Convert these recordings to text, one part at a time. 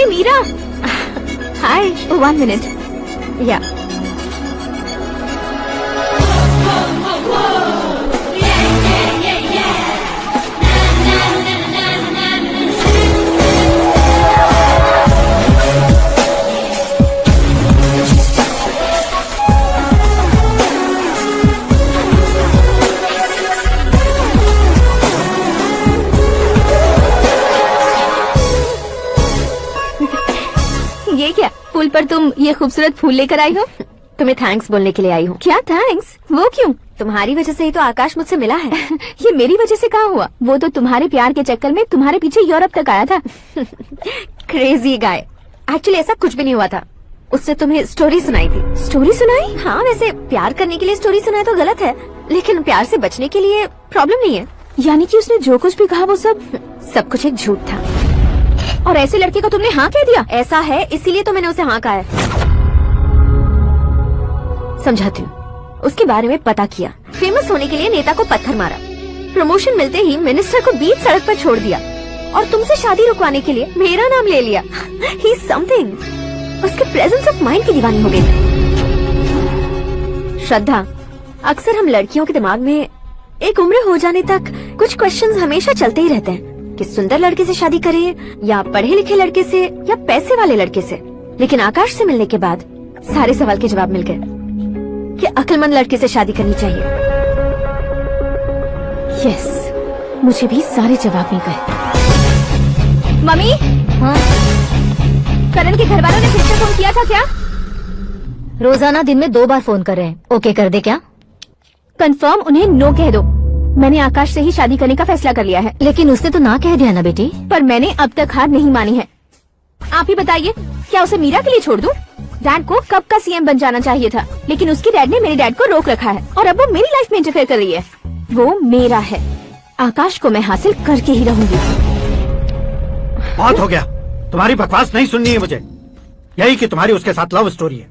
मीरा। हाय, 1 minute. या ये क्या, पुल पर तुम ये खूबसूरत फूल लेकर आई हो? तुम्हें थैंक्स बोलने के लिए आई हूँ। क्या थैंक्स? वो क्यों? तुम्हारी वजह से ही तो आकाश मुझसे मिला है। ये मेरी वजह से कहाँ हुआ? वो तो तुम्हारे प्यार के चक्कर में तुम्हारे पीछे यूरोप तक आया था। Crazy guy. एक्चुअली ऐसा कुछ भी नहीं हुआ था। उसने तुम्हें स्टोरी सुनाई थी। स्टोरी सुनाई? हाँ, वैसे प्यार करने के लिए स्टोरी सुनाए तो गलत है, लेकिन प्यार से बचने के लिए प्रॉब्लम नहीं है। यानी कि उसने जो कुछ भी कहा वो सब कुछ एक झूठ था। और ऐसे लड़के को तुमने हाँ कह दिया? ऐसा है, इसीलिए तो मैंने उसे हाँ कहा है। समझाती हूँ। उसके बारे में पता किया। फेमस होने के लिए नेता को पत्थर मारा। प्रमोशन मिलते ही मिनिस्टर को बीच सड़क पर छोड़ दिया और तुमसे शादी रुकवाने के लिए मेरा नाम ले लिया। ही समथिंग। उसके प्रेजेंस ऑफ माइंड की दीवानी हो गई। श्रद्धा, अक्सर हम लड़कियों के दिमाग में एक उम्र हो जाने तक कुछ क्वेश्चंस हमेशा चलते ही रहते हैं कि सुंदर लड़के से शादी करें या पढ़े लिखे लड़के से या पैसे वाले लड़के से। लेकिन आकाश से मिलने के बाद सारे सवाल के जवाब मिल गए कि अक्लमंद लड़के से शादी करनी चाहिए। यस, मुझे भी सारे जवाब मिल गए। मम्मी, हाँ? करण के घर वालों ने फिर से फोन किया था क्या? रोजाना दिन में 2 बार फोन कर रहे हैं। ओके कर दे क्या? कंफर्म उन्हें नो कह दो। मैंने आकाश से ही शादी करने का फैसला कर लिया है। लेकिन उसने तो ना कह दिया ना बेटी। पर मैंने अब तक हार नहीं मानी है। आप ही बताइए, क्या उसे मीरा के लिए छोड़ दूं? डैड को कब का सीएम बन जाना चाहिए था, लेकिन उसके डैड ने मेरे डैड को रोक रखा है और अब वो मेरी लाइफ में इंटरफेयर कर रही है। वो मेरा है। आकाश को मैं हासिल करके ही रहूंगी। बहुत हो गया, तुम्हारी बकवास नहीं सुननी है मुझे। यही कि तुम्हारी उसके साथ लव स्टोरी है।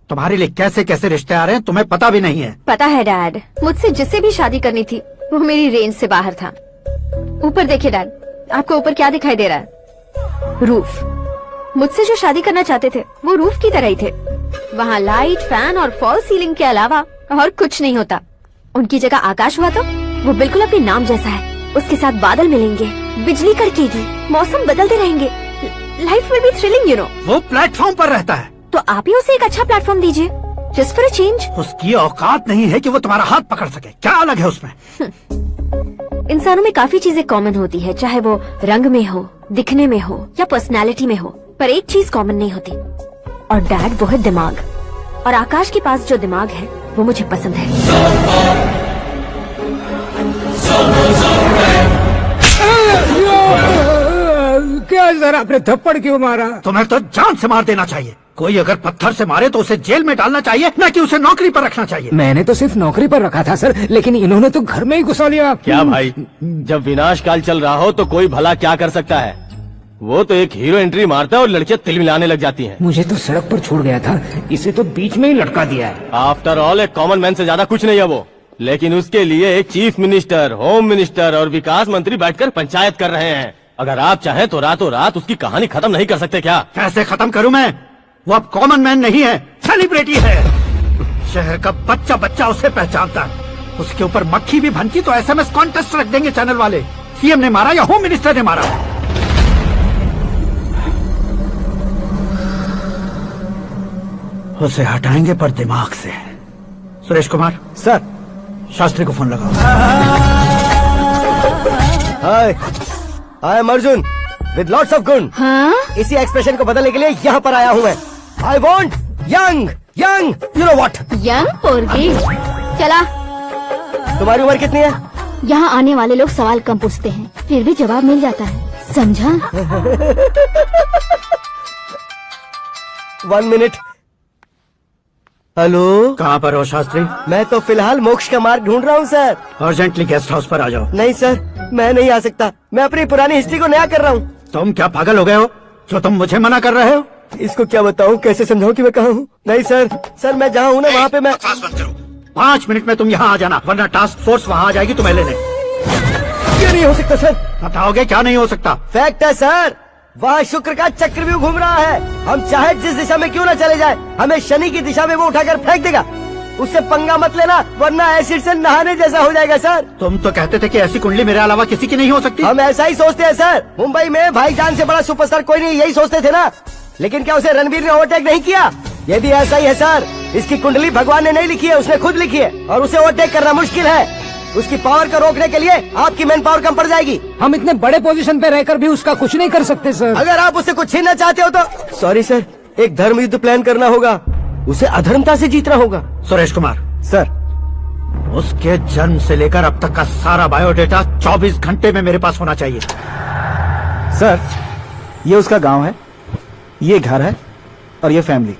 तुम्हारे लिए कैसे कैसे रिश्ते आ रहे हैं तुम्हें पता भी नहीं है। पता है डैड, मुझसे जिससे भी शादी करनी थी वो मेरी रेंज से बाहर था। ऊपर देखिए डैड, आपको ऊपर क्या दिखाई दे रहा है? रूफ। मुझसे जो शादी करना चाहते थे वो रूफ की तरह ही थे। वहाँ लाइट, फैन और फॉल सीलिंग के अलावा और कुछ नहीं होता। उनकी जगह आकाश हुआ तो वो बिल्कुल अपने नाम जैसा है। उसके साथ बादल मिलेंगे, बिजली कड़केगी, मौसम बदलते रहेंगे। Life will be thrilling, you know. वो प्लेटफॉर्म पर रहता है तो आप ही उसे एक अच्छा प्लेटफॉर्म दीजिए, जस्ट फॉर अ चेंज। उसकी औकात नहीं है कि वो तुम्हारा हाथ पकड़ सके। क्या अलग है उसमें? इंसानों में काफी चीजें कॉमन होती है, चाहे वो रंग में हो, दिखने में हो या पर्सनालिटी में हो, पर एक चीज कॉमन नहीं होती, और डैड वो है दिमाग। और आकाश के पास जो दिमाग है वो मुझे पसंद है। क्या सर, आपने थप्पड़ क्यों मारा? तुम्हें तो जान से मार देना चाहिए। कोई अगर पत्थर से मारे तो उसे जेल में डालना चाहिए, न कि उसे नौकरी पर रखना चाहिए। मैंने तो सिर्फ नौकरी पर रखा था सर, लेकिन इन्होंने तो घर में ही घुसा लिया। क्या भाई, जब विनाश काल चल रहा हो तो कोई भला क्या कर सकता है? वो तो एक हीरो एंट्री मारता है और लड़कियां तिल मिलाने लग जाती हैं। मुझे तो सड़क पर छोड़ गया था, इसे तो बीच में ही लटका दिया है। आफ्टर ऑल एक कॉमन मैन से ज्यादा कुछ नहीं है वो, लेकिन उसके लिए एक चीफ मिनिस्टर, होम मिनिस्टर और विकास मंत्री बैठकर पंचायत कर रहे हैं। अगर आप चाहें तो रातों रात उसकी कहानी खत्म नहीं कर सकते क्या? कैसे खत्म करूं मैं? वो अब कॉमन मैन नहीं है, सेलिब्रिटी है। शहर का बच्चा बच्चा उसे पहचानता है। उसके ऊपर मक्खी भी भनकी तो एसएमएस कॉन्टेस्ट रख देंगे चैनल वाले। सीएम ने मारा या होम मिनिस्टर ने मारा। उसे हटाएंगे पर दिमाग से। सुरेश कुमार सर, शास्त्री को फोन लगाओ। Hi, I am Arjun with lots of गुण। हाँ? इसी एक्सप्रेशन को बदलने के लिए यहाँ पर आया हूँ मैं। I want young young, you know what? Young पोरगी। चला। तुम्हारी उम्र कितनी है? यहाँ आने वाले लोग सवाल कम पूछते हैं, फिर भी जवाब मिल जाता है, समझा? 1 मिनट। हेलो, कहाँ पर हो शास्त्री? मैं तो फिलहाल मोक्ष का मार्ग ढूंढ रहा हूँ सर। अर्जेंटली गेस्ट हाउस पर आ जाओ। नहीं सर, मैं नहीं आ सकता। मैं अपनी पुरानी हिस्ट्री को नया कर रहा हूँ। तुम क्या पागल हो गए हो जो तुम मुझे मना कर रहे हो? इसको क्या बताऊँ, कैसे समझाऊँ कि मैं कहाँ हूँ? नहीं सर, मैं जहाँ हूँ ना वहाँ पे मैं। 5 मिनट में तुम यहाँ आ जाना, वरना टास्क फोर्स वहाँ आ जाएगी तुम्हें लेने। क्या नहीं हो सकता सर? बताओगे क्या नहीं हो सकता? फैक्ट है सर, वहाँ शुक्र का चक्रव्यूह घूम रहा है। हम चाहे जिस दिशा में क्यों न चले जाए, हमें शनि की दिशा में वो उठाकर फेंक देगा। उससे पंगा मत लेना, वरना एसिड से नहाने जैसा हो जाएगा सर। तुम तो कहते थे कि ऐसी कुंडली मेरे अलावा किसी की नहीं हो सकती। हम ऐसा ही सोचते हैं सर। मुंबई में भाईजान से बड़ा सुपरस्टार कोई नहीं, यही सोचते थे ना। लेकिन क्या उसे रणवीर ने ओवरटेक नहीं किया? ये भी ऐसा ही है सर। इसकी कुंडली भगवान ने नहीं लिखी है, उसने खुद लिखी है, और उसे ओवरटेक करना मुश्किल है। उसकी पावर को रोकने के लिए आपकी मैन पावर कम पड़ जाएगी। हम इतने बड़े पोजीशन पे रहकर भी उसका कुछ नहीं कर सकते सर। अगर आप उससे कुछ छीनना चाहते हो तो सॉरी सर, एक धर्म युद्ध प्लान करना होगा। उसे अधर्मता से जीतना होगा। सुरेश कुमार सर, उसके जन्म से लेकर अब तक का सारा बायोडेटा 24 घंटे में मेरे पास होना चाहिए। सर, ये उसका गांव है, ये घर है और ये फैमिली।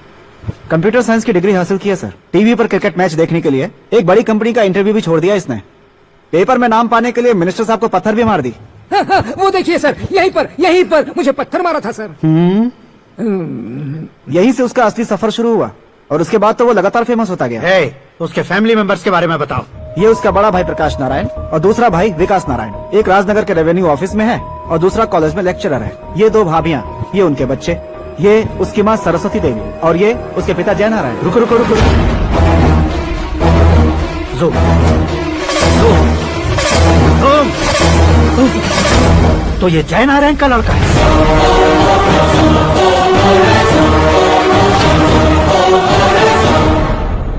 कंप्यूटर साइंस की डिग्री हासिल की है सर। टीवी पर क्रिकेट मैच देखने के लिए एक बड़ी कंपनी का इंटरव्यू भी छोड़ दिया इसने। पेपर में नाम पाने के लिए मिनिस्टर साहब को पत्थर भी मार दी। वो देखिए सर, यहीं पर मुझे पत्थर मारा था सर। यहीं से उसका असली सफर शुरू हुआ और उसके बाद तो वो लगातार फेमस होता गया। उसके फैमिली मेंबर्स के बारे में बताओ। ये उसका बड़ा भाई प्रकाश नारायण और दूसरा भाई विकास नारायण। एक राजनगर के रेवेन्यू ऑफिस में है और दूसरा कॉलेज में लेक्चरर है। ये दो भाभियां, ये उनके बच्चे, ये उसकी माँ सरस्वती देवी और ये उसके पिता जय नारायण। रुको रुको रुको, ज़ूम, तो ये जय नारायण का लड़का है।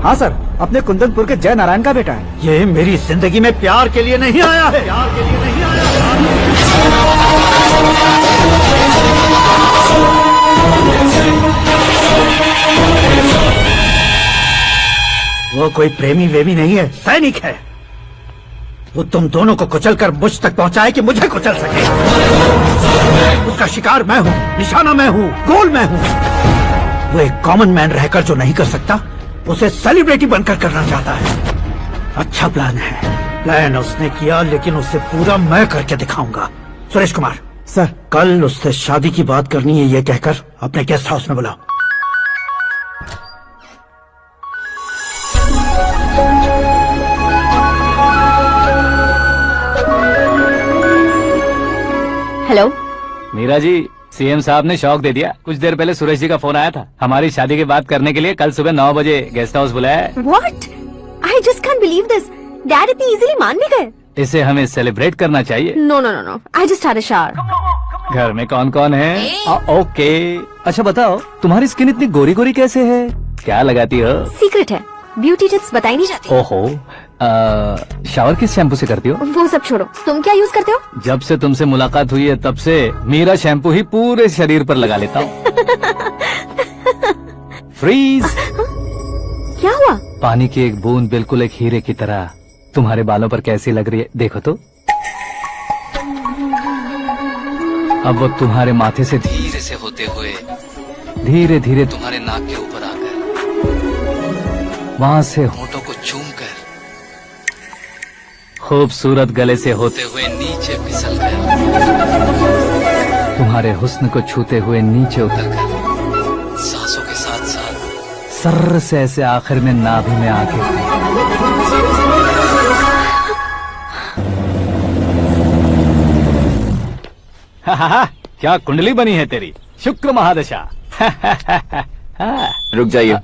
हाँ सर, अपने कुंदनपुर के जय नारायण का बेटा है। ये मेरी जिंदगी में प्यार के लिए नहीं आया है। प्यार के लिए नहीं आया वो कोई प्रेमी वेमी नहीं है, सैनिक है। वो तुम दोनों को कुचल कर मुझ तक पहुंचाए कि मुझे कुचल सके। उसका शिकार मैं हूँ, निशाना मैं हूँ, गोल मैं हूँ। वो एक कॉमन मैन रहकर जो नहीं कर सकता, उसे सेलिब्रिटी बनकर करना चाहता है। अच्छा प्लान है। प्लान उसने किया, लेकिन उसे पूरा मैं करके दिखाऊंगा। सुरेश कुमार सर, कल उससे शादी की बात करनी है, ये कहकर अपने गेस्ट हाउस में बुलाओ। हेलो। मीरा जी, सीएम साहब ने शौक दे दिया। कुछ देर पहले सुरेश जी का फोन आया था, हमारी शादी की बात करने के लिए कल सुबह 9 बजे गेस्ट हाउस बुलाया है। What? I just can't believe this. Dad इतनी इजीली मान भी गए। इसे हमें सेलिब्रेट करना चाहिए। No no no no. I just had a shower. घर में कौन कौन है? ओके। अच्छा बताओ, तुम्हारी स्किन इतनी गोरी गोरी कैसे है? क्या लगाती हो? सीक्रेट है, ब्यूटी टिप्स बताई नहीं जाती। ओहो, शावर किस शैम्पू से करती हो? वो सब छोड़ो, तुम क्या यूज करते हो? जब से तुमसे मुलाकात हुई है तब से मीरा शैम्पू ही पूरे शरीर पर लगा लेता हूँ। फ्रीज। क्या हुआ? पानी की एक बूंद बिल्कुल एक हीरे की तरह तुम्हारे बालों पर कैसी लग रही है, देखो तो। अब वो तुम्हारे माथे से धीरे से होते हुए धीरे धीरे तुम्हारे नाक के ऊपर आकर वहां से होठों को चूमकर खूबसूरत गले से होते हुए नीचे फिसल कर तुम्हारे हुस्न को छूते हुए नीचे उतरकर सांसों के साथ साथ सर्र से ऐसे आखिर में नाभि में आके क्या कुंडली बनी है तेरी, शुक्र महादशा। रुक जाइए।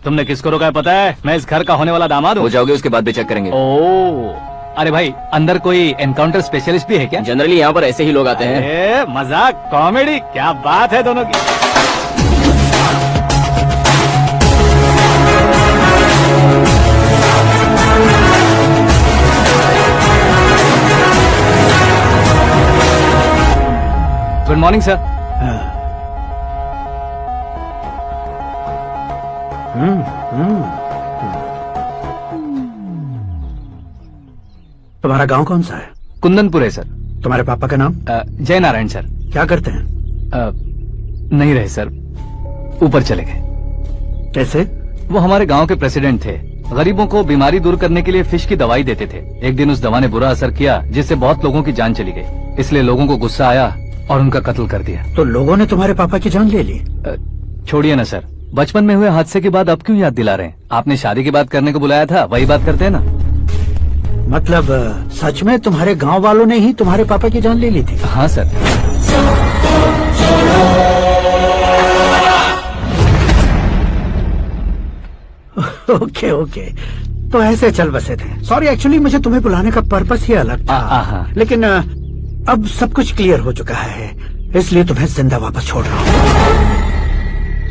तुमने किसको रोका है पता है? मैं इस घर का होने वाला दामाद हूँ। हो जाओगे उसके बाद भी चेक करेंगे। ओ, अरे भाई, अंदर कोई एनकाउंटर स्पेशलिस्ट भी है क्या? जनरली यहाँ पर ऐसे ही लोग आते हैं। मजाक, कॉमेडी, क्या बात है दोनों की। Good morning sir. तुम्हारा गांव कौन सा है? कुंदनपुर है सर। तुम्हारे पापा का नाम? जय नारायण सर। क्या करते हैं? नहीं रहे सर, ऊपर चले गए। कैसे? वो हमारे गांव के प्रेसिडेंट थे। गरीबों को बीमारी दूर करने के लिए फिश की दवाई देते थे। एक दिन उस दवा ने बुरा असर किया, जिससे बहुत लोगों की जान चली गई। इसलिए लोगों को गुस्सा आया और उनका कत्ल कर दिया। तो लोगों ने तुम्हारे पापा की जान ले ली? छोड़िए ना सर, बचपन में हुए हादसे के बाद अब क्यों याद दिला रहे हैं? आपने शादी की बात करने को बुलाया था, वही बात करते हैं ना। मतलब सच में तुम्हारे गांव वालों ने ही तुम्हारे पापा की जान ले ली थी? हाँ सर। ओके ओके, तो ऐसे चल बसे थे। सॉरी, एक्चुअली मुझे तुम्हें बुलाने का पर्पस ही अलग था, लेकिन अब सब कुछ क्लियर हो चुका है, इसलिए तुम्हें जिंदा वापस छोड़ रहा हूँ।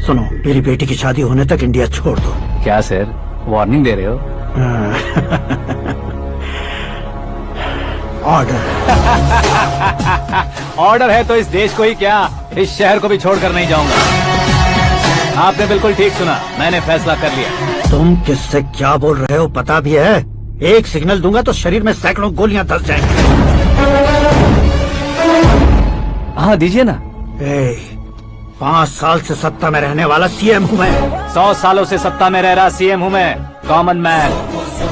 सुनो, मेरी बेटी की शादी होने तक इंडिया छोड़ दो। क्या सर, वार्निंग दे रहे हो? ऑर्डर। ऑर्डर है तो इस देश को ही क्या, इस शहर को भी छोड़कर नहीं जाऊंगा। आपने बिल्कुल ठीक सुना, मैंने फैसला कर लिया। तुम किससे क्या बोल रहे हो पता भी है? एक सिग्नल दूंगा तो शरीर में सैकड़ों गोलियां धस जाएंगी। हाँ दीजिए ना। 5 साल से सत्ता में रहने वाला सीएम हूँ मैं। 100 सालों से सत्ता में रह रहा सीएम हूँ मैं। Common man,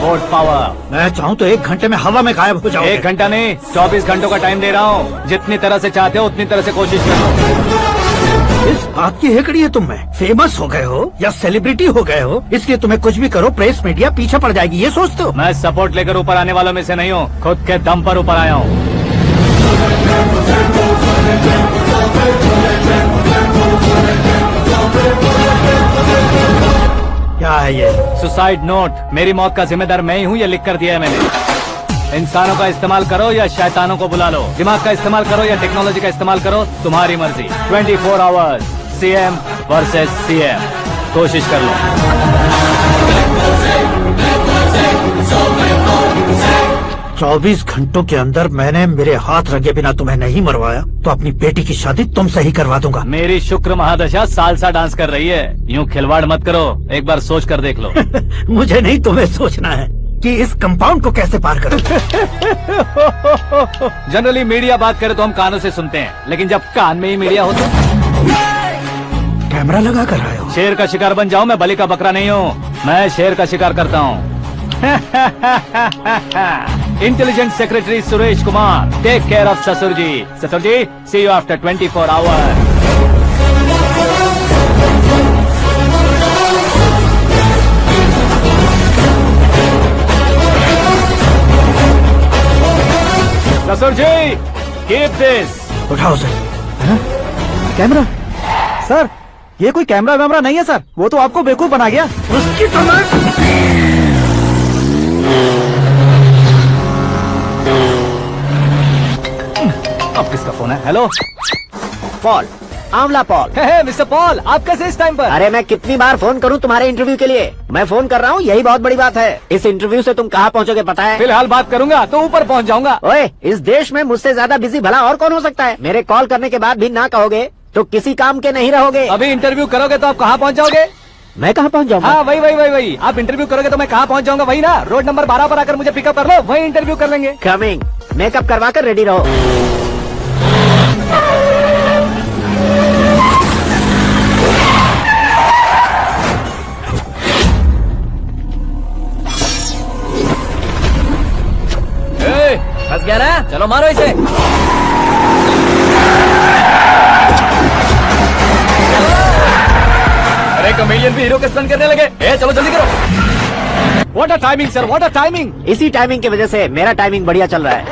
vote power. मैं चाहूँ तो 1 घंटे में हवा में गायब हो जाऊँ। 1 घंटा नहीं, 24 घंटों का टाइम दे रहा हूँ। जितनी तरह से चाहते हो उतनी तरह से कोशिश करो। इस बात की हेकड़ी है तुम में? फेमस हो गए हो या सेलिब्रिटी हो गए हो, इसलिए तुम्हें कुछ भी करो प्रेस मीडिया पीछे पड़ जाएगी, ये सोचते हो? मैं सपोर्ट लेकर ऊपर आने वालों में से नहीं हूँ, खुद के दम पर ऊपर आया हूँ। क्या है ये? Suicide note. मेरी मौत का जिम्मेदार मैं ही हूँ, ये लिख कर दिया है मैंने। इंसानों का इस्तेमाल करो या शैतानों को बुला लो, दिमाग का इस्तेमाल करो या टेक्नोलॉजी का इस्तेमाल करो, तुम्हारी मर्जी। 24 आवर्स, सीएम वर्सेस सीएम, कोशिश कर लो। 24 घंटों के अंदर मैंने मेरे हाथ रखे बिना तुम्हें नहीं मरवाया तो अपनी बेटी की शादी तुमसे ही करवा दूंगा। मेरी शुक्र महादशा सालसा डांस कर रही है, यूँ खिलवाड़ मत करो, एक बार सोच कर देख लो। मुझे नहीं, तुम्हें सोचना है कि इस कंपाउंड को कैसे पार करूं। जनरली मीडिया बात करे तो हम कानों से सुनते हैं, लेकिन जब कान में ही मीडिया हो तो कैमरा लगा कर आए हो। शेर का शिकार बन जाऊं, मैं बलि का बकरा नहीं हूँ, मैं शेर का शिकार करता हूँ। Intelligent secretary Suresh Kumar, take care of ससुर जी। ससुर जी, सी यू आफ्टर 24 आवर्स। ससुर जी, कीप दिस। उठाओ सर। कैमरा? सर, ये कोई कैमरा वैमरा नहीं है सर, वो तो आपको बेवकूफ बना गया। उसकी तो अब किसका फोन है? Hello Paul, Amla Paul. Mister Paul, आप कैसे इस टाइम पर? अरे मैं कितनी बार फोन करूं तुम्हारे इंटरव्यू के लिए? मैं फोन कर रहा हूं, यही बहुत बड़ी बात है। इस इंटरव्यू से तुम कहां पहुंचोगे पता है? फिलहाल बात करूंगा तो ऊपर पहुंच जाऊंगा। ओए, इस देश में मुझसे ज्यादा बिजी भला और कौन हो सकता है? मेरे कॉल करने के बाद भी ना कहोगे तो किसी काम के नहीं रहोगे। अभी इंटरव्यू करोगे तो आप कहाँ पहुँच जाओगे? मैं कहाँ पहुँच जाऊंगा? हाँ वही। आप इंटरव्यू करोगे तो मैं कहाँ पहुँच जाऊंगा? वही ना, रोड नंबर 12 पर आकर मुझे पिकअप कर लो, वही इंटरव्यू कर लेंगे। कमिंग। मेकअप करवा कर रेडी रहो। फंस गया ना, चलो मारो इसे। अरे कमेडियन भी हीरो के स्टंट करने लगे। चलो जल्दी करो। What a timing sir, what a timing. इसी टाइमिंग की वजह से मेरा टाइमिंग बढ़िया चल रहा है।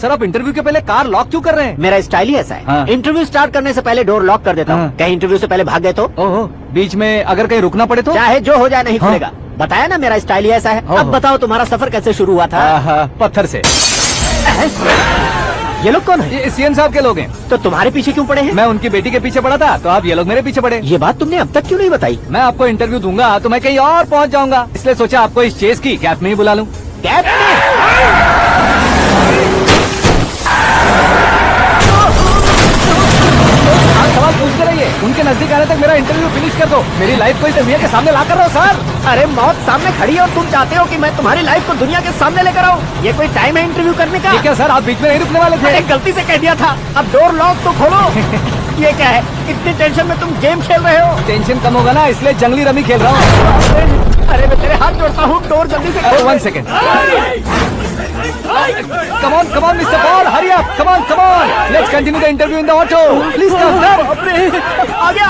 सर आप इंटरव्यू के पहले कार लॉक क्यों कर रहे हैं? मेरा स्टाइल ही ऐसा है। हाँ। इंटरव्यू स्टार्ट करने से पहले डोर लॉक कर देता हूँ। कहीं इंटरव्यू से पहले भाग गए तो? ओहो, बीच में अगर कहीं रुकना पड़े तो? चाहे जो हो जाए नहीं खुलेगा। बताया ना मेरा स्टाइल ही ऐसा है। अब बताओ तुम्हारा सफर कैसे शुरू हुआ था? पत्थर से। ये लोग कौन है? ये सीएम साहब के लोग हैं। तो तुम्हारे पीछे क्यों पड़े हैं? मैं उनकी बेटी के पीछे पड़ा था तो आप ये लोग मेरे पीछे पड़े। ये बात तुमने अब तक क्यों नहीं बताई? मैं आपको इंटरव्यू दूंगा तो मैं कहीं और पहुंच जाऊंगा, इसलिए सोचा आपको इस चेस की कैप में ही बुला लूं। कैप में? आप सवाल पूछते रहिए, उनके नजदीक आने तक मेरा इंटरव्यू फिनिश कर दो। मेरी लाइफ को इस दुनिया के सामने ला कर रहा हूँ सर। अरे मौत सामने खड़ी है और तुम चाहते हो कि मैं तुम्हारी लाइफ को दुनिया के सामने लेकर आऊँ? ये कोई टाइम है इंटरव्यू करने का? ठीक है सर, आप बीच में नहीं रुकने वाले थे। अरे गलती से कह दिया था। अब डोर लॉक तो खोलो। ये क्या है? इतनी टेंशन में तुम गेम खेल रहे हो? टेंशन कम होगा ना, इसलिए जंगली रमी खेल रहा हूँ। अरे मैं तेरे हाथ जोड़ता हूँ, डोर जल्दी से खोलो। 1 second. Come on, Mr. Paul, hurry up. Come on. Let's continue the interview in the auto. Please come. आगे।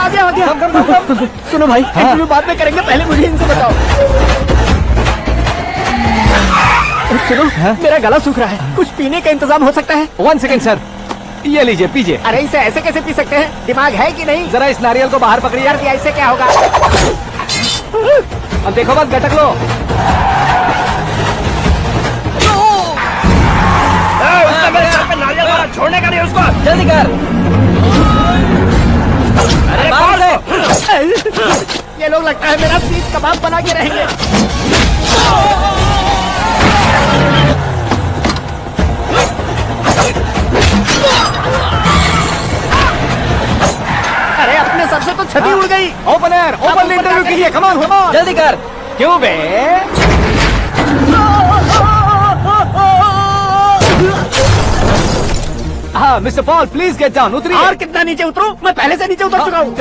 Come. सुनो भाई, इंटरव्यू बाद में करेंगे, पहले मुझे इनसे बताओ। सुनो, मेरा गला सूख रहा है, कुछ पीने का इंतजाम हो सकता है? 1 सेकेंड सर, ये लीजिए पीजिए। अरे इसे ऐसे कैसे पी सकते हैं? दिमाग है कि नहीं? जरा इस नारियल को बाहर पकड़िए। यार ऐसे क्या होगा? अब देखो बस गटक लो। छोड़ने का नहीं उसको। जल्दी कर। अरे मार उसे। ये लोग लगता है मेरा सीख कबाब बना के रहेंगे। अरे अपने सर से तो छवि उड़ गई। ओपनर ओपन इंटरव्यू के लिए, कमान कमान। जल्दी कर। क्यों बे? हाँ mister Paul please get down, उतरिए। और कितना नीचे उतरूं? मैं पहले से नीचे उतर चुका हूँ।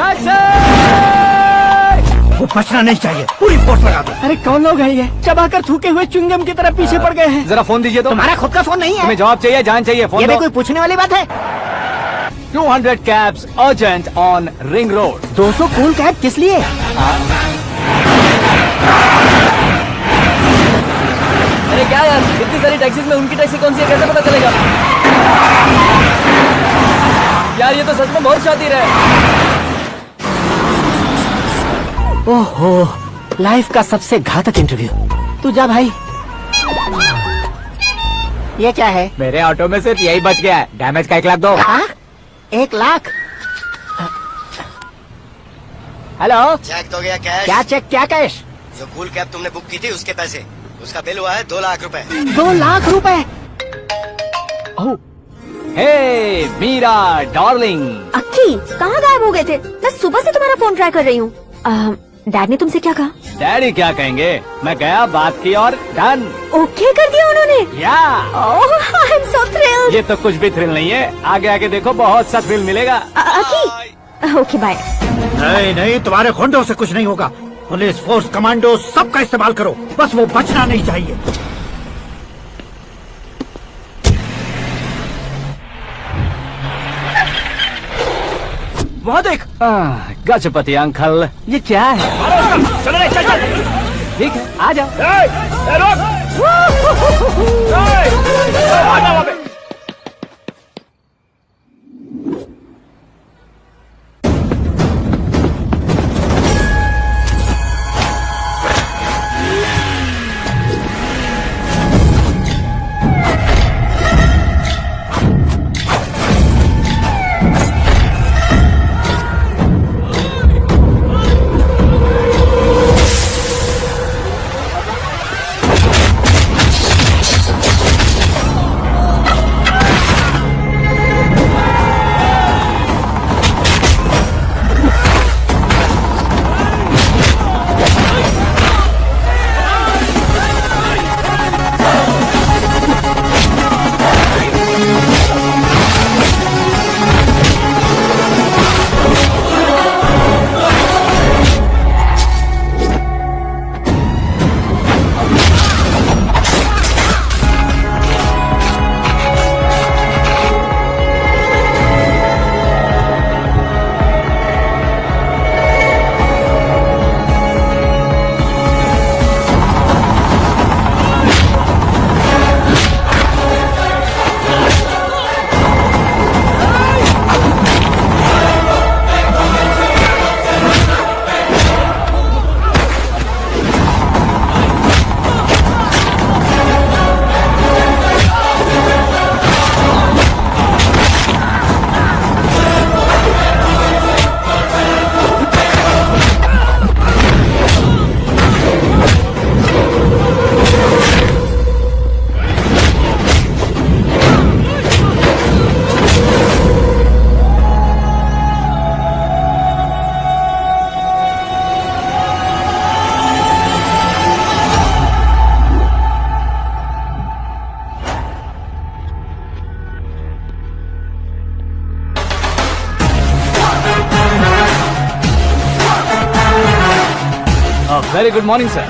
वो बचना नहीं चाहिए, पूरी फोर्स लगा दो। अरे कौन लोग हैं ये? चबाकर थूके हुए चुंगम की तरह पीछे पड़ गए हैं। जरा फोन दीजिए तो। तुम्हारा खुद का फोन नहीं है? तुम्हें जवाब चाहिए, जान चाहिए, फोन ये भी दो। कोई पूछने वाली बात है? 200 cabs urgent on Ring Road. 200 cool cab किस लिए? अरे क्या यार, इतनी सारी टैक्सीज में उनकी टैक्सी कौन सी है, कैसे पता चलेगा? यार ये तो सच में बहुत शातिर है। ओहो, लाइफ का सबसे घातक इंटरव्यू। तू जा भाई। ये क्या है? मेरे ऑटो में सिर्फ यही बच गया है, डैमेज का 1 लाख दो। 1 लाख? हेलो, चेक तो गया कैश। क्या चेक, क्या कैश? जो कूल कैब तुमने बुक की थी उसके पैसे, उसका बिल हुआ है 2 लाख रुपए। 2 लाख रुपए? हे मीरा डार्लिंग। अक्की कहाँ गायब हो गए थे? मैं सुबह से तुम्हारा फोन ट्राई कर रही हूँ। डैड ने तुमसे क्या कहा? डैडी क्या कहेंगे, मैं गया, बात की और डन। ओके कर दिया उन्होंने? या आई एम सो थ्रिल्ड। ये तो कुछ भी थ्रिल नहीं है, आगे आगे देखो बहुत सा थ्रिल मिलेगा। अक्की ओके बाय। नहीं नहीं, तुम्हारे गुंडों से कुछ नहीं होगा। पुलिस फोर्स, कमांडो, सबका इस्तेमाल करो, बस वो बचना नहीं चाहिए। वहाँ देख। गजपति अंकल, ये क्या है? चलो रे, चल चल। ठीक है, आ जाओ। Very good morning sir.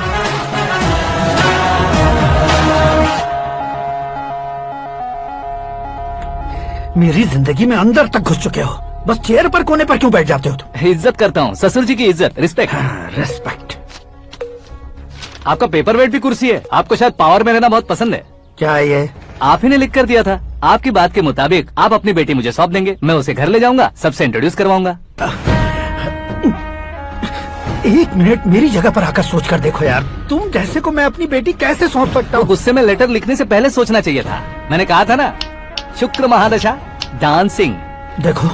मेरी जिंदगी में अंदर तक घुस चुके हो, बस चेयर पर कोने पर क्यों बैठ जाते हो तुम? इज्जत करता हूँ, ससुर जी की इज्जत, रिस्पेक्ट। रेस्पेक्ट। आपका पेपर वेट भी कुर्सी है, आपको शायद पावर में रहना बहुत पसंद है। क्या है ये? आप ही ने लिख कर दिया था, आपकी बात के मुताबिक आप अपनी बेटी मुझे सौंप देंगे, मैं उसे घर ले जाऊंगा, सबसे इंट्रोड्यूस करवाऊंगा। एक मिनट मेरी जगह पर आकर सोच कर देखो यार, तुम जैसे को मैं अपनी बेटी कैसे सौंप सकता तो हूँ? गुस्से में लेटर लिखने से पहले सोचना चाहिए था। मैंने कहा था ना, शुक्र महादशा डांसिंग। देखो,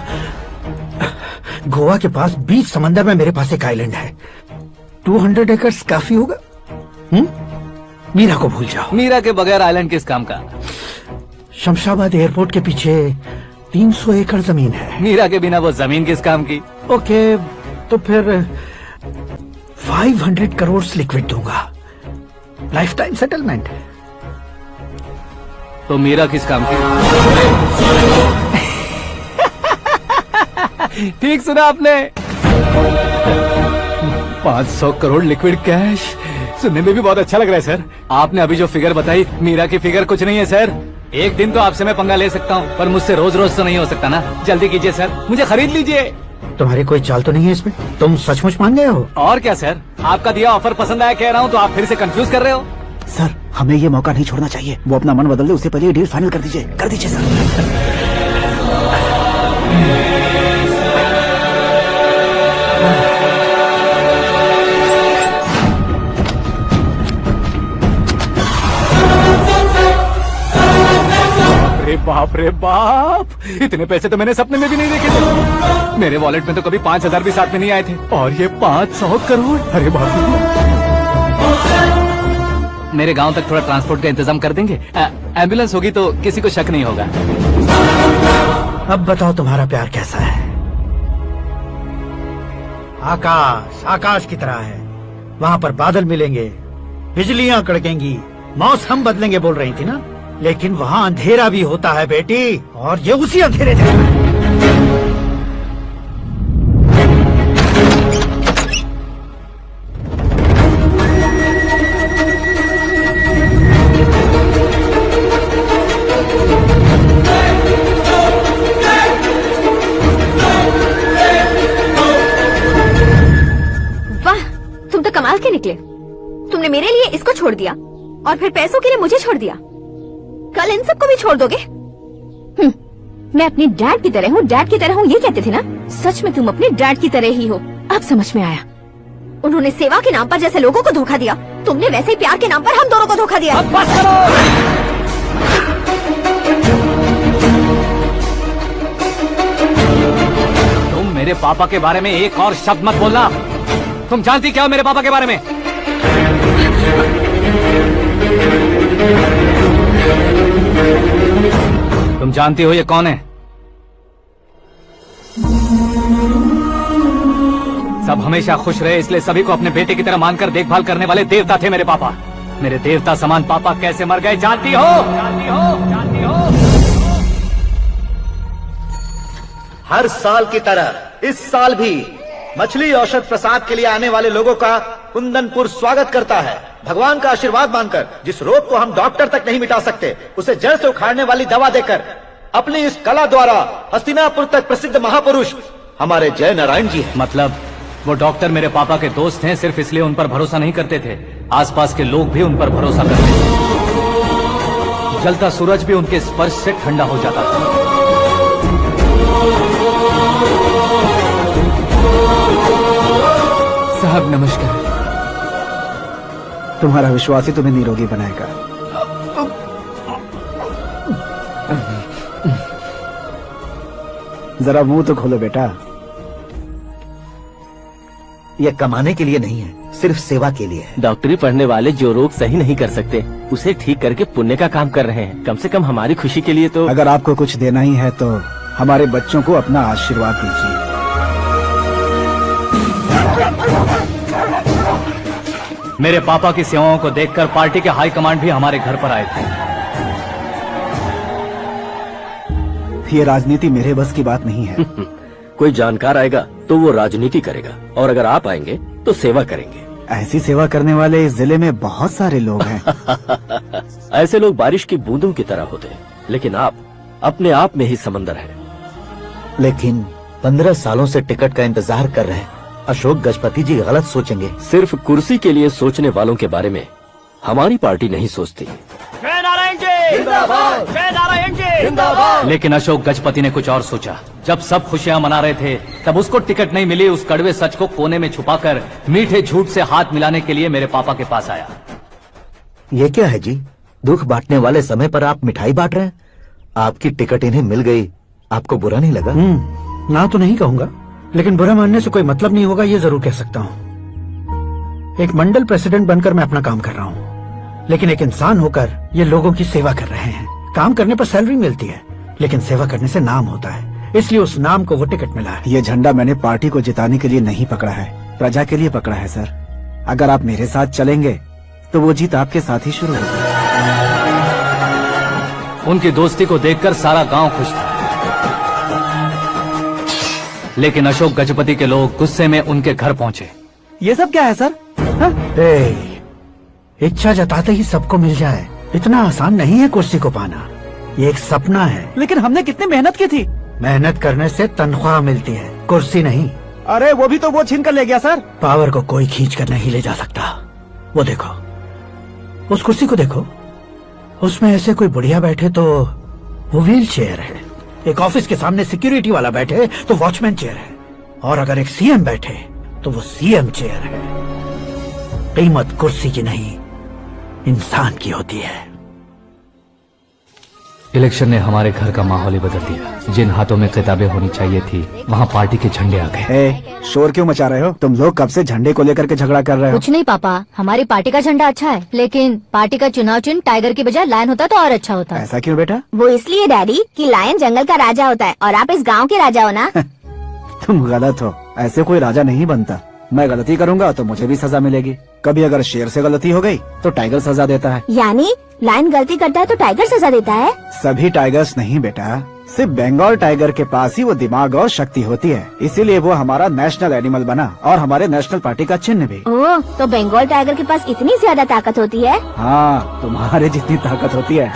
गोवा के पास बीच समंदर में मेरे पास एक आइलैंड है, 200 एकर्स काफी होगा। मीरा को भूल जाओ। मीरा के बगैर आइलैंड किस काम का? शमशाबाद एयरपोर्ट के पीछे 300 एकड़ जमीन है। मीरा के बिना वो जमीन किस काम की? ओके, तो फिर 500 करोड़ लिक्विड दूंगा, लाइफ टाइम सेटलमेंट। तो मीरा किस काम की? ठीक सुना आपने, 500 करोड़ लिक्विड कैश। सुनने में भी बहुत अच्छा लग रहा है सर। आपने अभी जो फिगर बताई, मीरा की फिगर कुछ नहीं है सर। एक दिन तो आपसे मैं पंगा ले सकता हूँ, पर मुझसे रोज रोज तो नहीं हो सकता ना। जल्दी कीजिए सर, मुझे खरीद लीजिए। तुम्हारी कोई चाल तो नहीं है इसमें? तुम सचमुच मान गए हो? और क्या सर, आपका दिया ऑफर पसंद आया कह रहा हूँ, तो आप फिर से कंफ्यूज कर रहे हो। सर, हमें ये मौका नहीं छोड़ना चाहिए। वो अपना मन बदल दे, उससे पहले ये डील फाइनल कर दीजिए सर। बाप रे बाप, इतने पैसे तो मैंने सपने में भी नहीं देखे थे। मेरे वॉलेट में तो कभी 5,000 भी साथ में नहीं आए थे, और ये 500 करोड़। अरे बाप रे। मेरे गांव तक थोड़ा ट्रांसपोर्ट का इंतजाम कर देंगे? एम्बुलेंस होगी तो किसी को शक नहीं होगा। अब बताओ तुम्हारा प्यार कैसा है? आकाश आकाश की तरह है, वहाँ पर बादल मिलेंगे, बिजलियां कड़केंगी, मौसम बदलेंगे बोल रही थी ना, लेकिन वहाँ अंधेरा भी होता है बेटी, और ये उसी अंधेरे जैसा है। वाह, तुम तो कमाल के निकले। तुमने मेरे लिए इसको छोड़ दिया और फिर पैसों के लिए मुझे छोड़ दिया। कल इन सबको भी छोड़ दोगे? मैं अपने डैड की तरह हूँ, डैड की तरह हूँ, ये कहते थे ना। सच में तुम अपने डैड की तरह ही हो, अब समझ में आया। उन्होंने सेवा के नाम पर जैसे लोगों को धोखा दिया, तुमने वैसे ही प्यार के नाम पर हम दोनों को धोखा दिया। अब बस करो। तुम मेरे पापा के बारे में एक और शब्द मत बोलना। तुम जानती क्या हो मेरे पापा के बारे में? तुम जानती हो ये कौन है? सब हमेशा खुश रहे, इसलिए सभी को अपने बेटे की तरह मानकर देखभाल करने वाले देवता थे मेरे पापा। मेरे देवता समान पापा कैसे मर गए जानती हो? जानती हो? जानती हो? हर साल की तरह इस साल भी मछली औषध प्रसाद के लिए आने वाले लोगों का कुंदनपुर स्वागत करता है। भगवान का आशीर्वाद मानकर जिस रोग को हम डॉक्टर तक नहीं मिटा सकते, उसे जड़ से उखाड़ने वाली दवा देकर अपनी इस कला द्वारा हस्तिनापुर तक प्रसिद्ध महापुरुष हमारे जय नारायण जी हैं। मतलब वो डॉक्टर मेरे पापा के दोस्त हैं, सिर्फ इसलिए उन पर भरोसा नहीं करते थे, आसपास के लोग भी उन पर भरोसा करते थे। जलता सूरज भी उनके स्पर्श से ठंडा हो जाता था। साहब नमस्कार। तुम्हारा विश्वास ही तुम्हें निरोगी बनाएगा। जरा मुंह तो खोलो बेटा। यह कमाने के लिए नहीं है, सिर्फ सेवा के लिए है। डॉक्टरी पढ़ने वाले जो रोग सही नहीं कर सकते, उसे ठीक करके पुण्य का काम कर रहे हैं। कम से कम हमारी खुशी के लिए तो। अगर आपको कुछ देना ही है तो हमारे बच्चों को अपना आशीर्वाद दीजिए। मेरे पापा की सेवाओं को देखकर पार्टी के हाई कमांड भी हमारे घर पर आए थे। ये राजनीति मेरे बस की बात नहीं है। कोई जानकार आएगा तो वो राजनीति करेगा, और अगर आप आएंगे तो सेवा करेंगे। ऐसी सेवा करने वाले इस जिले में बहुत सारे लोग हैं। ऐसे लोग बारिश की बूंदों की तरह होते हैं, लेकिन आप अपने आप में ही समंदर हैं। लेकिन 15 सालों से टिकट का इंतजार कर रहे हैं। अशोक गजपति जी गलत सोचेंगे। सिर्फ कुर्सी के लिए सोचने वालों के बारे में हमारी पार्टी नहीं सोचती। जय नारायण जी जिंदाबाद। जय नारायण जी लेकिन अशोक गजपति ने कुछ और सोचा। जब सब खुशियां मना रहे थे तब उसको टिकट नहीं मिली। उस कड़वे सच को कोने में छुपाकर मीठे झूठ से हाथ मिलाने के लिए मेरे पापा के पास आया। ये क्या है जी? दुख बांटने वाले समय पर आप मिठाई बांट रहे हैं। आपकी टिकट इन्हें मिल गई, आपको बुरा नहीं लगा? ना तो नहीं कहूंगा, लेकिन बुरा मानने से कोई मतलब नहीं होगा, ये जरूर कह सकता हूँ। एक मंडल प्रेसिडेंट बनकर मैं अपना काम कर रहा हूँ, लेकिन एक इंसान होकर ये लोगों की सेवा कर रहे हैं। काम करने पर सैलरी मिलती है, लेकिन सेवा करने से नाम होता है, इसलिए उस नाम को वो टिकट मिला है। ये झंडा मैंने पार्टी को जिताने के लिए नहीं पकड़ा है, प्रजा के लिए पकड़ा है सर। अगर आप मेरे साथ चलेंगे तो वो जीत आपके साथ ही शुरू होगी। उनकी दोस्ती को देखकर सारा गांव खुश था, लेकिन अशोक गजपति के लोग गुस्से में उनके घर पहुंचे। ये सब क्या है सर? इच्छा जताते ही सबको मिल जाए, इतना आसान नहीं है कुर्सी को पाना। ये एक सपना है। लेकिन हमने कितनी मेहनत की थी। मेहनत करने से तनख्वाह मिलती है, कुर्सी नहीं। अरे वो भी तो वो छीन कर ले गया सर। पावर को कोई खींच कर नहीं ले जा सकता। वो देखो, उस कुर्सी को देखो, उसमें ऐसे कोई बुढ़िया बैठे तो वो व्हील चेयर है। एक ऑफिस के सामने सिक्योरिटी वाला बैठे तो वॉचमैन चेयर है, और अगर एक सीएम बैठे तो वो सीएम चेयर है। कीमत कुर्सी की नहीं, इंसान की होती है। इलेक्शन ने हमारे घर का माहौल ही बदल दिया। जिन हाथों में किताबें होनी चाहिए थी, वहाँ पार्टी के झंडे आ गए। शोर क्यों मचा रहे हो? तुम लोग कब से झंडे को लेकर के झगड़ा कर रहे हो? कुछ नहीं पापा, हमारी पार्टी का झंडा अच्छा है, लेकिन पार्टी का चुनाव चिन्ह टाइगर की बजाय लायन होता तो और अच्छा होता। ऐसा क्यों बेटा? वो इसलिए डैडी कि लायन जंगल का राजा होता है और आप इस गांव के राजा हो ना। तुम गलत हो, ऐसे कोई राजा नहीं बनता। मैं गलती करूंगा तो मुझे भी सजा मिलेगी। कभी अगर शेर से गलती हो गई तो टाइगर सजा देता है। यानी लायन गलती करता है तो टाइगर सजा देता है? सभी टाइगर्स नहीं बेटा, सिर्फ बंगाल टाइगर के पास ही वो दिमाग और शक्ति होती है, इसीलिए वो हमारा नेशनल एनिमल बना और हमारे नेशनल पार्टी का चिन्ह भी। ओह, तो बंगाल टाइगर के पास इतनी ज्यादा ताकत होती है? हाँ, तुम्हारे जितनी ताकत होती है।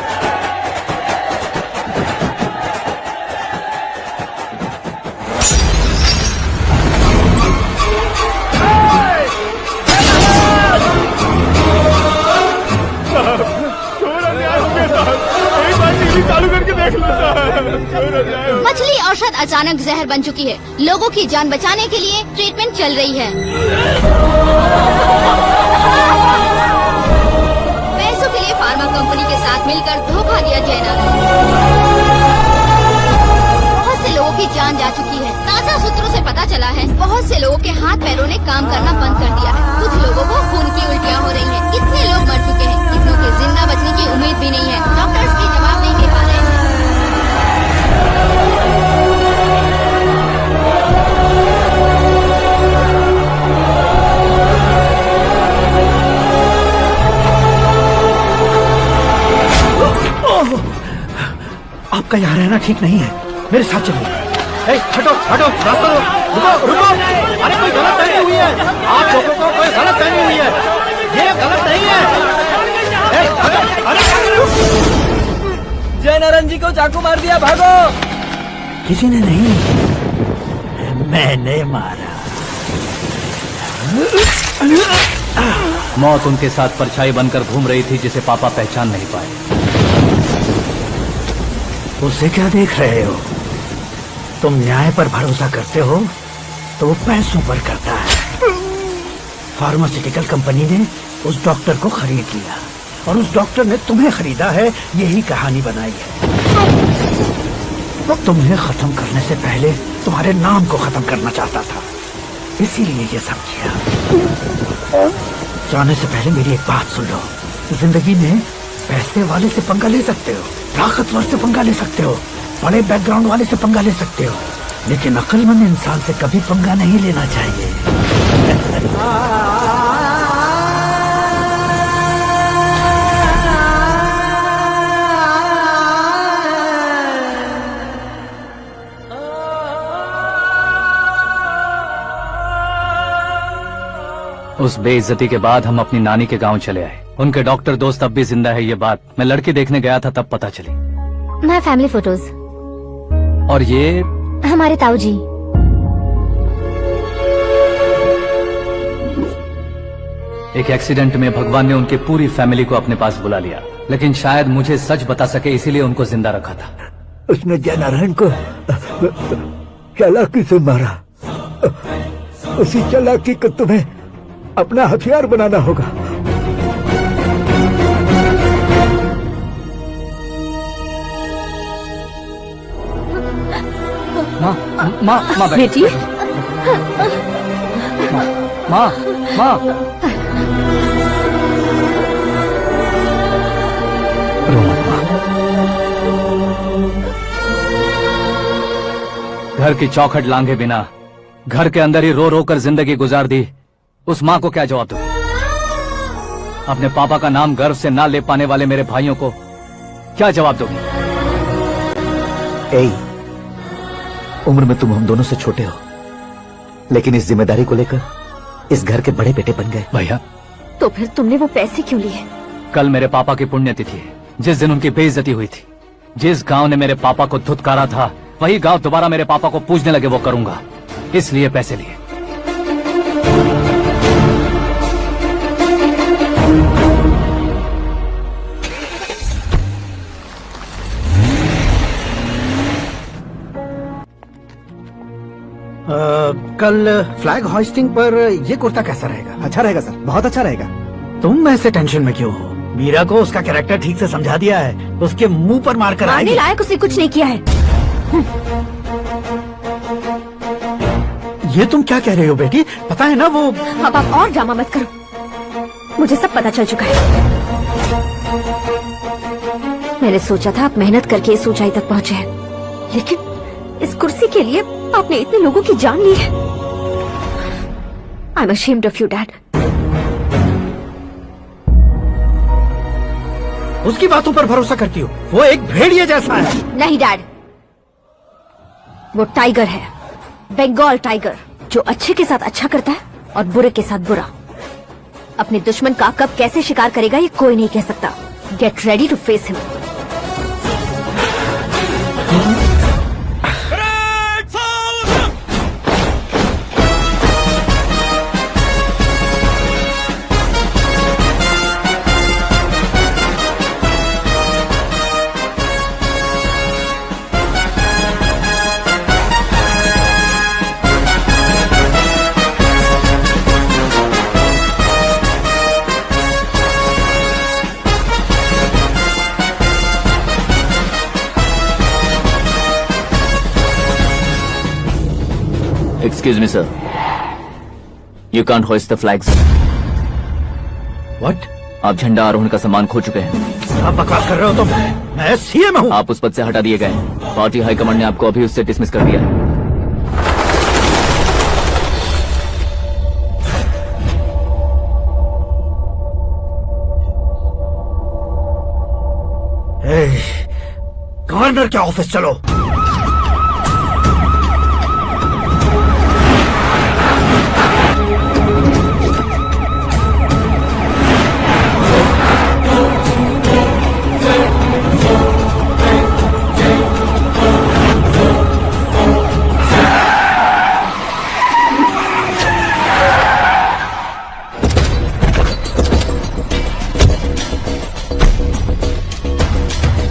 मछली औषध अचानक जहर बन चुकी है। लोगों की जान बचाने के लिए ट्रीटमेंट चल रही है। पैसों के लिए फार्मा कंपनी के साथ मिलकर धोखा दिया जैना। बहुत से लोगों की जान जा चुकी है। ताज़ा सूत्रों से पता चला है बहुत से लोगों के हाथ पैरों ने काम करना बंद कर दिया है। कुछ लोगों को खून की उल्टियाँ हो रही हैं। इतने लोग मर चुके हैं, इतनों के जिंदा बचने की उम्मीद भी नहीं है। डॉक्टर्स की जवाब नहीं दे पा रहे हैं। आपका यहाँ रहना ठीक नहीं है, मेरे साथ चलिए। हटो हटो, रास्ता रुको रुको। अरे कोई गलत फहमी हुई है, आप लोगों को कोई गलत फहमी हुई है, ये गलत नहीं है। जय नारायण जी को चाकू मार दिया, भागो। किसी ने नहीं, मैंने मारा। मौत उनके साथ परछाई बनकर घूम रही थी, जिसे पापा पहचान नहीं पाए। उसे क्या देख रहे हो? तुम न्याय पर भरोसा करते हो तो वो पैसों पर करता है। फार्मास्यूटिकल कंपनी ने उस डॉक्टर को खरीद लिया और उस डॉक्टर ने तुम्हें खरीदा है, यही कहानी बनाई है। तुम्हें खत्म करने से पहले तुम्हारे नाम को खत्म करना चाहता था, इसीलिए ये सब किया। जाने से पहले मेरी एक बात सुन लो। जिंदगी में पैसे वाले से पंगा ले सकते हो, ताकतवर से पंगा ले सकते हो, बड़े बैकग्राउंड वाले से पंगा ले सकते हो, लेकिन अक्लमंद इंसान से कभी पंगा नहीं लेना चाहिए। उस बेइज्जती के बाद हम अपनी नानी के गांव चले आए। उनके डॉक्टर दोस्त अब भी जिंदा है, ये बात मैं लड़की देखने गया था तब पता चली। My family photos. और ये हमारे ताऊ जी। एक एक्सीडेंट में भगवान ने उनकी पूरी फैमिली को अपने पास बुला लिया, लेकिन शायद मुझे सच बता सके इसीलिए उनको जिंदा रखा था। उसने जयनारायण को चालाकी से मारा। उसी चालाकी को तुम्हें अपना हथियार बनाना होगा। माँ माँ माँ बेटी, माँ माँ रो मत माँ। घर की चौखट लांघे बिना घर के अंदर ही रो रो कर जिंदगी गुजार दी उस माँ को क्या जवाब दूं? अपने पापा का नाम गर्व से ना ले पाने वाले मेरे भाइयों को क्या जवाब दोगी? उम्र में तुम हम दोनों से छोटे हो, लेकिन इस जिम्मेदारी को लेकर इस घर के बड़े बेटे बन गए। भैया, तो फिर तुमने वो पैसे क्यों लिए? कल मेरे पापा की पुण्यतिथि है, जिस दिन उनकी बेइज्जती हुई थी। जिस गांव ने मेरे पापा को धुतकारा था वही गांव दोबारा मेरे पापा को पूजने लगे वो करूंगा, इसलिए पैसे लिए। कल फ्लैग होइस्टिंग पर ये कुर्ता कैसा रहेगा? अच्छा रहेगा सर, बहुत अच्छा रहेगा। तुम ऐसे टेंशन में क्यों हो? मीरा को उसका कैरेक्टर ठीक से समझा दिया है, उसके मुंह पर मारकर आने आएगी। लायक उसने कुछ नहीं किया है। ये तुम क्या कह रहे हो बेटी? पता है ना वो। अब आप और ड्रामा मत करो, मुझे सब पता चल चुका है। मैंने सोचा था आप मेहनत करके इस ऊंचाई तक पहुंचे हैं, लेकिन इस कुर्सी के लिए आपने इतने लोगों की जान ली है। I am ashamed of you dad. उसकी बातों पर भरोसा करती हो? वो एक भेड़िए जैसा है। नहीं डैड, वो टाइगर है, बंगाल टाइगर, जो अच्छे के साथ अच्छा करता है और बुरे के साथ बुरा। अपने दुश्मन का कब कैसे शिकार करेगा ये कोई नहीं कह सकता। Get ready to face him. Excuse me, sir. You can't hoist the flags. What? आप झंडा आरोहण का सामान खो चुके हैं। आप बकवास कर रहे हो तुम? मैं सीएम हूँ। आप उस पद से हटा दिए गए। पार्टी हाईकमांड ने आपको अभी उससे डिसमिस कर दिया है। गवर्नर के ऑफिस चलो।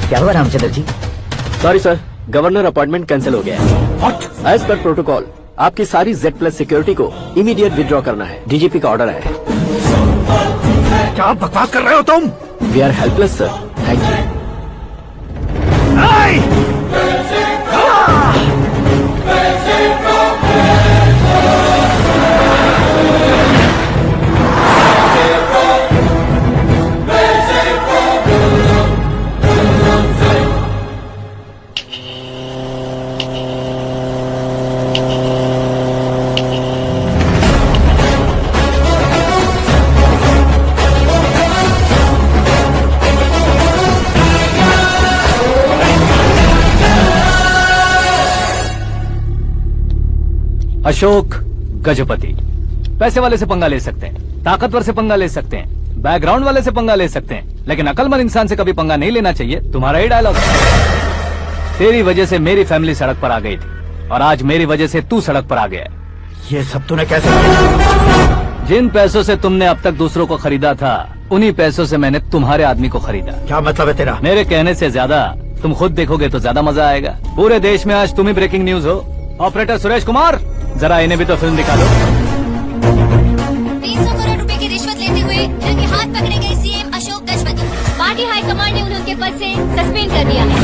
क्या हुआ Ramchandra ji? Sorry sir, governor appointment cancel हो गया है। What? एज पर प्रोटोकॉल आपकी सारी Z+ सिक्योरिटी को इमीडिएट विड्रॉ करना है। डीजीपी का ऑर्डर है। क्या बकवास कर रहे हो तुम? We are helpless sir. Thank you. Ashok Gajapati. पैसे वाले से पंगा ले सकते हैं, ताकतवर से पंगा ले सकते हैं, बैकग्राउंड वाले से पंगा ले सकते हैं, लेकिन अकलमंद इंसान से कभी पंगा नहीं लेना चाहिए। तुम्हारा ही डायलॉग। तेरी वजह से मेरी फैमिली सड़क पर आ गई थी और आज मेरी वजह से तू सड़क पर आ गया। ये सब तूने कैसे किया? जिन पैसों से तुमने अब तक दूसरों को खरीदा था उन्हीं पैसों से मैंने तुम्हारे आदमी को खरीदा। क्या मतलब है तेरा? मेरे कहने से ज्यादा तुम खुद देखोगे तो ज्यादा मजा आएगा। पूरे देश में आज तुम ही ब्रेकिंग न्यूज हो। ऑपरेटर सुरेश कुमार, जरा इन्हें भी तो फिल्म दिखा दो। 300 करोड़ रुपए की रिश्वत लेते हुए इनके हाथ पकड़े गए CM Ashok Gajapati. Party high command ने उन्हें उनके पद से सस्पेंड कर दिया है।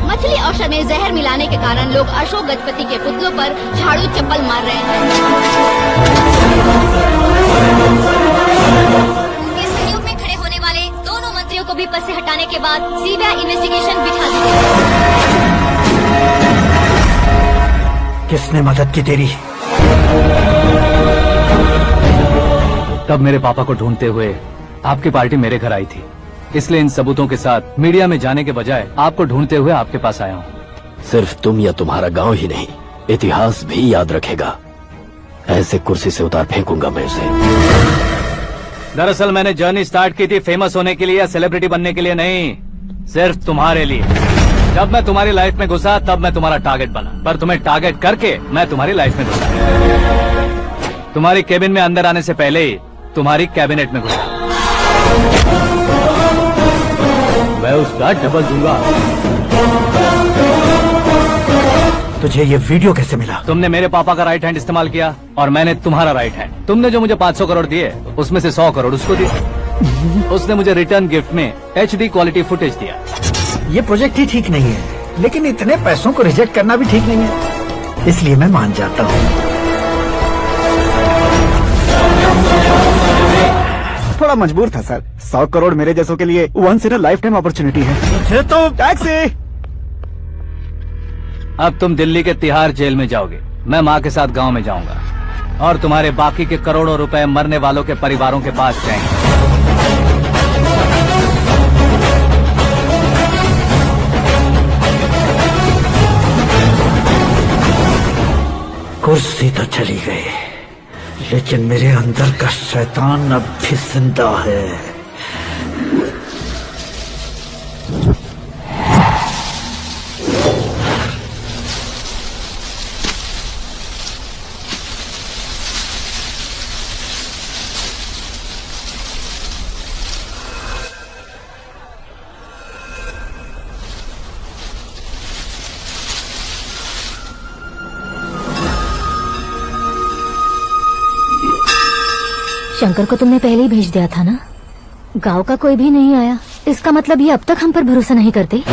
मछली औषध में जहर मिलाने के कारण लोग अशोक गजपति के पुतलों पर झाड़ू चप्पल मार रहे हैं। उनके सहयोग में खड़े होने वाले दोनों मंत्रियों को भी पद से हटाने के बाद सीबीआई इन्वेस्टिगेशन बिठा दी गई। किसने मदद की तेरी? तब मेरे पापा को ढूंढते हुए आपकी पार्टी मेरे घर आई थी, इसलिए इन सबूतों के साथ मीडिया में जाने के बजाय आपको ढूंढते हुए आपके पास आया हूँ। सिर्फ तुम या तुम्हारा गांव ही नहीं, इतिहास भी याद रखेगा। ऐसे कुर्सी से उतार फेंकूंगा मैं उसे। दरअसल मैंने जर्नी स्टार्ट की थी फेमस होने के लिए या सेलिब्रिटी बनने के लिए नहीं, सिर्फ तुम्हारे लिए। जब मैं तुम्हारी लाइफ में घुसा तब मैं तुम्हारा टारगेट बना, पर तुम्हें टारगेट करके मैं तुम्हारी लाइफ में घुसा। तुम्हारी केबिन में अंदर आने से पहले ही तुम्हारी कैबिनेट में घुसा। मैं उसका डबल दूंगा। तुझे ये वीडियो कैसे मिला? तुमने मेरे पापा का राइट हैंड इस्तेमाल किया और मैंने तुम्हारा राइट हैंड। तुमने जो मुझे 500 करोड़ दिए उसमें से 100 करोड़ उसको दिए। उसने मुझे रिटर्न गिफ्ट में HD क्वालिटी फुटेज दिया। ये प्रोजेक्ट ही ठीक नहीं है, लेकिन इतने पैसों को रिजेक्ट करना भी ठीक नहीं है, इसलिए मैं मान जाता हूँ। थोड़ा मजबूर था सर। 100 करोड़ मेरे जैसों के लिए once in a lifetime opportunity है। मुझे तो टैक्सी। अब तुम दिल्ली के तिहाड़ जेल में जाओगे, मैं माँ के साथ गांव में जाऊंगा और तुम्हारे बाकी के करोड़ों रुपए मरने वालों के परिवारों के पास जाएंगे। कुर्सी तो चली गई, लेकिन मेरे अंदर का शैतान अब भी जिंदा है। शंकर को तुमने पहले ही भेज दिया था ना? गांव का कोई भी नहीं आया, इसका मतलब ये अब तक हम पर भरोसा नहीं करते।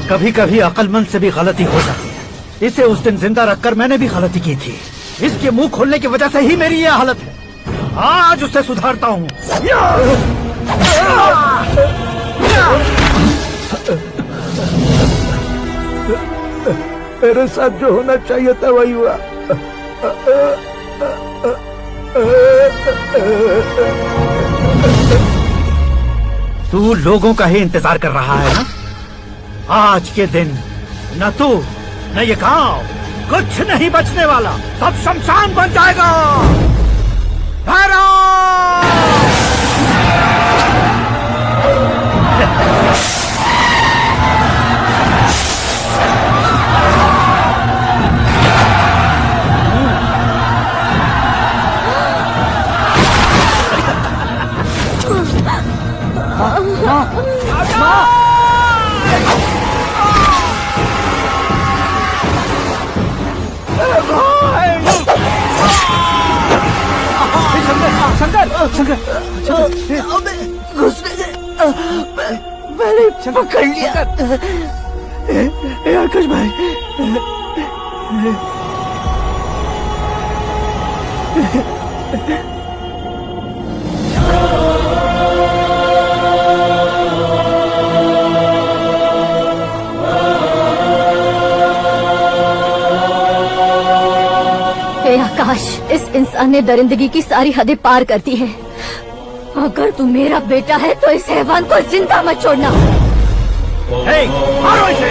कभी कभी अक्लमंद से भी गलती हो जाती है। इसे उस दिन जिंदा रखकर मैंने भी गलती की थी। इसके मुंह खोलने की वजह से ही मेरी ये हालत है। आज उसे सुधारता हूँ। मेरे साथ जो होना चाहिए था वही हुआ। तू लोगों का ही इंतजार कर रहा है ना? आज के दिन न तू न ये गांव कुछ नहीं बचने वाला, सब शमशान बन जाएगा। घुसने से मैंने पकड़ लिया। आकाश भाई, आकाश, इस इंसान ने दरिंदगी की सारी हदें पार कर दी है। अगर तू मेरा बेटा है तो इस हैवान को जिंदा मत छोड़ना। मारो इसे।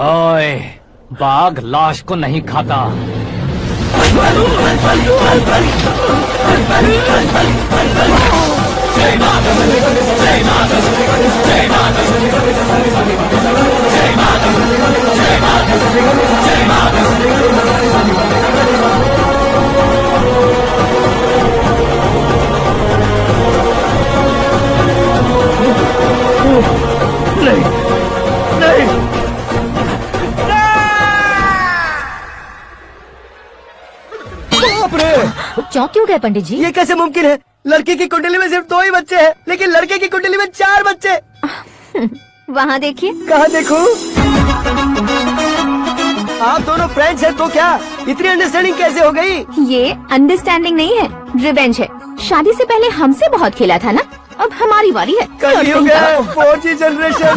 ओए, बाघ लाश को नहीं खाता। चौंक क्यों गए पंडित जी? ये कैसे मुमकिन है? लड़की की कुंडली में सिर्फ 2 ही बच्चे हैं, लेकिन लड़के की कुंडली में 4 बच्चे। वहाँ देखिए। कहाँ देखूं? आप दोनों फ्रेंड्स हैं तो क्या इतनी अंडरस्टैंडिंग कैसे हो गई? ये अंडरस्टैंडिंग नहीं है, रिवेंज है। शादी से पहले हमसे बहुत खेला था ना, अब हमारी बारी है। कलयुग है, 4G जनरेशन।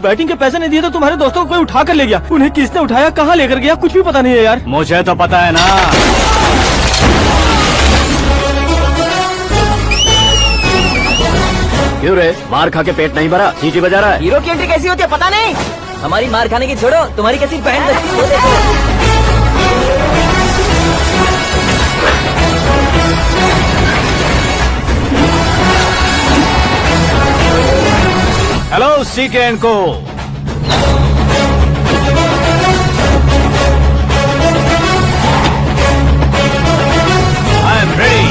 बैटिंग के पैसे नहीं दिए तो तुम्हारे दोस्तों को कोई उठा कर ले गया। उन्हें किसने उठाया, कहाँ लेकर गया, कुछ भी पता नहीं है यार। मुझे तो पता है ना। क्यों रे, मार खा के पेट नहीं भरा, सीटी बजा रहा है? हीरो की एंट्री कैसी होती है पता नहीं। हमारी मार खाने की छोड़ो, तुम्हारी कैसी बहन बचती है वो देखो। हेलो सीके एंड को। I am ready.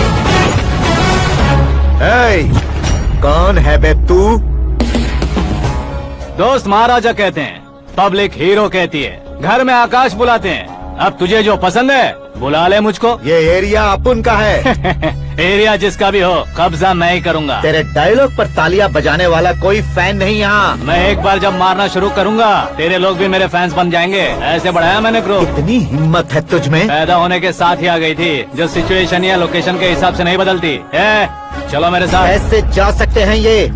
कौन है बे तू? दोस्त महाराजा कहते हैं, पब्लिक हीरो कहती है, घर में आकाश बुलाते हैं। अब तुझे जो पसंद है बुला ले मुझको। ये एरिया अपुन का है। एरिया जिसका भी हो, कब्जा मैं ही करूंगा। तेरे डायलॉग पर तालियां बजाने वाला कोई फैन नहीं यहाँ। मैं एक बार जब मारना शुरू करूंगा, तेरे लोग भी मेरे फैंस बन जाएंगे। ऐसे बढ़ाया मैंने ग्रुप। इतनी हिम्मत है तुझ में? पैदा होने के साथ ही आ गई थी, जो सिचुएशन या लोकेशन के हिसाब से नहीं बदलती। चलो मेरे साथ। ऐसे जा सकते हैं ये?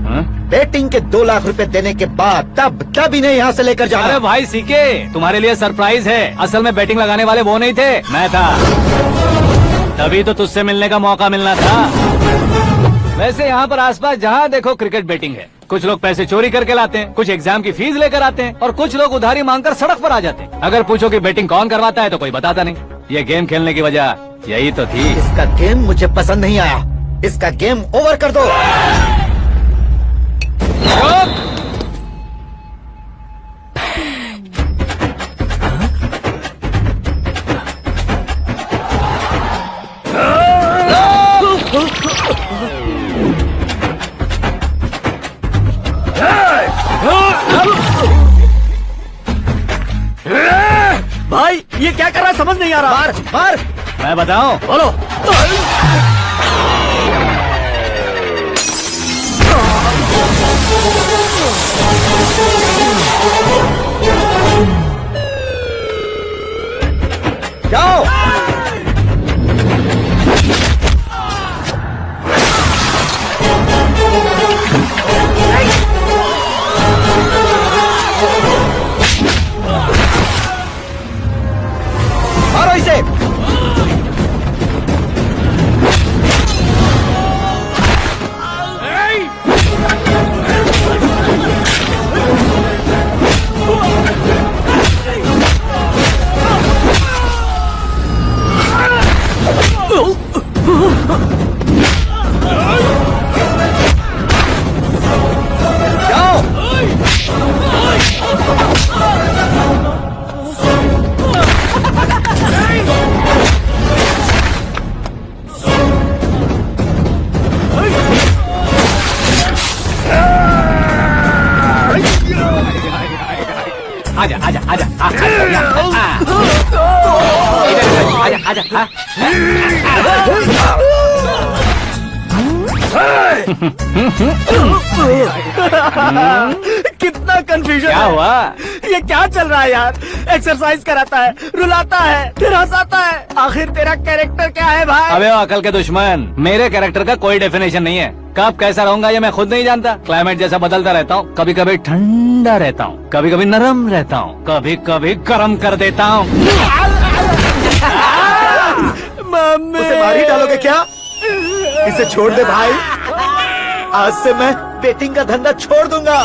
बेटिंग के 2 लाख रुपए देने के बाद तब इन्हें यहाँ से लेकर जाना। अरे भाई सीके, तुम्हारे लिए सरप्राइज है। असल में बैटिंग लगाने वाले वो नहीं थे, मैं था। तभी तो तुझसे मिलने का मौका मिलना था। वैसे यहाँ पर आसपास जहाँ देखो क्रिकेट बैटिंग है। कुछ लोग पैसे चोरी करके लाते हैं, कुछ एग्जाम की फीस लेकर आते हैं, और कुछ लोग उधारी मांगकर सड़क पर आ जाते हैं। अगर पूछो कि बैटिंग कौन करवाता है तो कोई बताता नहीं। ये गेम खेलने की वजह यही तो थी। इसका गेम मुझे पसंद नहीं आया, इसका गेम ओवर कर दो। भाई ये क्या कर रहा है समझ नहीं आ रहा। मार मार। मैं बताऊं? बोलो। जाओ। मारो इसे। आजा आजा आजा आजा आजा आजा। कितना कंफ्यूजन क्या हुआ? ये क्या चल रहा है यार? एक्सरसाइज कराता है, रुलाता है, फिर हंसाता है। आखिर तेरा कैरेक्टर क्या है भाई? अबे अकल के दुश्मन, मेरे कैरेक्टर का कोई डेफिनेशन नहीं है। कब कैसा रहूंगा ये मैं खुद नहीं जानता। क्लाइमेट जैसा बदलता रहता हूँ, कभी कभी ठंडा रहता हूँ, कभी कभी नरम रहता हूँ, कभी कभी गर्म कर देता हूँ। मम्मी उसे मार ही डालोगे क्या? इसे छोड़ दे भाई, आज से मैं बेटिंग का धंधा छोड़ दूंगा।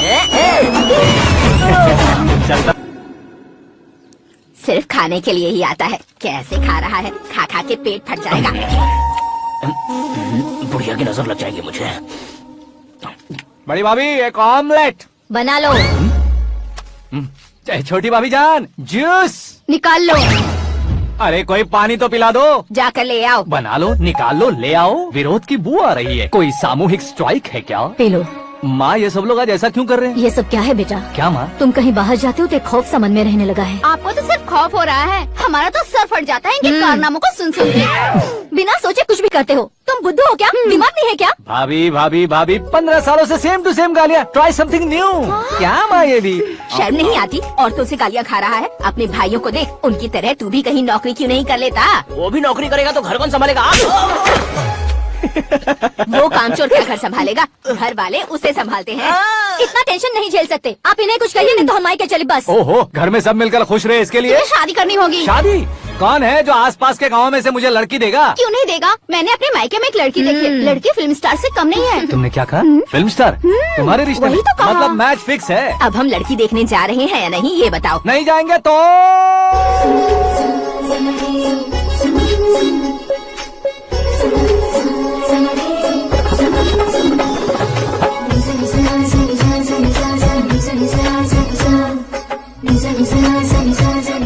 सिर्फ खाने के लिए ही आता है। कैसे खा रहा है, खा खा के पेट फट जाएगा। बुढ़िया की नजर लग जाएगी मुझे। बड़ी भाभी एक ऑमलेट बना लो। छोटी भाभी जान जूस निकाल लो। अरे कोई पानी तो पिला दो। जाकर ले आओ। बना लो, निकाल लो, ले आओ। विरोध की बू आ रही है। कोई सामूहिक स्ट्राइक है क्या? P low. माँ ये सब लोग आज ऐसा क्यों कर रहे हैं? ये सब क्या है बेटा? क्या माँ? तुम कहीं बाहर जाते हो तो एक खौफ सा मन में रहने लगा है। आपको तो सिर्फ खौफ हो रहा है, हमारा तो सर फट जाता है इनके कारनामों को सुन सुन के। बिना सोचे कुछ भी करते हो। तुम बुद्धू हो क्या? दिमाग नहीं है क्या? भाभी भाभी भाभी 15 सालों से सेम टू सेम गालियाँ। Try something new. क्या माँ ये भी? शर्म नहीं आती? औरतों से गालियाँ खा रहा है। अपने भाइयों को देख, उनकी तरह तू भी कहीं नौकरी क्यों नहीं कर लेता? वो भी नौकरी करेगा तो घर कौन संभालेगा? वो कामचोर क्या घर संभालेगा? घर वाले उसे संभालते हैं। इतना टेंशन नहीं झेल सकते। आप इन्हें कुछ कहिए नहीं तो हम मायके चले बस। ओहो, घर में सब मिलकर खुश रहे इसके लिए। तुम्हें शादी करनी होगी। शादी? कौन है जो आसपास के गाँव में से मुझे लड़की देगा? क्यों नहीं देगा? मैंने अपने मायके में एक लड़की देखी है। लड़की फिल्म स्टार से कम नहीं है। तुमने क्या कहा? Film star? तुम्हारे रिश्ते में? वही तो कहा। मतलब मैच फिक्स है। अब हम लड़की देखने जा रहे हैं या नहीं ये बताओ। नहीं जाएंगे तो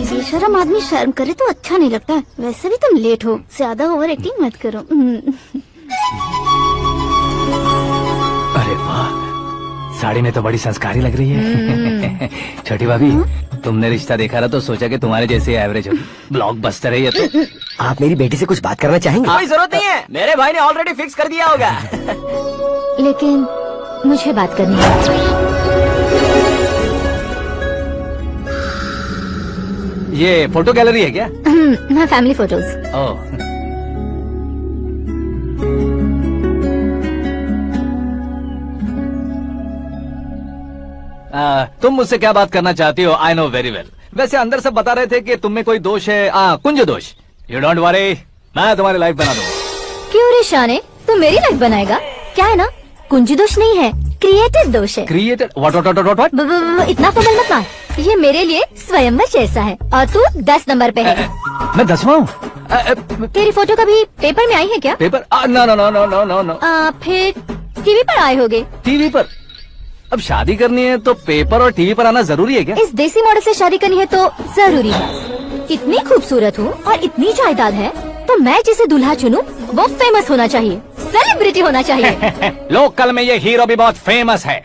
बेशरम आदमी शर्म करे तो अच्छा नहीं लगता। वैसे भी तुम लेट हो, ज्यादा ओवर एक्टिंग मत करो। अरे वाह, साड़ी में तो बड़ी संस्कारी लग रही है। छोटी भाभी, तुमने रिश्ता देखा रहा तो सोचा कि तुम्हारे जैसे एवरेज हो। ब्लॉकबस्टर है ये तो। आप मेरी बेटी से कुछ बात करना चाहेंगे? कोई जरूरत नहीं है, मेरे भाई ने ऑलरेडी फिक्स कर दिया होगा। लेकिन मुझे बात करनी है। ये फोटो गैलरी है क्या? मैं फैमिली फोटोज। ओह, तुम मुझसे क्या बात करना चाहती हो? I know very well. वैसे अंदर से बता रहे थे कि तुम में कोई दोष है। कुंज दोष। यू डोंट वरी, मैं तुम्हारी लाइफ बना दूंगा। क्यों रे शाने, तू मेरी लाइफ बनाएगा? क्या है ना, कुंज दोष नहीं है, क्रिएटेड दोष है। क्रिएटेड? व्हाट? इतना फमल मत मार। ये मेरे लिए स्वयंवर जैसा है और तू 10 नंबर पे है। मैं 10वां हूँ? तेरी फोटो कभी पेपर में आई है क्या? Paper? No no no no no no no. फिर टीवी पर आए होगे? टीवी पर? अब शादी करनी है तो पेपर और टीवी पर आना जरूरी है क्या? इस देसी मॉडल से शादी करनी है तो जरूरी है। इतनी खूबसूरत हूँ और इतनी जायदाद है तो मैं जिसे दूल्हा चुनूं वो फेमस होना चाहिए, सेलिब्रिटी होना चाहिए। लोकल में ये हीरो भी बहुत फेमस है।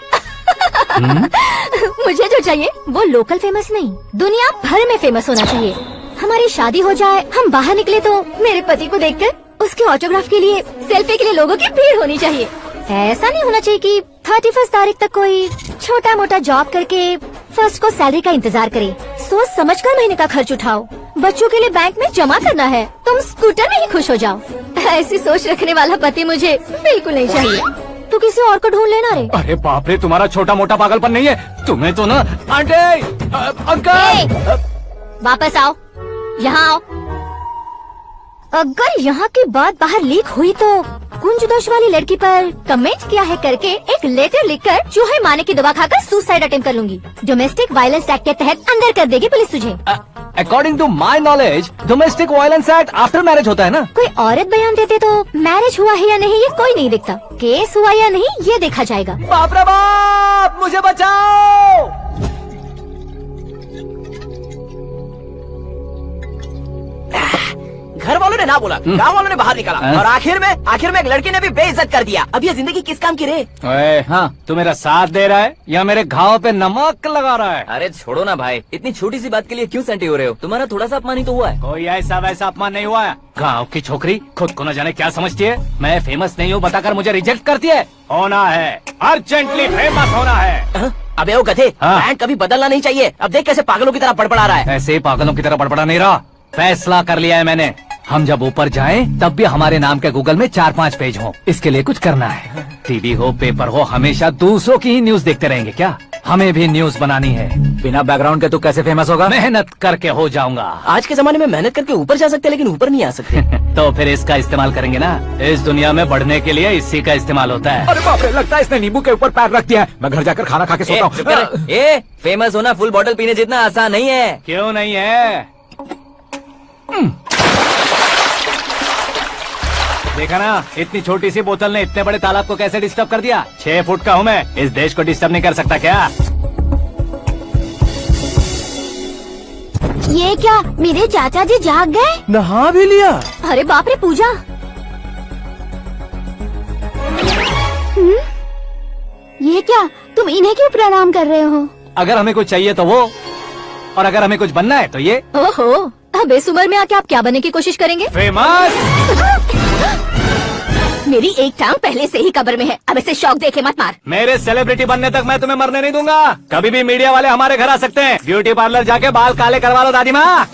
मुझे जो चाहिए वो लोकल फेमस नहीं, दुनिया भर में फेमस होना चाहिए। हमारी शादी हो जाए, हम बाहर निकले तो मेरे पति को देखकर उसके ऑटोग्राफ के लिए, सेल्फी के लिए लोगों की भीड़ होनी चाहिए। ऐसा नहीं होना चाहिए कि 31 तारीख तक कोई छोटा मोटा जॉब करके फर्स्ट को सैलरी का इंतजार करे। सोच समझकर महीने का खर्च उठाओ, बच्चों के लिए बैंक में जमा करना है, तुम स्कूटर में ही खुश हो जाओ। ऐसी सोच रखने वाला पति मुझे बिल्कुल नहीं चाहिए। तू किसी और को ढूंढ लेना रे। अरे बाप रे, तुम्हारा छोटा मोटा पागलपन नहीं है तुम्हें तो ना। आंटी, अंकल, वापस आओ, यहाँ आओ। अगर यहाँ की बात बाहर लीक हुई तो कुंज दोष वाली लड़की पर कमेंट किया है करके एक लेटर लिखकर चूहे मारने की दवा खाकर सुसाइड अटेम्प्ट कर लूंगी। डोमेस्टिक वायलेंस एक्ट के तहत अंदर कर देगी पुलिस तुझे। According to my knowledge domestic violence act after marriage होता है ना? कोई औरत बयान देते तो मैरिज हुआ है या नहीं ये कोई नहीं देखता, केस हुआ या नहीं ये देखा जाएगा। बाप रे बाप, मुझे बचाओ। घर वालों ने ना बोला, गांव वालों ने बाहर निकाला और आखिर में एक लड़के ने भी बेइज्जत कर दिया। अब ये जिंदगी किस काम की रे? हाँ, तू मेरा साथ दे रहा है या मेरे घाव पे नमक लगा रहा है? अरे छोड़ो ना भाई, इतनी छोटी सी बात के लिए क्यों सेंटी हो रहे हो? तुम्हारा थोड़ा सा अपमान ही तो हुआ है। कोई ऐसा वैसा अपमान नहीं हुआ है। गाँव की छोकरी खुद को न जाने क्या समझती है। मैं फेमस नहीं हूँ बताकर मुझे रिजेक्ट करती है। होना है, अर्जेंटली फेमस होना है। अबे ओ गधे, ब्रांड कभी बदलना नहीं चाहिए। अब देख कैसे पागलों की तरह बड़बड़ा रहा है। ऐसे ही पागलों की तरह बड़बड़ा नहीं रहा, फैसला कर लिया है मैंने। हम जब ऊपर जाएं तब भी हमारे नाम के गूगल में 4-5 पेज हों। इसके लिए कुछ करना है। टीवी हो, पेपर हो, हमेशा दूसरों की ही न्यूज देखते रहेंगे क्या? हमें भी न्यूज बनानी है। बिना बैकग्राउंड के तू कैसे फेमस होगा? मेहनत करके हो जाऊंगा। आज के जमाने में मेहनत करके ऊपर जा सकते हैं लेकिन ऊपर नहीं आ सकते। तो फिर इसका इस्तेमाल करेंगे ना। इस दुनिया में बढ़ने के लिए इसी का इस्तेमाल होता है। अरे बाप रे, लगता है इसने नींबू के ऊपर पैर रख दिया है। मैं घर जाकर खाना खा के सोता हूँ। फेमस होना फुल बॉटल पीने जितना आसान नहीं है। क्यों नहीं है? देखा ना, इतनी छोटी सी बोतल ने इतने बड़े तालाब को कैसे डिस्टर्ब कर दिया। 6 फुट का हूँ मैं, इस देश को डिस्टर्ब नहीं कर सकता क्या? ये क्या, मेरे चाचा जी जाग गए? नहा भी लिया? अरे बाप रे, पूजा। ये क्या, तुम इन्हें क्यों प्रणाम कर रहे हो? अगर हमें कुछ चाहिए तो वो, और अगर हमें कुछ बनना है तो ये। ओहो, अब इस उम्र में आके आप क्या बनने की कोशिश करेंगे? फेमस। मेरी एक टांग पहले से ही कब्र में है, अब इसे शौक देके मत मार। मेरे सेलिब्रिटी बनने तक मैं तुम्हें मरने नहीं दूंगा। कभी भी मीडिया वाले हमारे घर आ सकते हैं। ब्यूटी पार्लर जाके बाल काले करवा लो दादी माँ।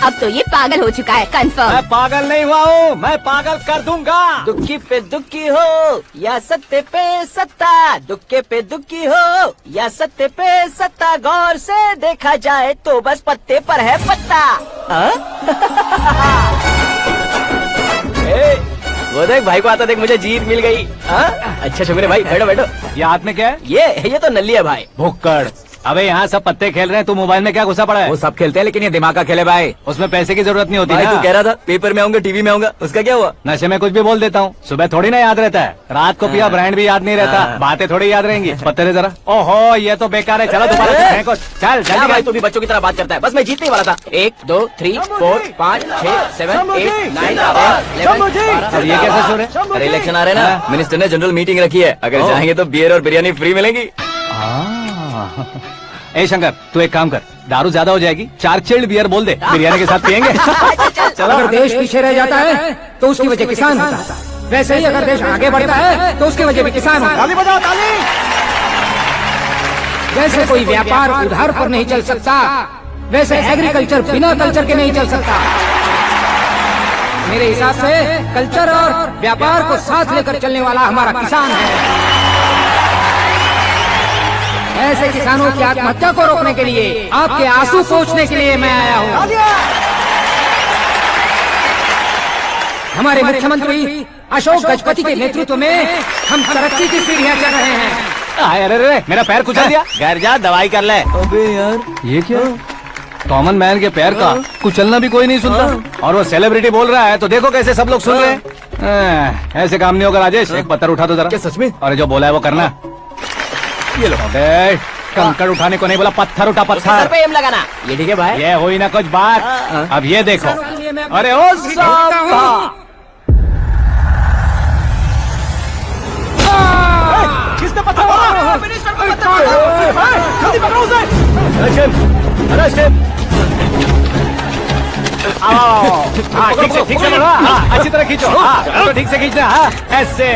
अब तो ये पागल हो चुका है, कंफर्म। मैं पागल नहीं हुआ हूँ, मैं पागल कर दूंगा। दुखी पे दुखी हो या सत्ते पे सत्ता, दुखे पे दुखी हो या सत्ते पे सत्ता, गौर से देखा जाए तो बस पत्ते पर है पत्ता। वो देख भाई को आता देख, मुझे जीत मिल गई। अच्छा शुक्र भाई, बैठो बैठो। ये हाथ में क्या है? ये तो नल्ली है भाई। भुक्कड़। अबे यहाँ सब पत्ते खेल रहे हैं, तू मोबाइल में क्या घुसा पड़ा है? वो सब खेलते हैं लेकिन ये दिमाग का खेल है भाई। उसमें पैसे की जरूरत नहीं होती भाई ना। तू कह रहा था पेपर में आऊंगा, टीवी में आऊंगा, उसका क्या हुआ? नशे में कुछ भी बोल देता हूँ, सुबह थोड़ी ना याद रहता है। रात को पिया ब्रांड भी याद नहीं रहता, बातें थोड़ी याद रहेंगी। पत्ते दे जरा। ओहो, ये तो बेकार है। चलो दोबारा चल क्या भाई, तू भी बच्चों की तरह बात करता है। बस मैं जीतने वाला था। 1 2 3 4 5 6 7 8 9 10 और ये कैसे शोर है? अरे इलेक्शन आ रहे हैं ना, मिनिस्टर ने जनरल मीटिंग रखी है। अगर जाएंगे तो बियर और बिरयानी फ्री मिलेंगी। ए शंकर, तू एक काम कर, दारू ज्यादा हो जाएगी, 4 चिल्ड बियर बोल दे, बिरयानी के साथ पियेंगे। चलो, अगर देश पीछे रह जाता है तो उसकी वजह किसान होता है। वैसे ही अगर देश आगे बढ़ता है तो उसकी वजह भी किसान होता है। ताली बजाओ, ताली। जैसे कोई व्यापार उधार पर नहीं चल सकता, वैसे एग्रीकल्चर बिना कल्चर के नहीं चल सकता। मेरे हिसाब से कल्चर और व्यापार को साथ लेकर चलने वाला हमारा किसान है। ऐसे किसानों की आत्महत्या को रोकने के लिए, आपके आंसू पोंछने के लिए मैं आया हूँ। हमारे मुख्यमंत्री अशोक गजपति के नेतृत्व में हम तरक्की की सीढ़ियाँ चढ़ रहे हैं। अरे मेरा पैर कुचल दिया। घर जा, दवाई कर ले। अबे यार, ये क्या? कॉमन मैन के पैर का कुचलना भी कोई नहीं सुनता, और वो सेलिब्रिटी बोल रहा है तो देखो कैसे सब लोग सुन रहे हैं। ऐसे काम नहीं होगा राजेश, एक पत्थर उठा दो जरा। क्या सच में? और जो बोला है वो करना। ये लो कंकड़ उठाने को नहीं बोला, पत्थर उठा सर पत्थर। पे एम लगाना। ये ठीक है भाई। ये हुई ना कुछ बात। अब ये देखो, अरे ओ साहब, किसने पत्थर मारा? जल्दी पकड़ो उसे। हाँ ठीक से बढ़ा, हाँ अच्छी तरह खींचो, हाँ तो ठीक से खींचना, हाँ ऐसे।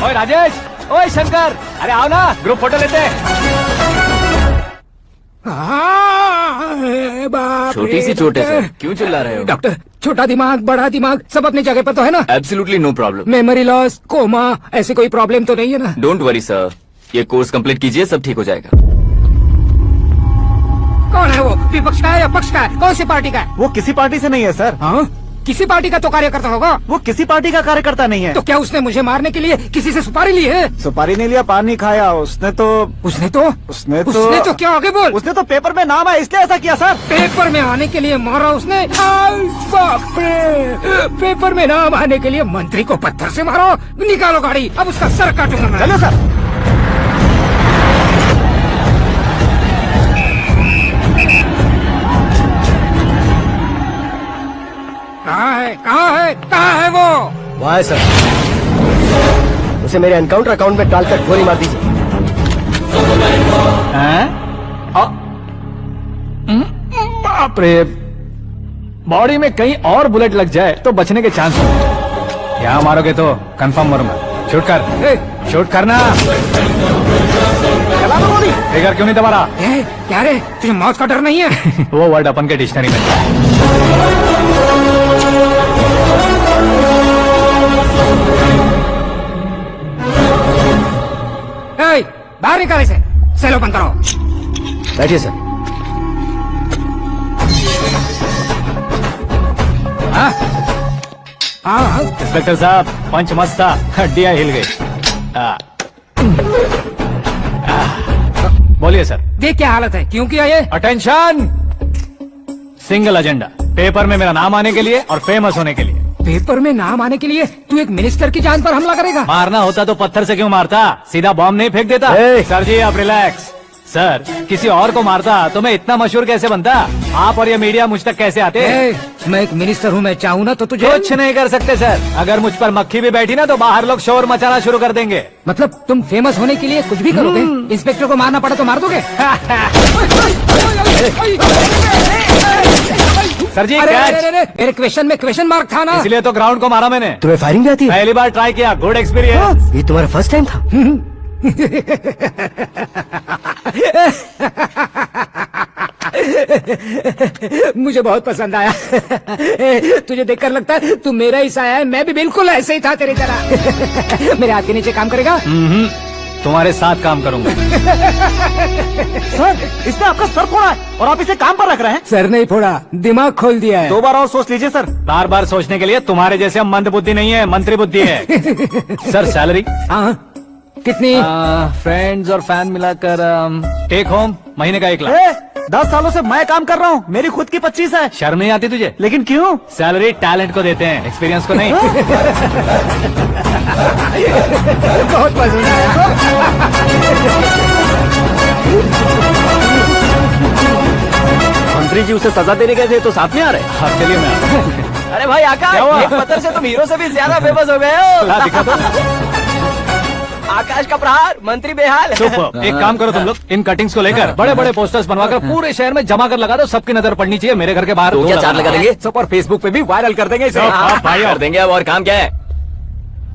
ओए राजेश, ओए शंकर, अरे आओ ना, ग्रुप फोटो लेते हैं। छोटी सी चोट है सर, क्यों चिल्ला रहे हो? डॉक्टर, छोटा दिमाग बड़ा दिमाग सब अपनी जगह पर तो है ना? Absolutely no problem. Memory loss, coma, ऐसी कोई प्रॉब्लम तो नहीं है ना? डोंट वरी सर, ये कोर्स कंप्लीट कीजिए, सब ठीक हो जाएगा। कौन है वो? विपक्ष का है या पक्ष का है? कौन सी पार्टी का है? वो किसी पार्टी से नहीं है सर। हाँ? किसी पार्टी का तो कार्यकर्ता होगा। वो किसी पार्टी का कार्यकर्ता नहीं है। तो क्या उसने मुझे मारने के लिए किसी से सुपारी ली है? सुपारी नहीं लिया, पान नहीं खाया, उसने तो क्या आगे बोल? उसने तो पेपर में नाम है इसलिए ऐसा किया सर। पेपर में आने के लिए मारा उसने? बाप रे! पेपर में नाम आने के लिए मंत्री को पत्थर से मारो? निकालो गाड़ी, अब उसका सर काटूंगा मैं। चलो सर। कहाँ है वो? वहाँ है सर, उसे मेरे एनकाउंटर अकाउंट में डालकर गोली मार दीजिए। बाप रे, बॉडी में कहीं और बुलेट लग जाए तो बचने के चांस होंगे। यहाँ मारोगे तो कंफर्म मरूंगा। शूट कर, शूट करना। चला दो गोली। ट्रिगर क्यों नहीं दबा रहा? क्या रे, तुझे मौत का डर नहीं है? वो वर्ड अपन के डिक्शनरी में। बाहर निकाल इसे, सेल ओपन करो। बैठिए सर। हाँ इंस्पेक्टर साहब, पंच मस्त था, हड्डियां हिल गई। बोलिए सर। देख क्या हालत है, क्यों किया ये? अटेंशन, सिंगल एजेंडा, पेपर में मेरा नाम आने के लिए और फेमस होने के लिए। पेपर में नाम आने के लिए तू एक मिनिस्टर की जान पर हमला करेगा? मारना होता तो पत्थर से क्यों मारता, सीधा बॉम्ब नहीं फेंक देता। सर जी आप रिलैक्स। सर, किसी और को मारता तो मैं इतना मशहूर कैसे बनता? आप और ये मीडिया मुझ तक कैसे आते? मैं एक मिनिस्टर हूँ, मैं चाहूँ ना तो तुझे कुछ नहीं कर सकते सर। अगर मुझ पर मक्खी भी बैठी ना तो बाहर लोग शोर मचाना शुरू कर देंगे। मतलब तुम फेमस होने के लिए कुछ भी करोगे? इंस्पेक्टर को मारना पड़ा तो मार दोगे? सर जी मेरे क्वेश्चन में क्वेश्चन मार्क था ना, इसलिए तो ग्राउंड को मारा मैंने। तुम्हें फायरिंग भी आती है? पहली बार ट्राई किया, गुड एक्सपीरियंस। ये तुम्हारा फर्स्ट टाइम था? मुझे बहुत पसंद आया। तुझे देखकर लगता है तू मेरा ही साया है, मैं भी बिल्कुल ऐसे ही था तेरी तरह। मेरे हाथ के नीचे काम करेगा? तुम्हारे साथ काम करूंगा। सर, इसने आपका सर फोड़ा है और आप इसे काम पर रख रहे हैं? सर नहीं फोड़ा, दिमाग खोल दिया है। 2 बार और सोच लीजिए सर। बार बार सोचने के लिए तुम्हारे जैसे मंद बुद्धि नहीं है, मंत्री बुद्धि है। सर सैलरी कितनी? फ्रेंड्स और फैन मिलाकर टेक होम महीने का 1 लाख। 10 सालों से मैं काम कर रहा हूँ, मेरी खुद की 25 है। शर्म नहीं आती तुझे? लेकिन क्यों? सैलरी टैलेंट को देते हैं, एक्सपीरियंस को नहीं। बहुत पसंद आया। मंत्री जी उसे सजा देने गए थे तो साथ में आ रहे? हाँ चलिए मैं। अरे भाई आकाश, एक पत्थर से तुम हीरो से भी ज्यादा फेमस हो गए हो। दिखा दो। आकाश का प्रहार, मंत्री बेहाल। सुपर। एक काम करो तुम लोग, इन कटिंग्स को लेकर बड़े बड़े पोस्टर्स बनवाकर पूरे शहर में जमा कर लगा दो, सबकी नजर पड़नी चाहिए। मेरे घर के बाहर 2 या 4 लगा देंगे। सब और फेसबुक पे भी वायरल कर देंगे इसे। भाई कर देंगे। अब और काम क्या है?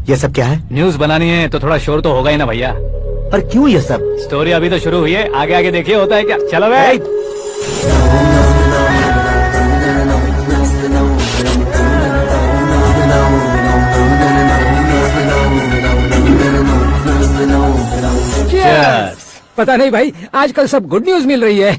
ये सब क्या है? न्यूज बनानी है तो थोड़ा शोर तो होगा ही ना भैया। पर क्यों ये सब? स्टोरी अभी तो शुरू हुई है, आगे आगे देखिए होता है क्या। चलो भाई। पता नहीं भाई, आजकल सब गुड न्यूज मिल रही है।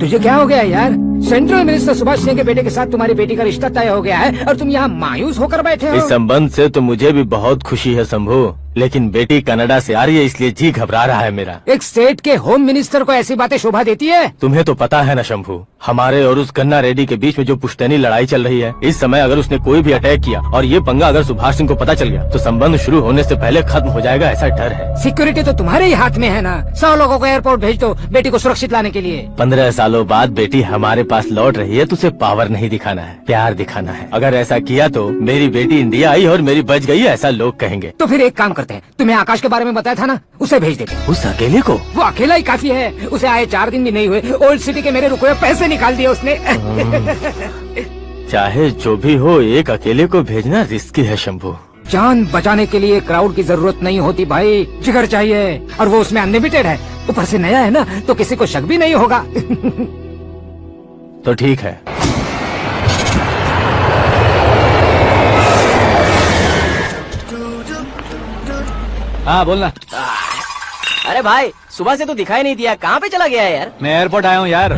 तुझे क्या हो गया यार? सेंट्रल मिनिस्टर सुभाष सिंह के बेटे के साथ तुम्हारी बेटी का रिश्ता तय हो गया है और तुम यहाँ मायूस होकर बैठे हो। इस संबंध से तो मुझे भी बहुत खुशी है शंभू, लेकिन बेटी कनाडा से आ रही है इसलिए जी घबरा रहा है मेरा। एक स्टेट के होम मिनिस्टर को ऐसी बातें शोभा देती है? तुम्हें तो पता है ना शंभू, हमारे और उस कन्ना रेड्डी के बीच में जो पुश्तैनी लड़ाई चल रही है, इस समय अगर उसने कोई भी अटैक किया और ये पंगा अगर सुभाष सिंह को पता चल गया तो संबंध शुरू होने से पहले खत्म हो जाएगा, ऐसा डर है। सिक्योरिटी तो तुम्हारे ही हाथ में है ना। 100 लोगों को एयरपोर्ट भेज दो बेटी को सुरक्षित लाने के लिए। 15 सालों बाद बेटी हमारे पास लौट रही है तो उसे पावर नहीं दिखाना है, प्यार दिखाना है। अगर ऐसा किया तो मेरी बेटी इंडिया आई और मेरी बच गई, ऐसा लोग कहेंगे। तो फिर एक काम करते हैं, तुम्हें आकाश के बारे में बताया था ना, उसे भेज देते। उस अकेले को? वो अकेला ही काफी है, उसे आए 4 दिन भी नहीं हुए, ओल्ड सिटी के मेरे रुके हुए पैसे निकाल दिए उसने। चाहे जो भी हो, एक अकेले को भेजना रिस्की है शंभू। जान बचाने के लिए क्राउड की जरूरत नहीं होती भाई, जिगर चाहिए, और वो उसमें अनलिमिटेड है। ऊपर से नया है ना, तो किसी को शक भी नहीं होगा। तो ठीक है। हाँ बोलना। अरे भाई सुबह से तो दिखाई नहीं दिया, कहाँ पे चला गया है यार? मैं एयरपोर्ट आया हूँ यार।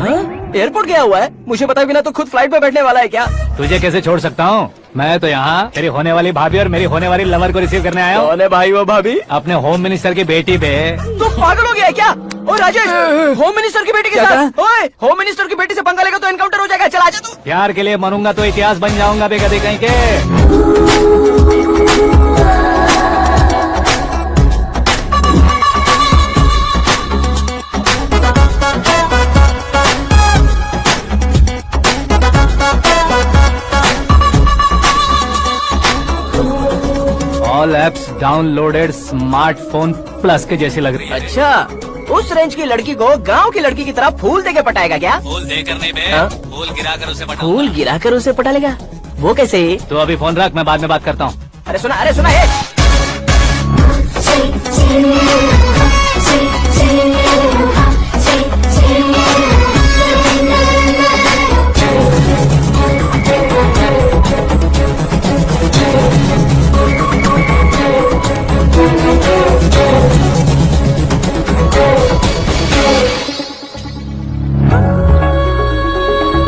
एयरपोर्ट गया हुआ है? मुझे बताए बिना तो खुद फ्लाइट पे बैठने वाला है क्या? तुझे कैसे छोड़ सकता हूँ? मैं तो यहाँ तेरी होने वाली भाभी और मेरी होने वाली लवर को रिसीव करने आया हूँ। कौन है भाई वो भाभी? अपने होम मिनिस्टर की बेटी पे। तू पागल हो गया है क्या? ओ राजेश, होम मिनिस्टर की बेटी के साथ? ओए, होम मिनिस्टर की बेटी से पंगा लेगा तो एनकाउंटर हो जाएगा, चला जा तू। प्यार के लिए मरूंगा तो इतिहास बन जाऊंगा बेगदी कहीं के। All apps downloaded smartphone plus के जैसी लग रही है। अच्छा, उस रेंज की लड़की को गांव की लड़की की तरह फूल देके पटाएगा क्या? फूल दे करने में फूल गिराकर उसे पटा। फूल गिराकर उसे पटा लेगा? वो कैसे? तो अभी फोन रख, मैं बाद में बात करता हूँ। अरे सुना ये।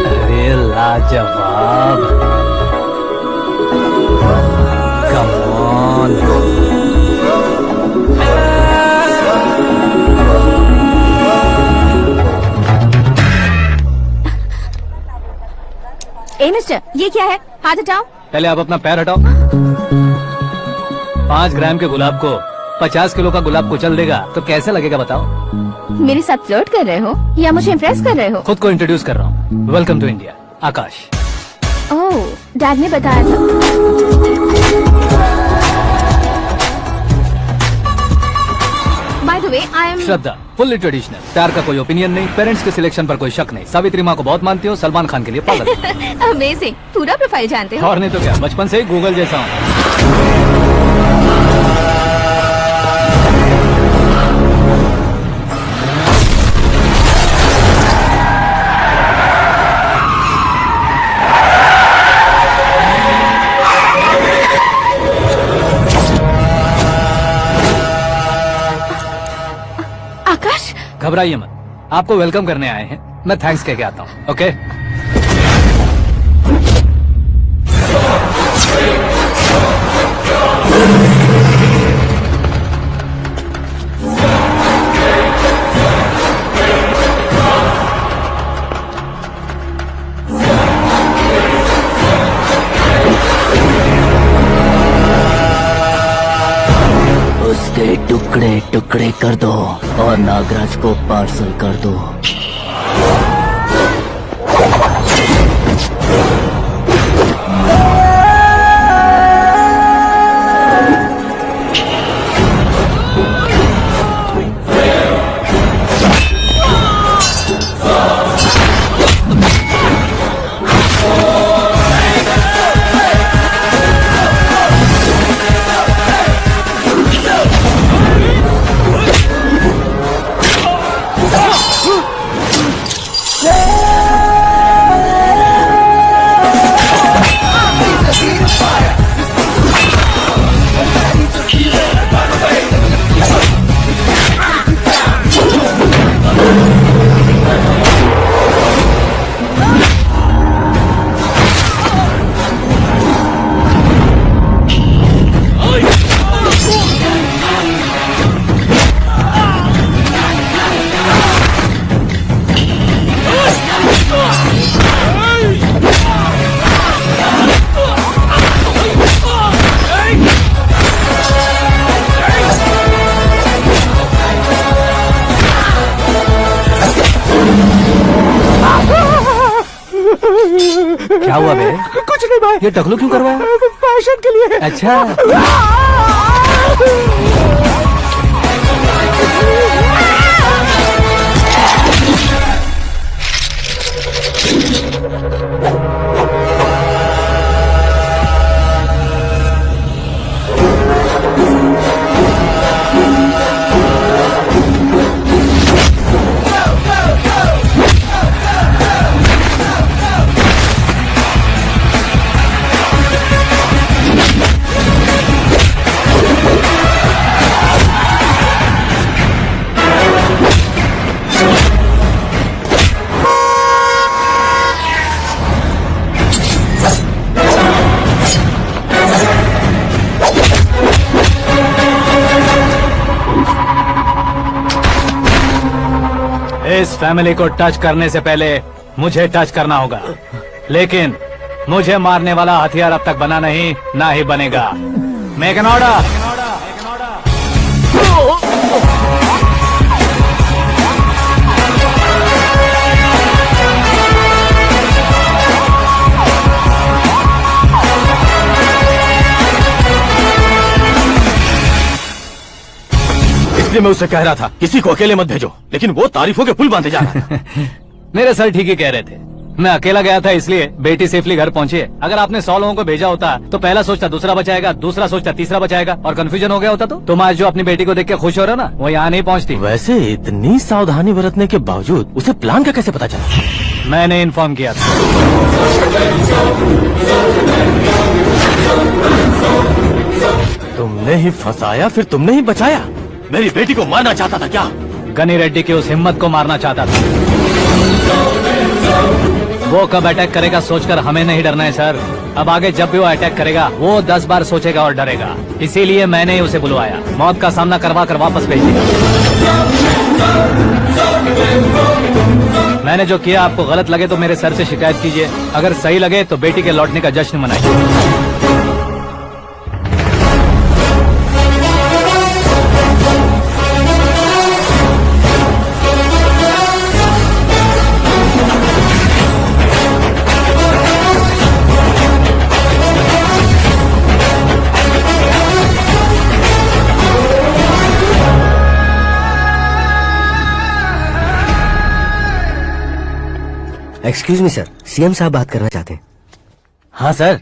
अरे लाजवाब, कम ऑन। ए मिस्टर, ये क्या है? हाथ हटाओ। पहले आप अपना पैर हटाओ। 5 ग्राम के गुलाब को 50 किलो का गुलाब कुचल देगा तो कैसे लगेगा बताओ? मेरे साथ फ्लर्ट कर रहे हो या मुझे इम्प्रेस कर रहे हो? खुद को इंट्रोड्यूस कर रहा हूँ। Welcome to India, Akash. Oh, dad ने बताया था। By the way, I am Shraddha, fully traditional. प्यार का कोई ओपिनियन नहीं, पेरेंट्स के सिलेक्शन पर कोई शक नहीं। सावित्री माँ को बहुत मानती हो, सलमान खान के लिए पागल। अमेजिंग, पूरा प्रोफाइल जानते हो। और नहीं तो क्या, बचपन से ही गूगल जैसा हूँ। आकाश, घबराइए मत, आपको वेलकम करने आए हैं। मैं थैंक्स कह के आता हूँ। ओके उसके टुकड़े टुकड़े कर दो और नागराज को पार्सल कर दो। क्या हुआ बे? कुछ नहीं भाई। ये टकलू क्यों करवाया? फैशन के लिए। अच्छा। इस फैमिली को टच करने से पहले मुझे टच करना होगा, लेकिन मुझे मारने वाला हथियार अब तक बना नहीं, ना ही बनेगा। Make an order. इसलिए मैं उससे कह रहा था किसी को अकेले मत भेजो, लेकिन वो तारीफों के पुल बांधे जा रहा है। मेरे सर ठीक ही कह रहे थे। मैं अकेला गया था इसलिए बेटी सेफली घर पहुंची है। अगर आपने 100 लोगों को भेजा होता तो पहला सोचता दूसरा बचाएगा, दूसरा सोचता तीसरा बचाएगा, और कंफ्यूजन हो गया होता। तो तुम आज जो अपनी बेटी को देख के खुश हो रहे हो ना, वो यहाँ नहीं पहुँचती। वैसे इतनी सावधानी बरतने के बावजूद उसे प्लान का कैसे पता चला? मैंने इन्फॉर्म किया था। तुमने ही फंसाया, फिर तुमने ही बचाया। मेरी बेटी को मारना चाहता था क्या? गनी रेड्डी की उस हिम्मत को मारना चाहता था। वो कब अटैक करेगा सोचकर हमें नहीं डरना है सर। अब आगे जब भी वो अटैक करेगा वो 10 बार सोचेगा और डरेगा। इसीलिए मैंने ही उसे बुलवाया। मौत का सामना करवा कर वापस भेज दिया। मैंने जो किया आपको गलत लगे तो मेरे सर से शिकायत कीजिए, अगर सही लगे तो बेटी के लौटने का जश्न मनाइए। एक्सक्यूज मी सर, सीएम साहब बात करना चाहते हैं। हाँ सर,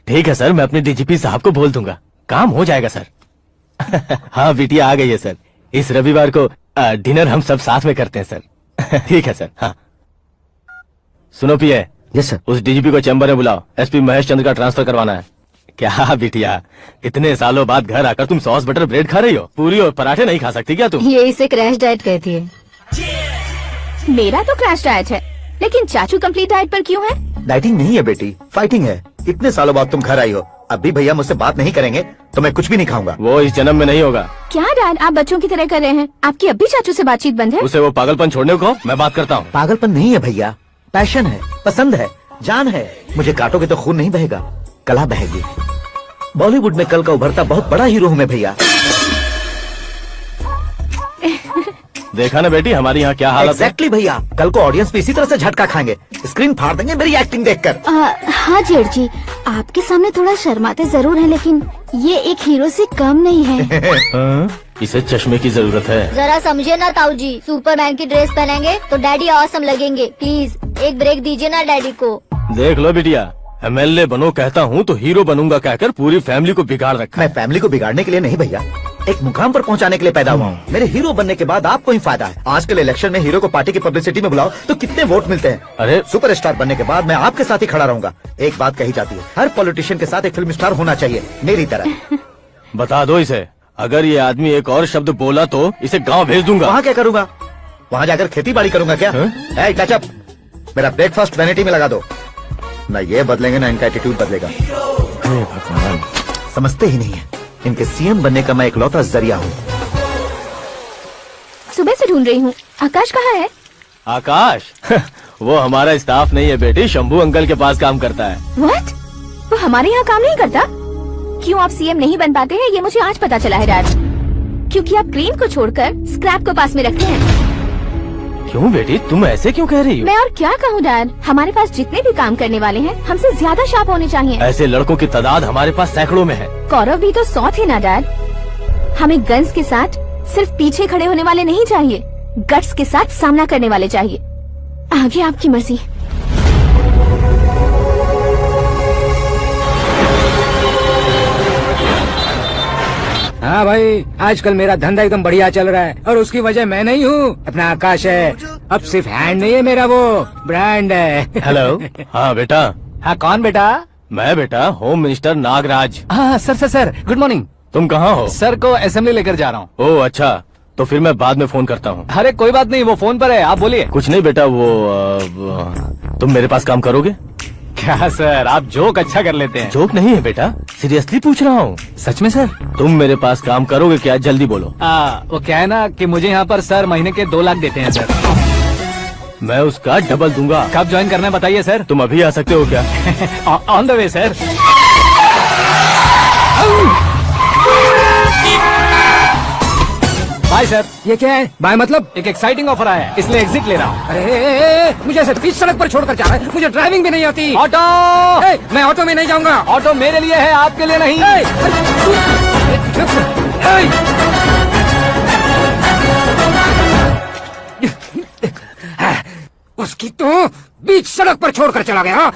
ठीक है सर, मैं अपने डीजीपी साहब को बोल दूंगा, काम हो जाएगा सर। हाँ बिटिया आ गई है सर। इस रविवार को डिनर हम सब साथ में करते हैं सर। ठीक है सर। हाँ सुनो पिए। Yes sir. उस डीजीपी को चैम्बर में बुलाओ, एसपी महेश चंद्र का ट्रांसफर करवाना है। क्या बिटिया, इतने सालों बाद घर आकर तुम सॉस बटर ब्रेड खा रही हो? पूरी और पराठे नहीं खा सकती क्या तुम? ये इसे क्रैश डाइट कहती है। मेरा तो क्रैश डाइट है, लेकिन चाचू कंप्लीट डाइट पर क्यों है? डाइटिंग नहीं है बेटी, फाइटिंग है। इतने सालों बाद तुम घर आई हो, अब भी भैया मुझसे बात नहीं करेंगे तो मैं कुछ भी नहीं खाऊंगा। वो इस जन्म में नहीं होगा। क्या डैड, आप बच्चों की तरह कर रहे हैं? आपकी अब भी चाचू से बातचीत बंद है? उसे वो पागलपन छोड़ने को मैं बात करता हूँ। पागलपन नहीं है भैया, पैशन है, पसंद है, जान है। मुझे काटोगे तो खून नहीं बहेगा, कला बहेगी। बॉलीवुड में कल का उभरता बहुत बड़ा हीरो हूँ मैं भैया। देखा ना बेटी हमारी यहाँ क्या हालत है। एग्जैक्टली भैया, कल को ऑडियंस भी इसी तरह से झटका खाएंगे, स्क्रीन फाड़ देंगे मेरी एक्टिंग देखकर। हाँ जेठ जी, आपके सामने थोड़ा शर्माते जरूर हैं, लेकिन ये एक हीरो से कम नहीं है। इसे चश्मे की जरूरत है। जरा समझे ना ताऊ जी, सुपरमैन की ड्रेस पहनेंगे तो डैडी ऑसम लगेंगे। प्लीज एक ब्रेक दीजिए ना डैडी को। देख लो बिटिया, एमएलए बनो कहता हूँ तो हीरो बनूंगा कहकर पूरी फैमिली को बिगाड़ रखा। मैं फैमिली को बिगाड़ने के लिए नहीं भैया, एक मुकाम पर पहुंचाने के लिए पैदा हुआ हूँ। मेरे हीरो बनने के बाद आपको ही फायदा है। आजकल इलेक्शन में हीरो को पार्टी की पब्लिसिटी में बुलाओ तो कितने वोट मिलते हैं। अरे सुपरस्टार बनने के बाद मैं आपके साथ ही खड़ा रहूंगा। एक बात कही जाती है, हर पॉलिटिशियन के साथ एक फिल्म स्टार होना चाहिए, मेरी तरह। बता दो इसे, अगर ये आदमी एक और शब्द बोला तो इसे गाँव भेज दूंगा। वहाँ क्या करूँगा? वहाँ जाकर खेती बाड़ी करूंगा क्या? टचअप, मेरा ब्रेकफास्ट वैनिटी में लगा दो। न ये बदलेंगे ना इनका एटीट्यूड बदलेगा। समझते ही नहीं है, इनके सीएम बनने का मैं इकलौता जरिया हूँ। सुबह से ढूंढ रही हूँ, आकाश कहाँ है? आकाश वो हमारा स्टाफ नहीं है बेटी, शंभू अंकल के पास काम करता है। व्हाट? वो हमारे यहाँ काम नहीं करता? क्यों आप सीएम नहीं बन पाते हैं ये मुझे आज पता चला है डैड। क्योंकि आप क्लीन को छोड़कर स्क्रैप को पास में रखते हैं। क्यों बेटी, तुम ऐसे क्यों कह रही हो? मैं और क्या कहूँ डैड, हमारे पास जितने भी काम करने वाले हैं हमसे ज्यादा शार्प होने चाहिए। ऐसे लड़कों की तादाद हमारे पास सैकड़ों में है। गौरव भी तो 100 थे ना डैड। हमें गन्स के साथ सिर्फ पीछे खड़े होने वाले नहीं चाहिए, गट्स के साथ सामना करने वाले चाहिए। आगे आपकी मर्जी। हाँ भाई, आजकल मेरा धंधा एकदम बढ़िया चल रहा है और उसकी वजह मैं नहीं हूँ, अपना आकाश है। अब सिर्फ हैंड नहीं है मेरा, वो ब्रांड है। हेलो। हाँ बेटा। हाँ कौन बेटा? मैं बेटा होम मिनिस्टर नागराज। हाँ सर गुड मॉर्निंग। तुम कहाँ हो? सर को असेंबली लेकर जा रहा हूँ। ओह अच्छा, तो फिर मैं बाद में फोन करता हूँ। अरे कोई बात नहीं, वो फोन पर है, आप बोलिए। कुछ नहीं बेटा, तुम मेरे पास काम करोगे? क्या सर, आप जोक अच्छा कर लेते हैं। जोक नहीं है बेटा, सीरियसली पूछ रहा हूँ। सच में सर? तुम मेरे पास काम करोगे क्या? जल्दी बोलो। वो क्या है ना कि मुझे यहाँ पर सर महीने के 2 लाख देते हैं सर। मैं उसका डबल दूंगा। कब ज्वाइन करना है बताइए सर। तुम अभी आ सकते हो क्या? On the way sir. Bye sir. ये क्या है? बाय मतलब? एक एक्साइटिंग ऑफर आया है, इसलिए एग्जिट ले रहा हूँ। अरे मुझे ऐसे बीच सड़क पर छोड़कर जा रहा है, मुझे ड्राइविंग भी नहीं आती। ऑटो। मैं ऑटो में नहीं जाऊंगा। ऑटो मेरे लिए है, आपके लिए नहीं। उसकी तो बीच सड़क पर छोड़कर चला गया।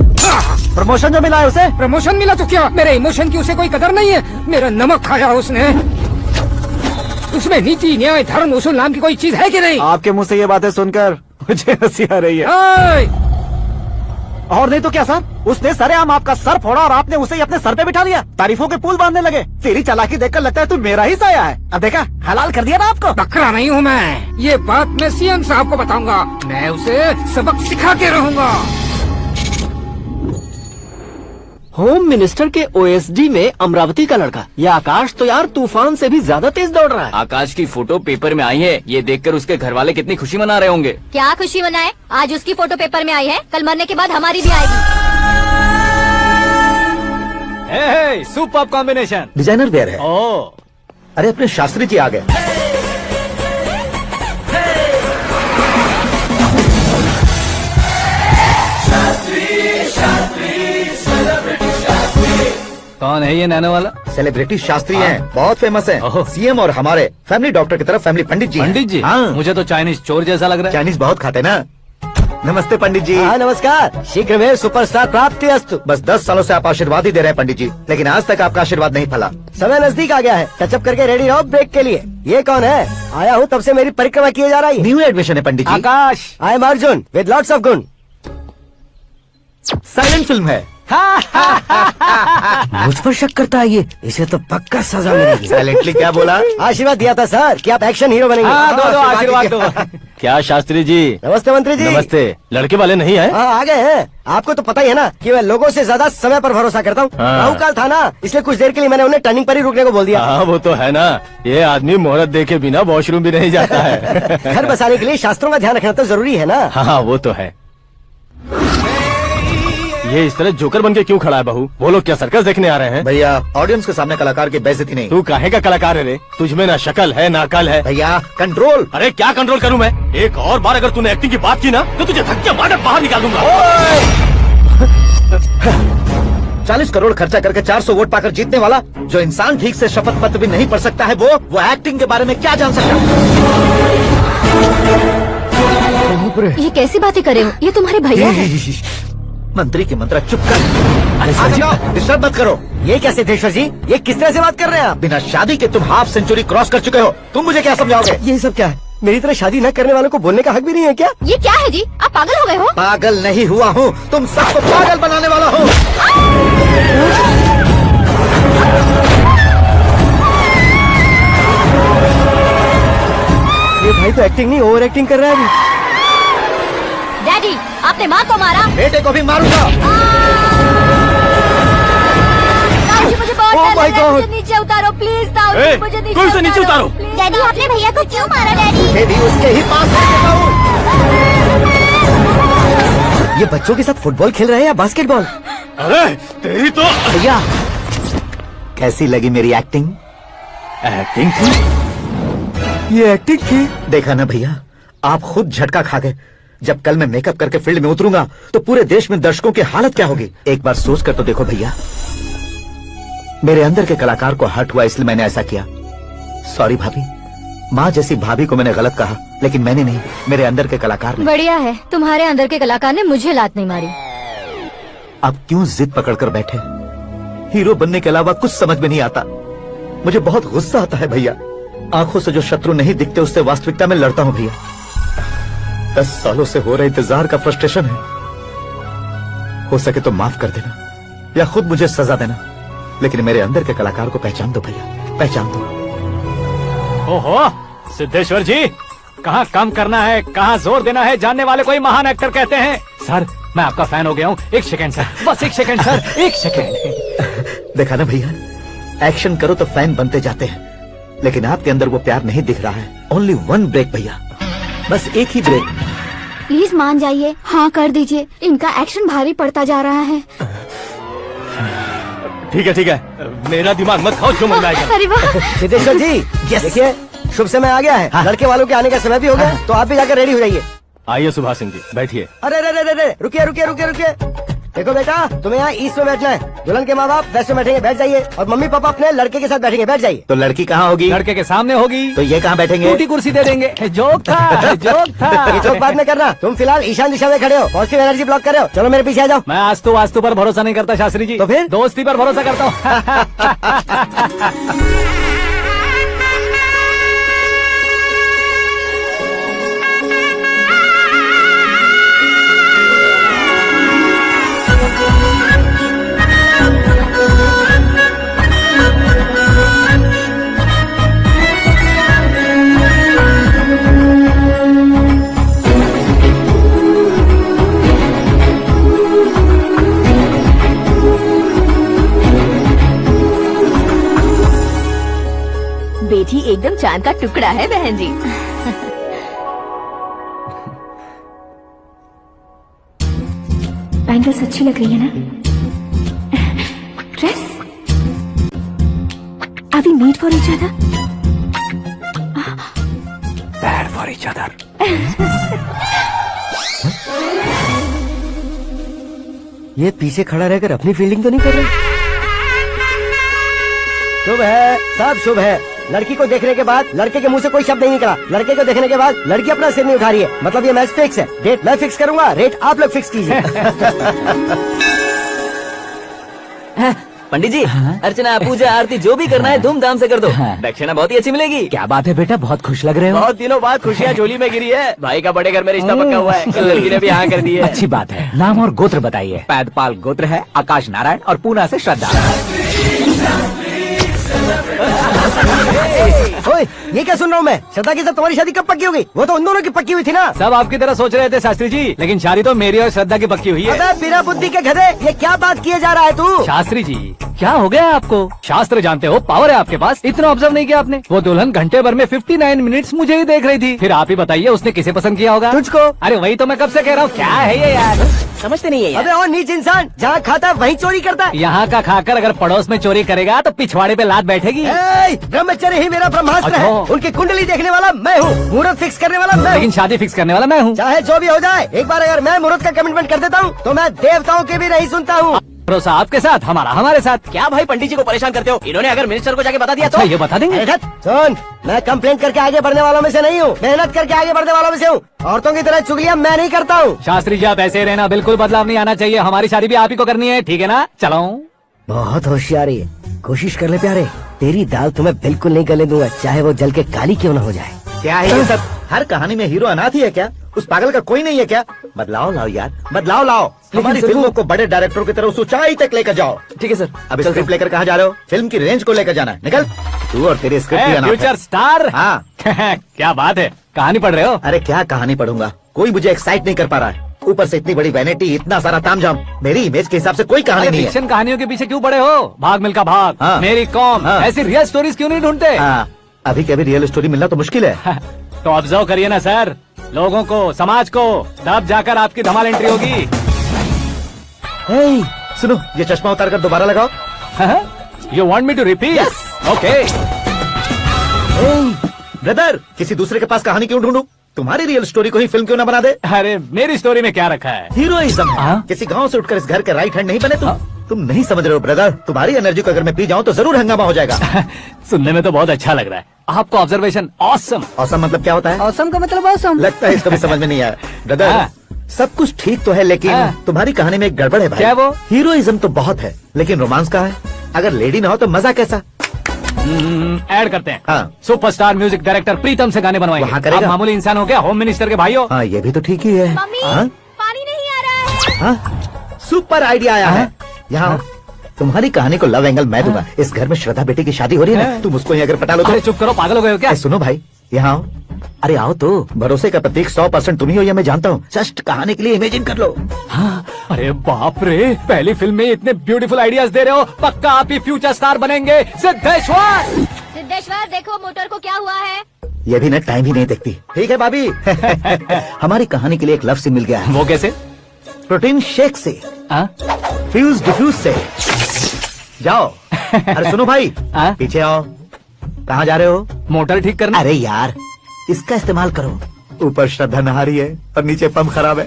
प्रमोशन जो मिला है उसे? प्रमोशन मिला तो क्या, मेरे इमोशन की उसे कोई कदर नहीं है। मेरा नमक खाया उसने। उसमें नीति न्याय धर्म उसूल नाम की कोई चीज है कि नहीं? आपके मुंह से ये बातें सुनकर मुझे हंसी आ रही है। और नहीं तो क्या सर, उसने सरेआम आपका सर फोड़ा और आपने उसे ही अपने सर पे बिठा लिया। तारीफों के पुल बांधने लगे। तेरी चालाकी देखकर लगता है तू मेरा ही साया है। अब देखा, हलाल कर दिया ना आपको। बकरा नहीं हूँ मैं, ये बात मैं सीएम साहब को बताऊंगा। मैं उसे सबक सिखा के रहूंगा। होम मिनिस्टर के ओएसडी में अमरावती का लड़का, ये आकाश तो यार तूफान से भी ज्यादा तेज दौड़ रहा है। आकाश की फोटो पेपर में आई है, ये देखकर उसके घर वाले कितनी खुशी मना रहे होंगे। क्या खुशी मनाए, आज उसकी फोटो पेपर में आई है, कल मरने के बाद हमारी भी आएगी। Superb combination. डिजाइनर वेयर है। ओह, अरे अपने शास्त्री जी आ गए। कौन है ये नैनो वाला? सेलिब्रिटी शास्त्री हैं, बहुत फेमस हैं। सीएम और हमारे फैमिली डॉक्टर की तरफ फैमिली पंडित जी हैं। पंडित जी? हाँ। मुझे तो चाइनीज चोर जैसा लग रहा है। चाइनीज बहुत खाते ना। नमस्ते पंडित जी। हाँ नमस्कार, शीघ्र में सुपरस्टार प्राप्ति अस्तु। बस 10 सालों से आप आशीर्वाद ही दे रहे हैं पंडित जी, लेकिन आज तक आपका आशीर्वाद नहीं फला। समय नजदीक आ गया है, टचअप करके रेडी रहो ब्रेक के लिए। ये कौन है? आया हूँ तब से मेरी परिक्रमा किए जा रही है। न्यू एडमिशन है Pandit ji. Akash. I am Arjun with lots of गुण। साइलेंट फिल्म है। मुझ पर शक करता है ये, इसे तो पक्का सजा मिलेगी। साइलेंटली क्या बोला? आशीर्वाद दिया था सर कि आप एक्शन हीरो बनेंगे। हाँ, दो आशीर्वाद दो। क्या शास्त्री जी? नमस्ते मंत्री जी। नमस्ते। लड़के वाले नहीं आए? हाँ आ गए हैं। आपको तो पता ही है ना कि मैं लोगों से ज्यादा समय पर भरोसा करता हूँ। हाँ। राहु काल था ना, इसलिए कुछ देर के लिए मैंने उन्हें टर्निंग पर ही रुकने को बोल दिया। हाँ वो तो है ना, ये आदमी मुहूर्त देखे बिना वॉशरूम भी नहीं जाता है। घर बसाने के लिए शास्त्रों का ध्यान रखना तो जरूरी है ना। हाँ वो तो है। ये इस तरह जोकर बन के क्यों खड़ा है बहू? वो लोग क्या सर्कस देखने आ रहे हैं? भैया ऑडियंस के सामने कलाकार की बेइज्जती नहीं। तू काहे का कलाकार है रे? तुझमें ना शक्ल है ना अकल है। भैया कंट्रोल। अरे क्या कंट्रोल करूं मैं? एक और बार अगर तूने एक्टिंग की बात की ना तो तुझे धक्के मारकर बाहर निकाल दूंगा। 40 करोड़ खर्चा करके 400 वोट पाकर जीतने वाला, जो इंसान ठीक से शपथ पत्र भी नहीं पढ़ सकता है, वो एक्टिंग के बारे में क्या जान सकता है? ये कैसी बातें कर रहे हो? ये तुम्हारे भैया है। मंत्री की मंत्रा चुप कर। अरे डिस्टर्ब मत करो। ये क्या सिद्धेश्वर जी, ये किस तरह से बात कर रहे हैं आप? बिना शादी के तुम हाफ सेंचुरी क्रॉस कर चुके हो, तुम मुझे क्या समझाओगे? ये सब क्या है? मेरी तरह शादी न करने वालों को बोलने का हक भी नहीं है क्या? ये क्या है जी, आप पागल हो गए हो? पागल नहीं हुआ हूँ, तुम सबको पागल बनाने वाला हूँ। ये भाई तो एक्टिंग नहीं ओवर एक्टिंग कर रहा है अभी। डैडी, आपने माँ को मारा। बेटे को भी मारूंगा। ताऊजी, मुझे बहुत Oh डर my लग रहा है, God! मुझे नीचे उतारो प्लीज। ताऊजी, मुझे नीचे उतारो। डैडी, आपने भैया को क्यों मारा? डैडी, मैं भी उसके ही पास बैठा हूँ। ये बच्चों के साथ फुटबॉल खेल रहे हैं या बास्केटबॉल? अरे तेरी तो भैया कैसी लगी मेरी एक्टिंग? एक्टिंग थी। ये एक्टिंग थी। देखा ना भैया, आप खुद झटका खा गए। जब कल मैं मेकअप करके फील्ड में उतरूंगा तो पूरे देश में दर्शकों की हालत क्या होगी। एक बार सोच कर तो देखो भैया, मेरे अंदर के कलाकार को हर्ट हुआ इसलिए मैंने ऐसा किया। सॉरी भाभी, माँ जैसी भाभी को मैंने गलत कहा, लेकिन मैंने नहीं, मेरे अंदर के कलाकार ने। बढ़िया है, तुम्हारे अंदर के कलाकार ने मुझे लात नहीं मारी। अब क्यों जिद पकड़कर बैठे? हीरो बनने के अलावा कुछ समझ में नहीं आता। मुझे बहुत गुस्सा आता है भैया। आंखों से जो शत्रु नहीं दिखते उससे वास्तविकता में लड़ता हूँ भैया। 10 सालों से हो रहे इंतजार का फ्रस्ट्रेशन है। हो सके तो माफ कर देना या खुद मुझे सजा देना, लेकिन मेरे अंदर के कलाकार को पहचान दो भैया, पहचान दो। ओहो सिद्धेश्वर जी, कहाँ कम करना है, कहाँ जोर देना है, जानने वाले कोई महान एक्टर कहते हैं। सर मैं आपका फैन हो गया हूँ। एक सेकंड सर, बस एक सेकंड सर, एक सेकंड। देखा ना भैया, एक्शन करो तो फैन बनते जाते हैं, लेकिन आपके अंदर वो प्यार नहीं दिख रहा है। ओनली 1 ब्रेक भैया, बस एक ही ब्रेक। प्लीज मान जाइए, हाँ कर दीजिए, इनका एक्शन भारी पड़ता जा रहा है। ठीक है, मेरा दिमाग मत खाओ, जो मन में आएगा। अरे वाह सिद्धेश्वर जी, देखिए शुभ समय आ गया है। लड़के वालों के आने का समय भी हो गया, तो आप भी जाकर रेडी हो जाइए। आइए सुभाष सिंह जी, बैठिए। अरे रुकिए। देखो बेटा, तुम्हें यहाँ ईस्ट में बैठना है। दुल्हन के माँ बाप वेस्ट में बैठेंगे, बैठ जाइए। और मम्मी पापा अपने लड़के के साथ बैठेंगे, बैठ जाइए। तो लड़की कहाँ होगी? लड़के के सामने होगी। तो ये कहाँ बैठेंगे? टूटी कुर्सी दे देंगे। जोक था, जोक था। ये जोक बाद में करना। तुम फिलहाल ईशान दिशा में खड़े हो, पॉजिटिव एनर्जी ब्लॉक कर रहे हो। चलो मेरे पीछे आ जाओ। मैं वास्तु पर भरोसा नहीं करता शास्त्री जी। तो फिर? दोस्ती पर भरोसा करता हूँ। बेटी एकदम चांद का टुकड़ा है बहन जी। बैंगल्स अच्छी लग रही है ना? Dress? Are we made for each other? Bad for each other. ये पीछे खड़ा रहकर अपनी फील्डिंग तो नहीं कर रहा? शुभ है, सब शुभ है। लड़की को देखने के बाद लड़के के मुंह से कोई शब्द नहीं निकला। लड़के को देखने के बाद लड़की अपना सिर नहीं उठा रही है, मतलब ये मैच फिक्स है। डेट मैं फिक्स करूंगा, रेट आप लोग फिक्स कीजिए। पंडित जी, अर्चना पूजा आरती जो भी करना है धूमधाम से कर दो। दक्षिणा बहुत ही अच्छी मिलेगी। क्या बात है बेटा, बहुत खुश लग रहे हो। बहुत दिनों बाद खुशियाँ झोली में गिरी है। भाई का बड़े घर में रिश्ता पक्का हुआ है, लड़की ने भी हाँ कर दी है। अच्छी बात है। नाम और गोत्र बताइए। पैदपाल गोत्र है, आकाश नारायण, और पूना से श्रद्धा। ओए, ये क्या सुन रहा हूँ मैं? श्रद्धा के साथ तुम्हारी शादी कब पक्की होगी? वो तो उन दोनों की पक्की हुई थी ना। सब आपकी तरह सोच रहे थे शास्त्री जी, लेकिन शादी तो मेरी और श्रद्धा की पक्की हुई है। अबे बिना बुद्धि के गधे, ये क्या बात किए जा रहा है तू? शास्त्री जी क्या हो गया आपको? शास्त्र जानते हो, पावर है आपके पास। इतना ऑब्जर्व नहीं किया आपने? वो दुल्हन घंटे भर में 59 मिनट्स मुझे ही देख रही थी। फिर आप ही बताइए उसने किसे पसंद किया होगा? तुझको। अरे वही तो मैं कब से कह रहा हूँ, क्या है ये यार, समझते नहीं है यार। अबे और नीच इंसान, जहाँ खाता है वहीं चोरी करता है। यहाँ का खाकर अगर पड़ोस में चोरी करेगा तो पिछवाड़े पे लात बैठेगी। ब्रह्मचर्य ही मेरा ब्रह्मास्त्र है। उनकी कुंडली देखने वाला मैं हूँ, मुहूर्त फिक्स करने वाला मैं हूँ। लेकिन शादी फिक्स करने वाला मैं हूँ। चाहे जो भी हो जाए, एक बार अगर मैं मुहूर्त का कमिटमेंट कर देता हूँ तो मैं देवताओं के भी नहीं सुनता हूँ। भरोसा आपके साथ, हमारा हमारे साथ। क्या भाई पंडित जी को परेशान करते हो? इन्होंने अगर मिनिस्टर को जाके बता दिया अच्छा, तो ये बता देंगे। सुन, मैं कंप्लेंट करके आगे बढ़ने वालों में से नहीं हूँ, मेहनत करके आगे बढ़ने वालों में से हूँ। औरतों की तरह चुगलियाँ मैं नहीं करता हूँ। शास्त्री जी आप ऐसे रहना, बिल्कुल बदलाव नहीं आना चाहिए। हमारी शादी भी आप ही को करनी है, ठीक है ना? चलो। बहुत होशियारी है, कोशिश कर ले प्यारे। तेरी दाल तुम्हें बिल्कुल नहीं गले दूंगा, चाहे वो जल के काली क्यों न हो जाए। क्या है ये सब? हर कहानी में हीरो अनाथ ही है क्या? उस पागल का कोई नहीं है क्या? बदलाव लाओ यार, बदलाव लाओ। हमारी फिल्मों को बड़े डायरेक्टरों की तरह उस ऊंचाई तक लेकर जाओ। ठीक है सर। अब स्क्रिप्ट लेकर कहाँ जा रहे हो? फिल्म की रेंज को लेकर जाना है। निकल तू और तेरे स्क्रिप्ट भी अनाथ है। Future star. हाँ क्या बात है, कहानी पढ़ रहे हो? अरे क्या कहानी पढ़ूंगा, कोई मुझे एक्साइट नहीं कर पा रहा है। ऊपर से इतनी बड़ी वैनिटी, इतना सारा तामझाम। मेरी इमेज के हिसाब से कोई कहानी नहीं है। फिक्शन कहानियों के पीछे क्यों पड़े हो? भाग मिल्खा भाग, हाँ। मेरी कॉम, हाँ। ऐसी रियल स्टोरीज क्यों नहीं ढूंढते? हाँ, अभी के अभी रियल स्टोरी मिलना तो मुश्किल है। तो ऑब्जर्व करिए ना सर, लोगों को, समाज को, तब जाकर आपकी धमाल एंट्री होगी। सुनो, ये चश्मा उतार कर दोबारा लगाओ। You want me to repeat? Okay. Brother, किसी दूसरे के पास कहानी क्यों ढूंढूं? तुम्हारी रियल स्टोरी को ही फिल्म क्यों ना बना दे? अरे मेरी स्टोरी में क्या रखा है? हीरोइज्म। हाँ? किसी गांव से उठकर इस घर के राइट हैंड नहीं बने तुम? तुम नहीं समझ रहे हो ब्रदर, तुम्हारी एनर्जी को अगर मैं पी जाऊं तो जरूर हंगामा हो जाएगा। सुनने में तो बहुत अच्छा लग रहा है। आपको ऑब्जर्वेशन ऑसम। औसम मतलब क्या होता है? औसम का मतलब औसम। लगता है इसको भी समझ में नहीं आया। ब्रदर हाँ। सब कुछ ठीक तो है लेकिन हाँ। तुम्हारी कहानी में एक गड़बड़ है भाई। क्या वो? हीरोइज्म तो बहुत है लेकिन रोमांस कहाँ है? अगर लेडी ना हो तो मजा कैसा? ऐड करते हैं। हाँ। सुपरस्टार म्यूजिक डायरेक्टर प्रीतम से गाने बनवाएंगे। वहाँ करेगा? आप मामूली इंसान हो क्या? होम मिनिस्टर के भाई हो? हाँ ये भी तो ठीक ही है। मम्मी हाँ? पानी नहीं आ रहा है। हाँ? सुपर आइडिया आया है। यहाँ तुम्हारी कहानी को लव एंगल मैं दूंगा। इस घर में श्रद्धा बेटी की शादी हो रही है ना, तुम उसको ही अगर पटा लो तो। अरे चुप करो, पागल हो गए हो क्या? सुनो भाई, यहाँ आओ। अरे आओ तो, भरोसे का प्रतीक 100% तुम ही हो, ये मैं जानता हूँ। जस्ट कहानी के लिए इमेजिन कर लो। हाँ, अरे बाप रे, पहली फिल्म में इतने ब्यूटीफुल आइडियाज दे रहे हो। पक्का आप ही फ्यूचर स्टार बनेंगे। सिद्धेश्वर सिद्धेश्वर देखो मोटर को क्या हुआ है। ये भी ना टाइम ही नहीं देखती। ठीक है भाभी। हमारी कहानी के लिए एक लव सीन मिल गया है। वो कैसे? प्रोटीन शेक से, हाँ? फ्यूज डिफ्यूज से। जाओ। अरे सुनो भाई, हाँ? पीछे आओ। कहाँ जा रहे हो? मोटर ठीक करना। अरे यार, इसका इस्तेमाल करो। ऊपर श्रद्धा नहा रही है और नीचे पंप खराब है।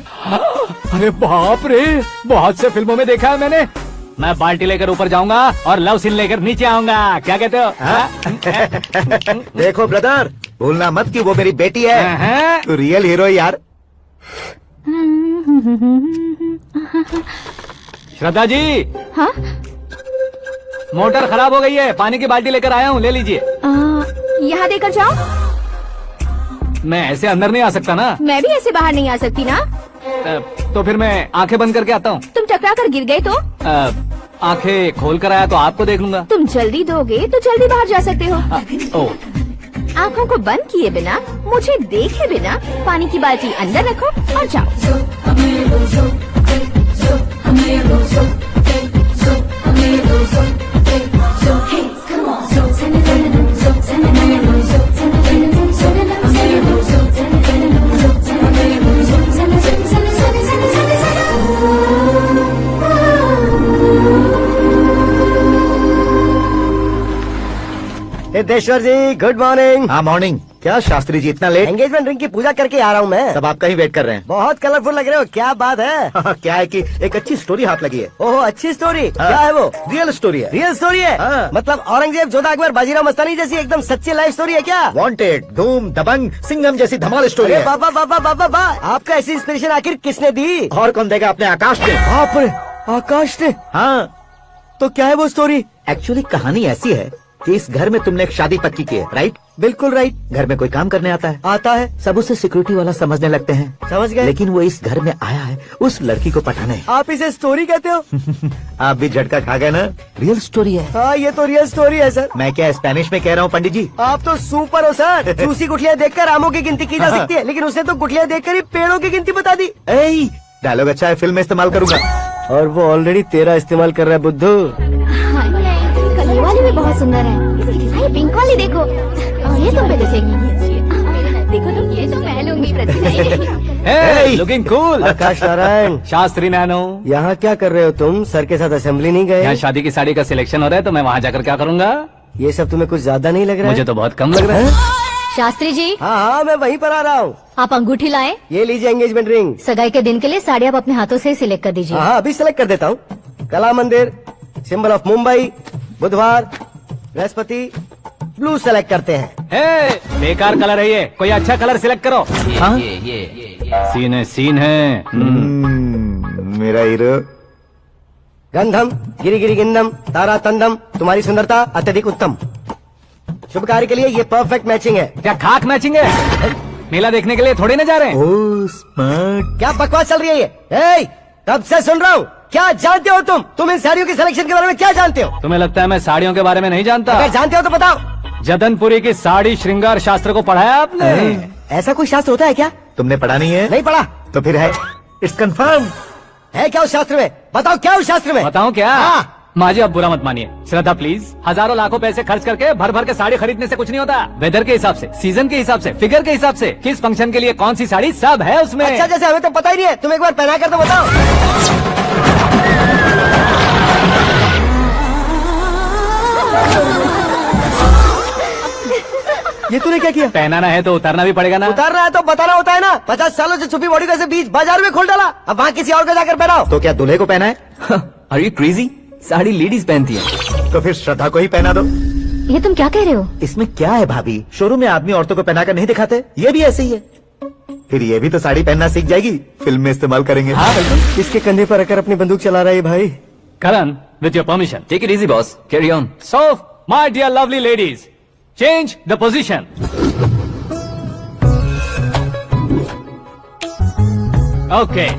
अरे बाप रे, बहुत से फिल्मों में देखा है मैंने। मैं बाल्टी लेकर ऊपर जाऊंगा और लव सीन लेकर नीचे आऊंगा। क्या कहते हो? देखो ब्रदर, भूलना मत कि वो मेरी बेटी है। तू रियल हीरो यार। श्रद्धा जी। हाँ? मोटर खराब हो गई है, पानी की बाल्टी लेकर आया हूँ, ले लीजिए। यहाँ देकर जाओ। मैं ऐसे अंदर नहीं आ सकता ना। मैं भी ऐसे बाहर नहीं आ सकती ना। तो फिर मैं आंखें बंद करके आता हूँ। तुम टकरा कर गिर गए तो? आंखें खोल कर आया तो आपको देख लूंगा। तुम जल्दी दोगे तो जल्दी बाहर जा सकते हो। ओ, आँखों को बंद किए बिना, मुझे देखे बिना पानी की बाल्टी अंदर रखो और जाओ। सिद्धेश्वर जी गुड मॉर्निंग। हाँ मॉर्निंग। क्या शास्त्री जी इतना लेट? एंगेजमेंट रिंग की पूजा करके आ रहा हूँ मैं। सब आपका ही वेट कर रहे हैं। बहुत कलरफुल लग रहे हो, क्या बात है? क्या है कि एक अच्छी स्टोरी हाथ लगी है। ओहो अच्छी स्टोरी। हाँ। क्या है वो? रियल स्टोरी है। रियल स्टोरी है? हाँ। मतलब औरंगजेब, जोधा अकबर, बाजीराव मस्तानी जैसी एकदम सच्ची लाइफ स्टोरी है क्या? वांटेड, धूम, दबंग, सिंघम जैसी धमाल स्टोरी अरे है। बाबा बाबा बाबा बा, आपका ऐसी इंस्पिरेशन आखिर किसने दी? और कौन देगा? अपने आकाश ने। बाप रे, आकाश ने? हाँ, तो क्या है वो स्टोरी? एक्चुअली कहानी ऐसी है कि इस घर में तुमने एक शादी पक्की की है, राइट? बिल्कुल राइट। घर में कोई काम करने आता है, आता है, सब उसे सिक्योरिटी वाला समझने लगते हैं। समझ गए। लेकिन वो इस घर में आया है उस लड़की को पटाने। आप इसे स्टोरी कहते हो? आप भी झटका खा गए ना? रियल स्टोरी है। हाँ ये तो रियल स्टोरी है सर। मैं क्या स्पेनिश में कह रहा हूँ पंडित जी? आप तो सुपर हो सर। चूसी गुठलियाँ देखकर आमों की गिनती की जा सकती है, लेकिन उसने तो गुठलियाँ देखकर ही पेड़ों की गिनती बता दी। डायलॉग अच्छा है, फिल्म में इस्तेमाल करूंगा। और वो ऑलरेडी तेरा इस्तेमाल कर रहा है बुद्धू। कलर वाली भी बहुत सुंदर है। ये पिंक वाली देखो, और ये तुम पे जचेगी। देखो तुम, ये तो मैं लूंगी। Looking cool. Akash Narayan, Shastri Nano. यहाँ क्या कर रहे हो तुम? सर के साथ असेंबली नहीं यहाँ गए? शादी की साड़ी का सिलेक्शन हो रहा है तो मैं वहाँ जाकर क्या करूँगा? ये सब तुम्हें कुछ ज्यादा नहीं लग रहा मुझे है? तो बहुत कम लग रहा है। शास्त्री जी हाँ हाँ मैं वहीं पर आ रहा हूँ। आप अंगूठी लाए। ये लीजिए एंगेजमेंट रिंग। सगाई के दिन के लिए साड़ी आप अपने हाथों से ही सिलेक्ट कर दीजिए। हाँ अभी सेलेक्ट कर देता हूँ। कला मंदिर, सिंबल ऑफ मुंबई, बुधवार, बृहस्पति, ब्लू सेलेक्ट करते हैं। बेकार कलर है ये, कोई अच्छा कलर सिलेक्ट करो। हाँ? सीन है। मेरा हीरो। गंधम गिरी गिरी गिंदम तारा तंदम, तुम्हारी सुंदरता अत्यधिक उत्तम। शुभ कार्य के लिए ये परफेक्ट मैचिंग है। क्या खाक मैचिंग है? मेला देखने के लिए थोड़ी ना जा रहे हैं। Oh smart. क्या बकवास चल रही है ये? ए, कब से सुन रहा हूँ। क्या जानते हो तुम इन साड़ियों की सिलेक्शन के बारे में क्या जानते हो? तुम्हें लगता है मैं साड़ियों के बारे में नहीं जानता? अगर जानते हो तो बताओ। जदनपुरी की साड़ी श्रृंगार शास्त्र को पढ़ा है आपने? ऐसा कोई शास्त्र होता है क्या? तुमने पढ़ा नहीं है? नहीं पढ़ा। तो फिर है, इट्स कंफर्म। है क्या उस शास्त्र में? बताओ क्या उस शास्त्र में? बताऊं क्या? हाँ। माजी अब बुरा मत मानिए। श्रद्धा प्लीज, हजारों लाखों पैसे खर्च करके भर भर के साड़ी खरीदने से कुछ नहीं होता। वेदर के हिसाब से, सीजन के हिसाब से, फिगर के हिसाब से, किस फंक्शन के लिए कौन सी साड़ी, सब है उसमें। अच्छा जैसे हमें तो पता ही नहीं है, तुम एक बार पहना कर तो बताओ। ये तूने क्या किया? पहनाना है तो उतारना भी पड़ेगा ना। उतारना है तो बताना होता है ना। 50 सालों से छुपी बॉडी को ऐसे बीच बाजार में खोल डाला, अब वहाँ किसी और को जाकर पहनाओ। तो क्या दूल्हे को पहना है? Are you crazy? Sari ladies पहनती है। तो फिर श्रद्धा को ही पहना दो। ये तुम क्या कह रहे हो? इसमें क्या है भाभी, शोरूम में आदमी औरतों को पहनाकर नहीं दिखाते, ये भी ऐसे ही है। फिर ये भी तो साड़ी पहनना सीख जाएगी, फिल्म में इस्तेमाल करेंगे। हाँ बिल्कुल। इसके कंधे पर रखकर अपनी बंदूक चला रहा है भाई। Karan, with your permission. Take it easy boss, carry on. So, my dear lovely ladies, change the position. Okay.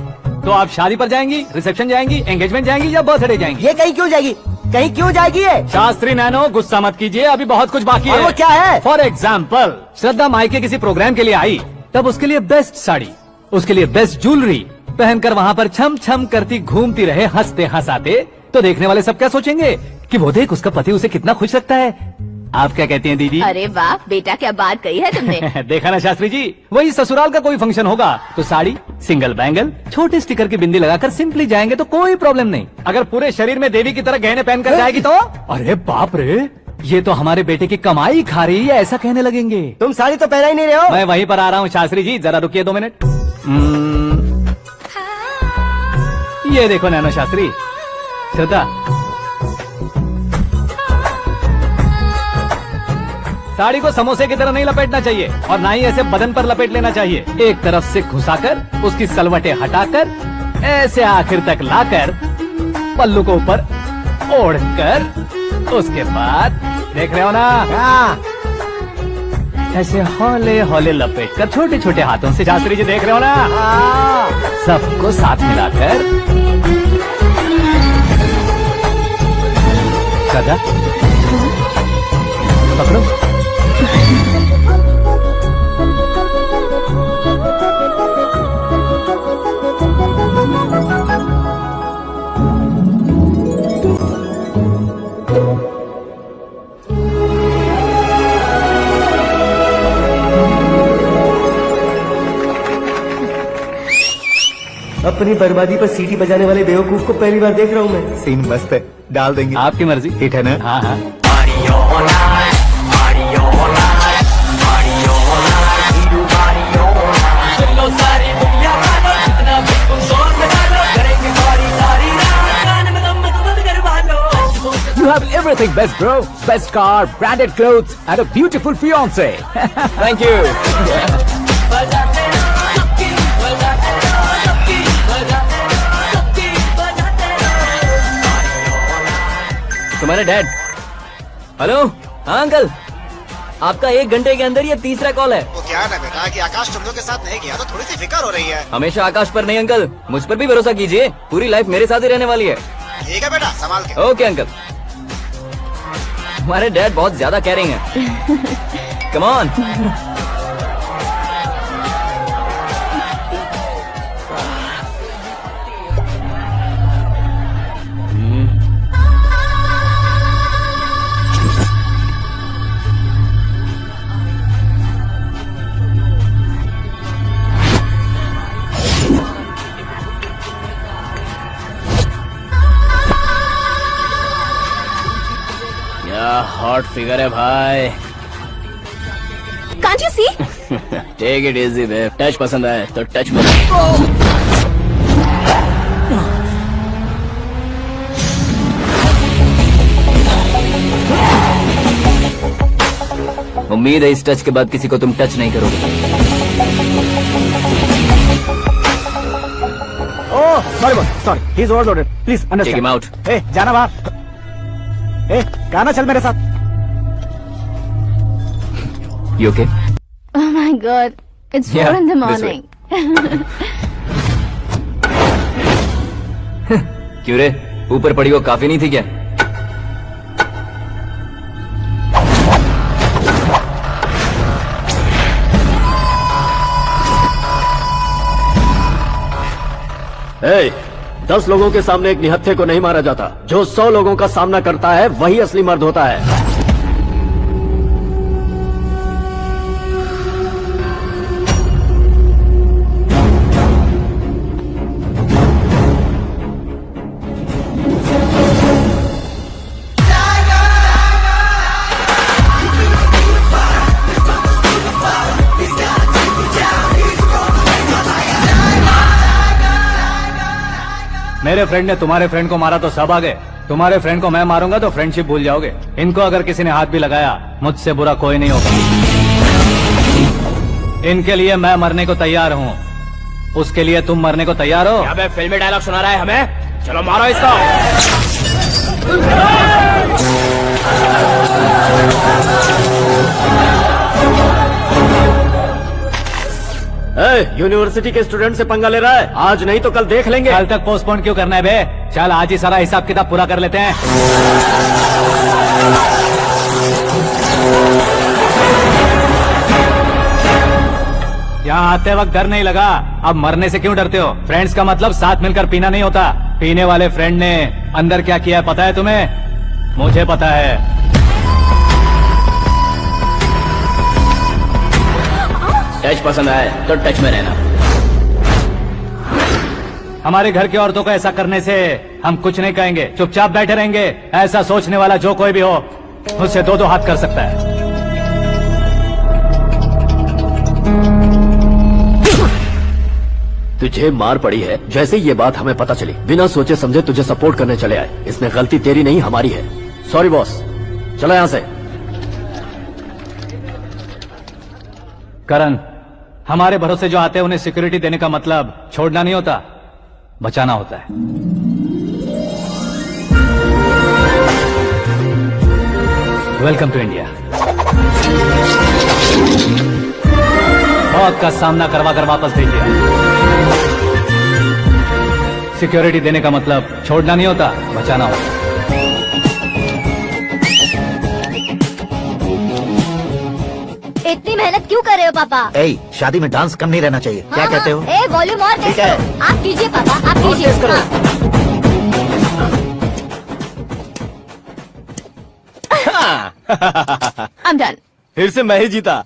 तो आप शादी पर जाएंगी, रिसेप्शन जाएंगी, एंगेजमेंट जाएंगी या बर्थडे जाएंगी? ये कहीं क्यों जाएगी? कहीं क्यों जाएगी ये? शास्त्री नैनो, गुस्सा मत कीजिए, अभी बहुत कुछ बाकी और है। वो क्या है? फॉर एग्जाम्पल, श्रद्धा मायके किसी प्रोग्राम के लिए आई, तब उसके लिए बेस्ट साड़ी, उसके लिए बेस्ट ज्वेलरी पहनकर वहाँ पर छम छम करती घूमती रहे हंसते हंसाते, तो देखने वाले सब क्या सोचेंगे कि वो देख उसका पति उसे कितना खुश रखता है। आप क्या कहती हैं दीदी? अरे वाह बेटा, क्या बात कही है तुमने। देखा ना शास्त्री जी, वही ससुराल का कोई फंक्शन होगा तो साड़ी, सिंगल बैंगल, छोटे स्टिकर की बिंदी लगाकर सिंपली जाएंगे तो कोई प्रॉब्लम नहीं। अगर पूरे शरीर में देवी की तरह गहने पहनकर जाएगी तो अरे बाप रे, ये तो हमारे बेटे की कमाई खा रही है, ऐसा कहने लगेंगे। तुम साड़ी तो पहना ही नहीं रहे हो। मैं वहीं पर आ रहा हूँ शास्त्री जी, जरा रुकिए 2 मिनट। ये देखो नैनो शास्त्री, श्रद्धा, साड़ी को समोसे की तरह नहीं लपेटना चाहिए और ना ही ऐसे बदन पर लपेट लेना चाहिए। एक तरफ से घुसाकर उसकी सलवटें हटाकर ऐसे आखिर तक लाकर पल्लू को ऊपर ओढ़कर, उसके बाद देख रहे हो ना, ऐसे हौले हौले लपेटकर छोटे छोटे हाथों से, शास्त्री जी देख रहे हो ना, सबको साथ मिलाकर, सदा पकड़ो। अपनी बर्बादी पर सीटी बजाने वाले बेवकूफ को पहली बार देख रहा हूँ मैं। सीन मस्त है, डाल देंगे। आपकी मर्जी। हिट है ना? हाँ हाँ। You have everything best, bro. Best car, branded clothes, and a beautiful fiance. Thank you. तुम्हारे डैड। हेलो, हाँ अंकल, आपका 1 घंटे के अंदर ये 3रा कॉल है। वो क्या है ना बेटा कि आकाश तुम लोग के साथ नहीं गया तो थोड़ी सी फिक्र हो रही है। हमेशा आकाश पर नहीं अंकल, मुझ पर भी भरोसा कीजिए, पूरी लाइफ मेरे साथ ही रहने वाली है। ठीक है बेटा, संभाल के। Okay uncle. हमारे डैड बहुत ज्यादा केयरिंग है। Come on. हॉट फिगर है भाई। Can't you see? Take it easy babe, touch पसंद आए तो टच मत। उम्मीद है इस टच के बाद किसी को तुम टच नहीं करोगे। Oh sorry, he is overloaded, please take understand. Him out. ए जाना बाहर, ए गाना चल मेरे साथ। You okay? Oh my God, it's 4 Yeah, in the this way. morning. क्यों रे, ऊपर पड़ी वो काफी नहीं थी क्या? ए, 10 लोगों के सामने एक निहत्थे को नहीं मारा जाता। जो 100 लोगों का सामना करता है वही असली मर्द होता है। मेरे फ्रेंड ने तुम्हारे फ्रेंड को मारा तो सब आ गए, तुम्हारे फ्रेंड को मैं मारूंगा तो फ्रेंडशिप भूल जाओगे। इनको अगर किसी ने हाथ भी लगाया, मुझसे बुरा कोई नहीं होगा। इनके लिए मैं मरने को तैयार हूँ, उसके लिए तुम मरने को तैयार हो? अबे फिल्मी डायलॉग सुना रहा है हमें, चलो मारो इसको। यूनिवर्सिटी के स्टूडेंट से पंगा ले रहा है, आज नहीं तो कल देख लेंगे। कल तक पोस्टपोन क्यों करना है बे? चल आज ही सारा हिसाब किताब पूरा कर लेते हैं। यहाँ आते वक्त डर नहीं लगा, अब मरने से क्यों डरते हो? फ्रेंड्स का मतलब साथ मिलकर पीना नहीं होता। पीने वाले फ्रेंड ने अंदर क्या किया है पता है तुम्हें? मुझे पता है। टच पसंद आए तो टच में रहना। हमारे घर की औरतों को ऐसा करने से हम कुछ नहीं कहेंगे, चुपचाप बैठे रहेंगे। ऐसा सोचने वाला जो कोई भी हो, उससे दो दो हाथ कर सकता है। तुझे मार पड़ी है, जैसे ये बात हमें पता चली, बिना सोचे समझे तुझे सपोर्ट करने चले आए। इसमें गलती तेरी नहीं हमारी है। सॉरी बॉस, चलो यहाँ से। करण, हमारे भरोसे जो आते हैं उन्हें सिक्योरिटी देने का मतलब छोड़ना नहीं होता, बचाना होता है। Welcome to India. मौत का सामना करवा कर वापस भेजिए। सिक्योरिटी देने का मतलब छोड़ना नहीं होता, बचाना होता। इतनी मेहनत क्यों कर रहे हो पापा? ए, शादी में डांस कम नहीं रहना चाहिए। क्या कहते हो? ए वॉल्यूम और तेज ठीक है। करो। आप कीजिए पापा, आप और कीजिए। तेज करो। I'm done. फिर से मैं ही जीता।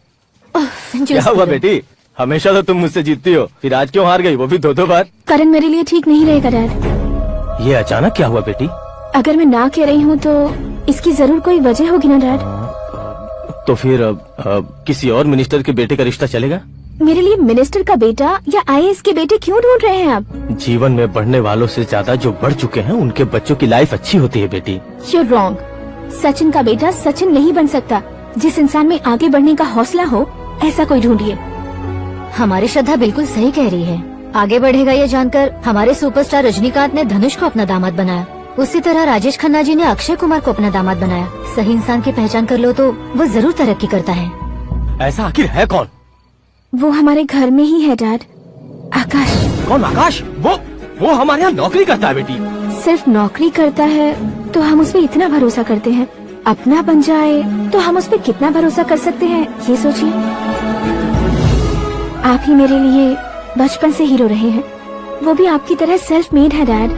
Just क्या हुआ kidding. बेटी? हमेशा तो तुम मुझसे जीतती हो, फिर आज क्यों हार गई, वो भी दो दो बार? करण मेरे लिए ठीक नहीं रहेगा डैड। ये अचानक क्या हुआ बेटी? अगर मैं ना कह रही हूँ तो इसकी जरूर कोई वजह होगी ना डैड। तो फिर अब किसी और मिनिस्टर के बेटे का रिश्ता चलेगा? मेरे लिए मिनिस्टर का बेटा या आईएएस के बेटे क्यों ढूंढ रहे हैं आप? जीवन में बढ़ने वालों से ज्यादा जो बढ़ चुके हैं उनके बच्चों की लाइफ अच्छी होती है बेटी। You're wrong. सचिन का बेटा सचिन नहीं बन सकता। जिस इंसान में आगे बढ़ने का हौसला हो, ऐसा कोई ढूंढिए। हमारी श्रद्धा बिल्कुल सही कह रही है। आगे बढ़ेगा ये जानकर हमारे सुपरस्टार रजनीकांत ने धनुष को अपना दामाद बनाया, उसी तरह राजेश खन्ना जी ने अक्षय कुमार को अपना दामाद बनाया। सही इंसान की पहचान कर लो तो वो जरूर तरक्की करता है। ऐसा आखिर है कौन? वो हमारे घर में ही है डैड, आकाश। कौन आकाश? वो हमारे यहाँ नौकरी करता है बेटी। सिर्फ नौकरी करता है तो हम उस पर इतना भरोसा करते हैं, अपना बन जाए तो हम उस पर कितना भरोसा कर सकते हैं, ये सोचिए। आप ही मेरे लिए बचपन से हीरो रहे हैं, वो भी आपकी तरह सेल्फ मेड है डैड।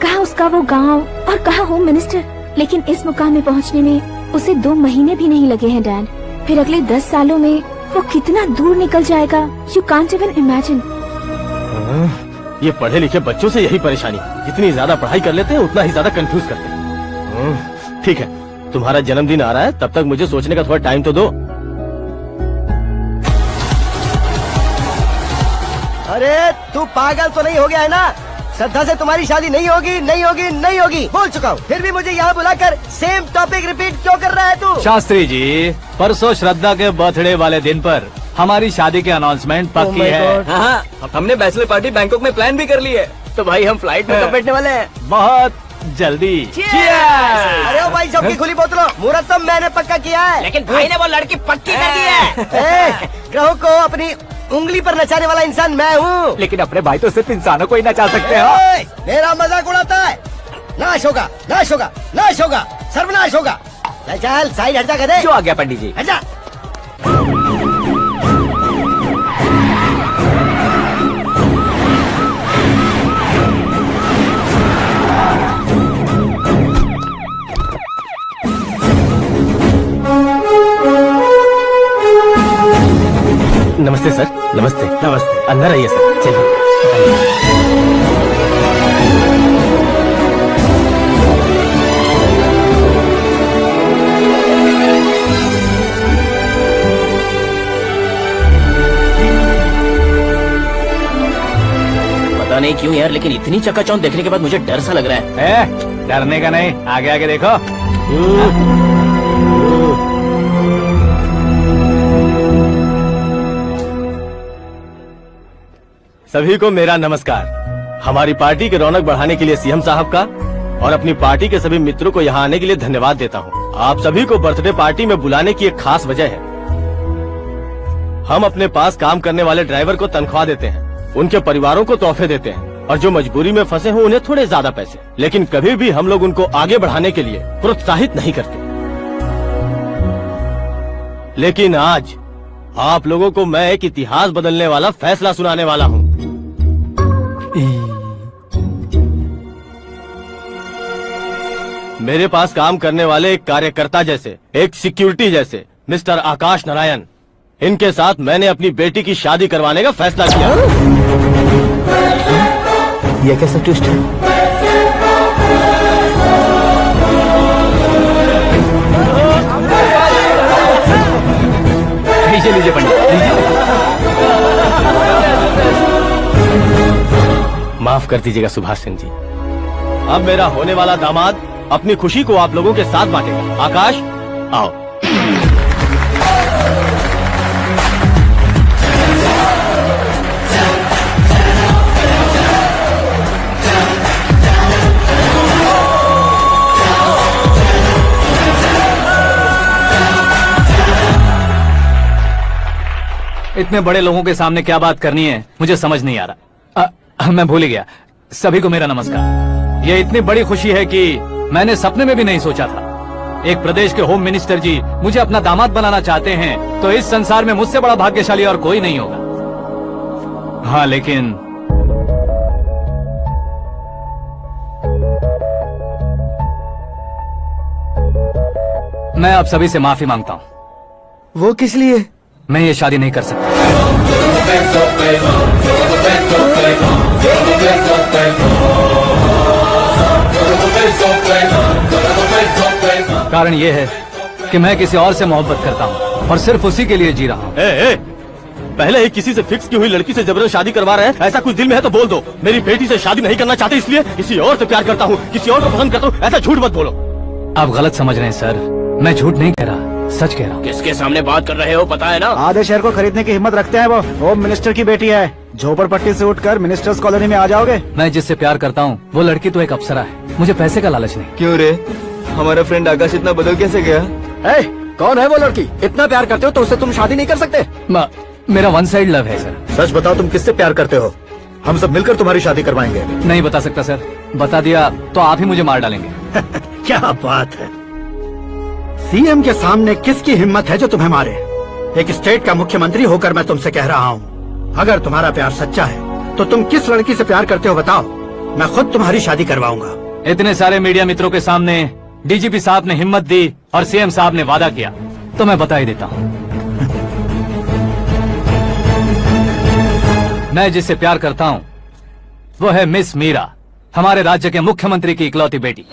कहाँ उसका वो गांव और कहाँ होम मिनिस्टर, लेकिन इस मुकाम में पहुँचने में उसे 2 महीने भी नहीं लगे हैं डैड। फिर अगले 10 सालों में वो कितना दूर निकल जाएगा, यू कांट इवन इमेजिन। ये पढ़े लिखे बच्चों से यही परेशानी, जितनी ज्यादा पढ़ाई कर लेते हैं उतना ही ज्यादा कंफ्यूज करते हैं। ठीक है, तुम्हारा जन्मदिन आ रहा है, तब तक मुझे सोचने का थोड़ा टाइम तो दो। अरे तू पागल तो नहीं हो गया है ना? श्रद्धा से तुम्हारी शादी नहीं होगी, नहीं होगी, नहीं होगी, बोल चुका हूँ। फिर भी मुझे यहाँ बुलाकर सेम टॉपिक रिपीट क्यों कर रहा है तू? शास्त्री जी, परसों श्रद्धा के बर्थडे वाले दिन पर हमारी शादी की अनाउंसमेंट पक्की है। हाँ, हमने बैचलर पार्टी बैंकॉक में प्लान भी कर ली है, तो भाई हम फ्लाइट में कब बैठने वाले हैं? बहुत जल्दी। अरे ओ भाई, सबकी खुली बोतलों, मुहूर्त तो मैंने पक्का किया है। लेकिन भाई ने वो लड़की पक्की कर दी है। ग्रहों को अपनी उंगली पर नचाने वाला इंसान मैं हूँ। लेकिन अपने भाई तो सिर्फ इंसानों को ही नचा सकते हो। मेरा मजाक उड़ाता है? नाश होगा, नाश होगा, नाश होगा, सर्वनाश होगा। चल चल साइड हट जा, गधे। जो आ गया पंडित जी। हट जा। नमस्ते सर। नमस्ते। नमस्ते। अंदर आइए सर, चलिए। पता नहीं क्यों यार, लेकिन इतनी चकाचौंध देखने के बाद मुझे डर सा लग रहा है। डरने का नहीं, आगे आगे देखो। सभी को मेरा नमस्कार। हमारी पार्टी की रौनक बढ़ाने के लिए सीएम साहब का और अपनी पार्टी के सभी मित्रों को यहाँ आने के लिए धन्यवाद देता हूँ। आप सभी को बर्थडे पार्टी में बुलाने की एक खास वजह है। हम अपने पास काम करने वाले ड्राइवर को तनख्वाह देते हैं, उनके परिवारों को तोहफे देते हैं और जो मजबूरी में फंसे हो उन्हें थोड़े ज्यादा पैसे, लेकिन कभी भी हम लोग उनको आगे बढ़ाने के लिए प्रोत्साहित नहीं करते। लेकिन आज आप लोगों को मैं एक इतिहास बदलने वाला फैसला सुनाने वाला हूँ। मेरे पास काम करने वाले एक कार्यकर्ता जैसे, एक सिक्योरिटी जैसे मिस्टर आकाश नारायण, इनके साथ मैंने अपनी बेटी की शादी करवाने का फैसला किया। ये कैसा ट्विस्ट है? लीजिए लीजिए पंडित, लीजिए। माफ कर दीजिएगा सुभाष सिंह जी। अब मेरा होने वाला दामाद अपनी खुशी को आप लोगों के साथ बांटेगा। आकाश, आओ। इतने बड़े लोगों के सामने क्या बात करनी है मुझे समझ नहीं आ रहा। मैं भूल ही गया। सभी को मेरा नमस्कार। ये इतनी बड़ी खुशी है कि मैंने सपने में भी नहीं सोचा था। एक प्रदेश के होम मिनिस्टर जी मुझे अपना दामाद बनाना चाहते हैं तो इस संसार में मुझसे बड़ा भाग्यशाली और कोई नहीं होगा। हाँ, लेकिन मैं आप सभी से माफी मांगता हूँ। वो किस लिए? मैं ये शादी नहीं कर सकता। कारण ये है कि मैं किसी और से मोहब्बत करता हूँ और सिर्फ उसी के लिए जी रहा हूँ। पहले ही किसी से फिक्स की हुई लड़की से जबरन शादी करवा रहे हैं, ऐसा कुछ दिल में है तो बोल दो। मेरी बेटी से शादी नहीं करना चाहते इसलिए किसी और से प्यार करता हूँ, किसी और को पसंद करता हूँ, ऐसा झूठ मत बोलो। आप गलत समझ रहे हैं सर, मैं झूठ नहीं कह रहा, सच कह रहा हूँ। किसके सामने बात कर रहे हो पता है ना? आधे शहर को खरीदने की हिम्मत रखते हैं वो। होम मिनिस्टर की बेटी है, झोपड़पट्टी से उठकर मिनिस्टर्स कॉलोनी में आ जाओगे। मैं जिससे प्यार करता हूँ वो लड़की तो एक अप्सरा है, मुझे पैसे का लालच नहीं। क्यों रे, हमारा फ्रेंड आकाश इतना बदल कैसे गया? कौन है वो लड़की? इतना प्यार करते हो तो उससे तुम शादी नहीं कर सकते? मेरा वन साइड लव है सर। सच बताओ, तुम किससे प्यार करते हो? हम सब मिलकर तुम्हारी शादी करवाएंगे। नहीं बता सकता सर, बता दिया तो आप ही मुझे मार डालेंगे। क्या बात है, सीएम के सामने किसकी हिम्मत है जो तुम्हें मारे? एक स्टेट का मुख्यमंत्री होकर मैं तुमसे कह रहा हूँ, अगर तुम्हारा प्यार सच्चा है तो तुम किस लड़की से प्यार करते हो बताओ, मैं खुद तुम्हारी शादी करवाऊंगा। इतने सारे मीडिया मित्रों के सामने डीजीपी साहब ने हिम्मत दी और सीएम साहब ने वादा किया तो मैं बता ही देता हूँ। मैं जिससे प्यार करता हूँ वो है मिस मीरा, हमारे राज्य के मुख्यमंत्री की इकलौती बेटी।